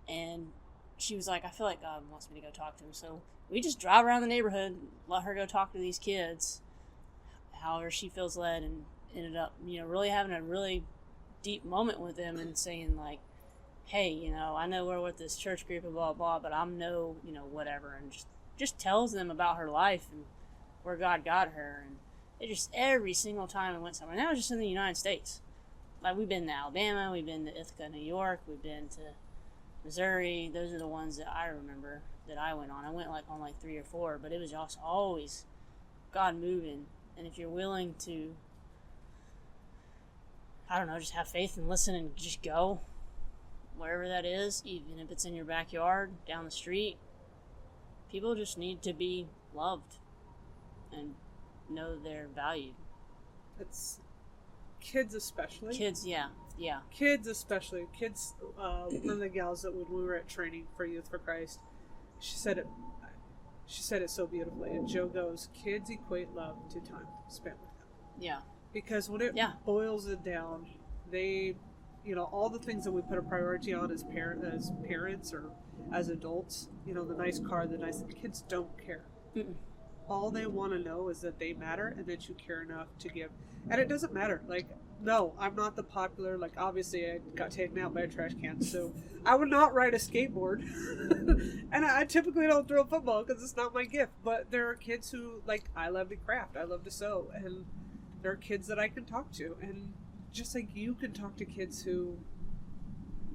And she was like, I feel like God wants me to go talk to him. So we just drive around the neighborhood, let her go talk to these kids, however she feels led, and ended up, really having a really deep moment with them and saying, like, hey, I know we're with this church group and blah, blah, but I'm no, whatever. And just tells them about her life and where God got her. And it just, every single time we went somewhere, and that was just in the United States. Like, we've been to Alabama, we've been to Ithaca, New York, we've been to Missouri. Those are the ones that I remember that I went on. I went on 3 or 4, but it was just always God moving. And if you're willing to, I don't know, just have faith and listen and just go wherever that is, even if it's in your backyard, down the street. People just need to be loved and know they're valued. It's kids especially. Kids, yeah. Kids especially. Kids, one of the gals that when we were at training for Youth for Christ, she said it so beautifully. And Joe goes, kids equate love to time spent with them. Yeah. Because when it boils it down, they, all the things that we put a priority on as parents or as adults, the nice car, kids don't care. Mm-mm. All they want to know is that they matter and that you care enough to give. And it doesn't matter. Like, no, I'm not the popular, like, obviously I got taken out by a trash can, so I would not ride a skateboard. And I typically don't throw a football because it's not my gift. But there are kids who, like, I love to craft, I love to sew, and there are kids that I can talk to, and just like you can talk to kids who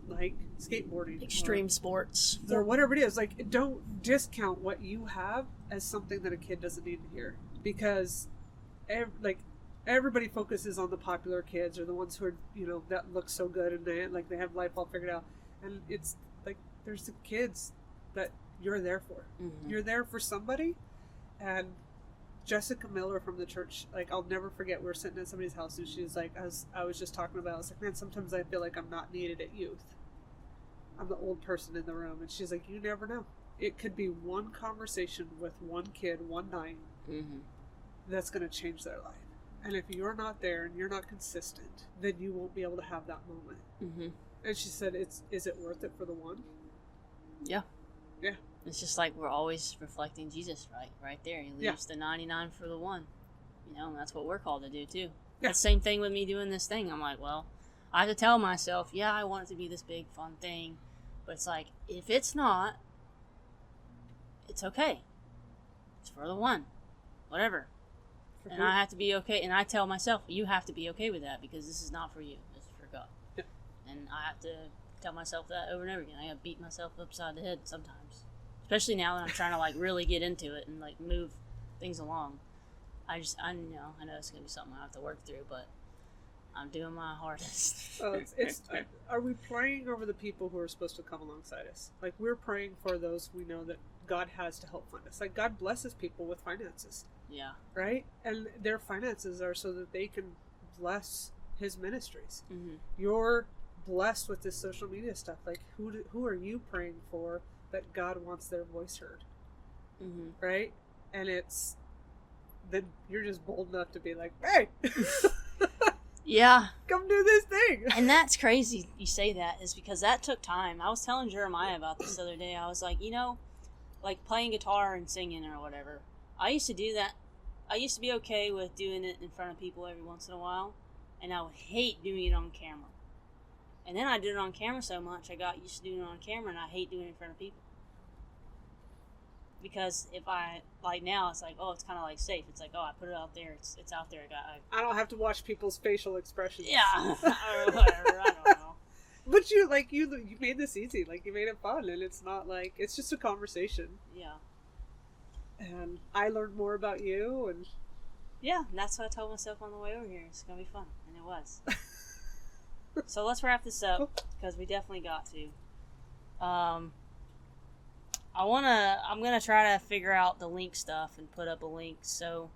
like skateboarding, extreme sports, or whatever it is. Like, don't discount what you have as something that a kid doesn't need to hear, because everybody focuses on the popular kids or the ones who are that look so good and they have life all figured out, and it's like there's the kids that you're there for. Mm-hmm. You're there for somebody. And Jessica Miller from the church, like, I'll never forget, we were sitting at somebody's house and she was like, as I was just talking about, I was like, man, sometimes I feel like I'm not needed at youth. I'm the old person in the room. And she's like, you never know. It could be one conversation with one kid one night mm-hmm. that's going to change their life. And if you're not there and you're not consistent, then you won't be able to have that moment. Mm-hmm. And she said, is it worth it for the one? Yeah. Yeah. It's just like we're always reflecting Jesus right there. He leaves the 99 for the one. And that's what we're called to do too. Yeah. That's the same thing with me doing this thing. I'm like, well, I have to tell myself, yeah, I want it to be this big fun thing. But it's like, if it's not, it's okay. It's for the one. Whatever. And I have to be okay. And I tell myself, you have to be okay with that, because this is not for you. This is for God. Yeah. And I have to tell myself that over and over again. I gotta beat myself upside the head sometimes. Especially now that I'm trying to, like, really get into it and, like, move things along. I know it's going to be something I have to work through, but I'm doing my hardest. Are we praying over the people who are supposed to come alongside us? Like, we're praying for those we know that God has to help fund us. Like, God blesses people with finances. Yeah. right? And their finances are so that they can bless his ministries. Mm-hmm. You're blessed with this social media stuff. Like, who are you praying for that God wants their voice heard? Mm-hmm. Right? And it's that you're just bold enough to be like, hey, Yeah. come do this thing. And that's crazy you say that, is because that took time. I was telling Jeremiah about this the other day. I was like, like playing guitar and singing or whatever. I used to do that. I used to be okay with doing it in front of people every once in a while, and I would hate doing it on camera. And then I did it on camera so much, I got used to doing it on camera, and I hate doing it in front of people. Because if I, like now, it's like, oh, it's kind of like safe. It's like, oh, I put it out there, it's out there. I don't have to watch people's facial expressions. Yeah, or whatever, I don't know. But you made this easy. Like, you made it fun, and it's not like, it's just a conversation. Yeah. And I learned more about you, and yeah, and that's what I told myself on the way over here. It's gonna be fun, and it was. So let's wrap this up, because we definitely got to. I'm gonna try to figure out the link stuff and put up a link. So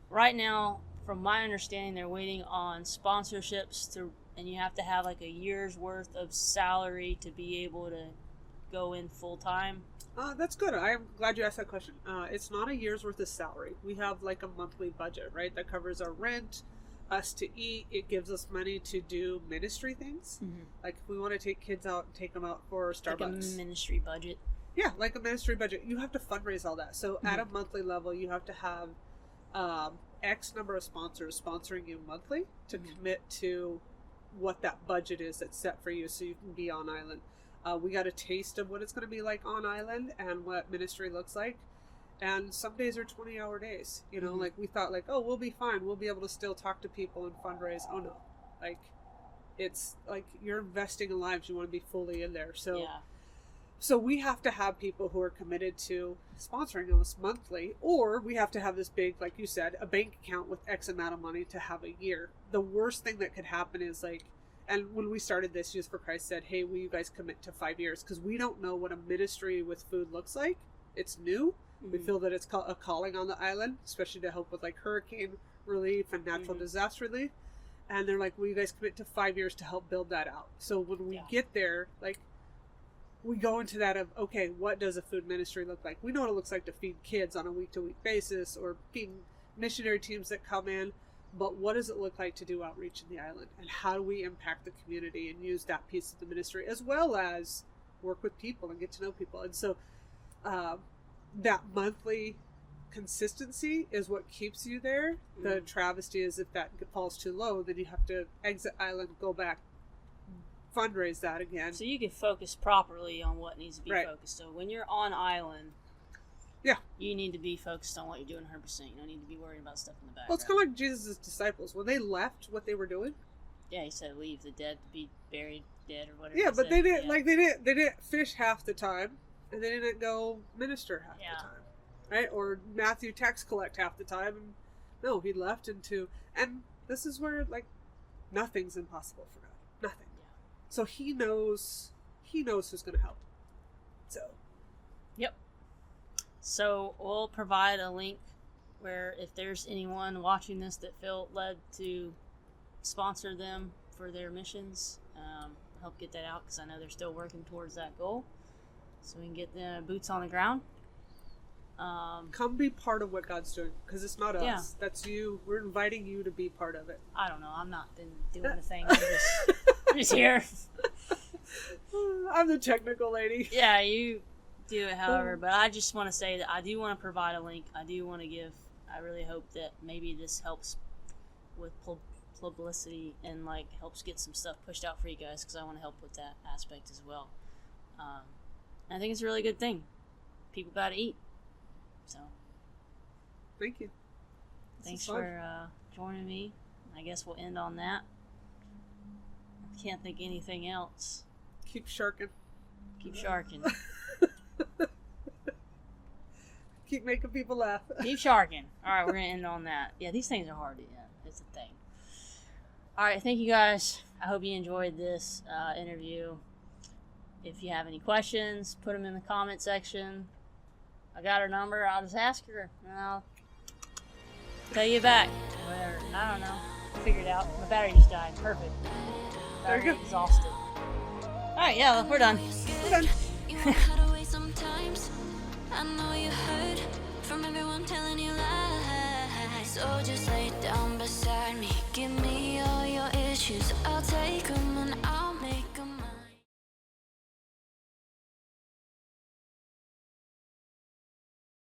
right now, from my understanding, they're waiting on sponsorships and you have to have like a year's worth of salary to be able to go in full time. That's good. I'm glad you asked that question. It's not a year's worth of salary. We have like a monthly budget, right? That covers our rent, us to eat. It gives us money to do ministry things. Mm-hmm. Like if we want to take kids out and take them out for Starbucks. Like a ministry budget. Yeah, like a ministry budget. You have to fundraise all that. So at a monthly level, you have to have X number of sponsors sponsoring you monthly to commit to what that budget is that's set for you so you can be on island. We got a taste of what it's going to be like on island and what ministry looks like. And some days are 20-hour days. Like we thought like, oh, we'll be fine. We'll be able to still talk to people and fundraise. Oh, no. Like, it's like you're investing in lives. You want to be fully in there. So, yeah. So we have to have people who are committed to sponsoring us monthly, or we have to have this big, like you said, a bank account with X amount of money to have a year. The worst thing that could happen is like, and when we started this, Youth for Christ said, hey, will you guys commit to 5 years? Because we don't know what a ministry with food looks like. It's new. Mm-hmm. We feel that it's a calling on the island, especially to help with like hurricane relief and natural disaster relief. And they're like, will you guys commit to 5 years to help build that out? So when we get there, like, we go into that of, okay, what does a food ministry look like? We know what it looks like to feed kids on a week-to-week basis or feeding missionary teams that come in. But what does it look like to do outreach in the island? And how do we impact the community and use that piece of the ministry as well as work with people and get to know people? And so that monthly consistency is what keeps you there. The travesty is if that falls too low, then you have to exit island, go back, fundraise that again. So you can focus properly on what needs to be focused on. When you're on island, you need to be focused on what you're doing 100%. You don't need to be worried about stuff in the background. Well, it's kind of like Jesus' disciples. When they left what they were doing. Yeah, he said leave the dead to be buried dead or whatever. Yeah, but they didn't they didn't fish half the time, and they didn't go minister half the time, right? Or Matthew tax collect half the time. And no, he left and this is where like nothing's impossible for God. Nothing. Yeah. So he knows who's going to help. So. Yep. So we'll provide a link where if there's anyone watching this that felt led to sponsor them for their missions, help get that out because I know they're still working towards that goal. So we can get the boots on the ground. Come be part of what God's doing because it's not us. That's you. We're inviting you to be part of it. I don't know. I'm not doing the thing. I'm just here. I'm the technical lady. Yeah, you do it however, but I just want to say that I do want to provide a link. I do want to give. I really hope that maybe this helps with publicity and like helps get some stuff pushed out for you guys because I want to help with that aspect as well. I think it's a really good thing. People got to eat. So, thank you. Thanks for joining me. I guess we'll end on that. I can't think anything else. Keep sharking. Keep sharking. Keep making people laugh. Keep sharking. All right, we're going to end on that. Yeah, these things are hard to end. It's a thing. All right, thank you guys. I hope you enjoyed this interview. If you have any questions, put them in the comment section. I got her number. I'll just ask her, and I'll Tell you back. Whatever. I don't know. Figured it out. My battery just died. Perfect. There you Battery go. exhausted. Alright, yeah, we're done. We're done. You won't hide away sometimes. I know you heard from everyone telling you lies. So just lay down beside me.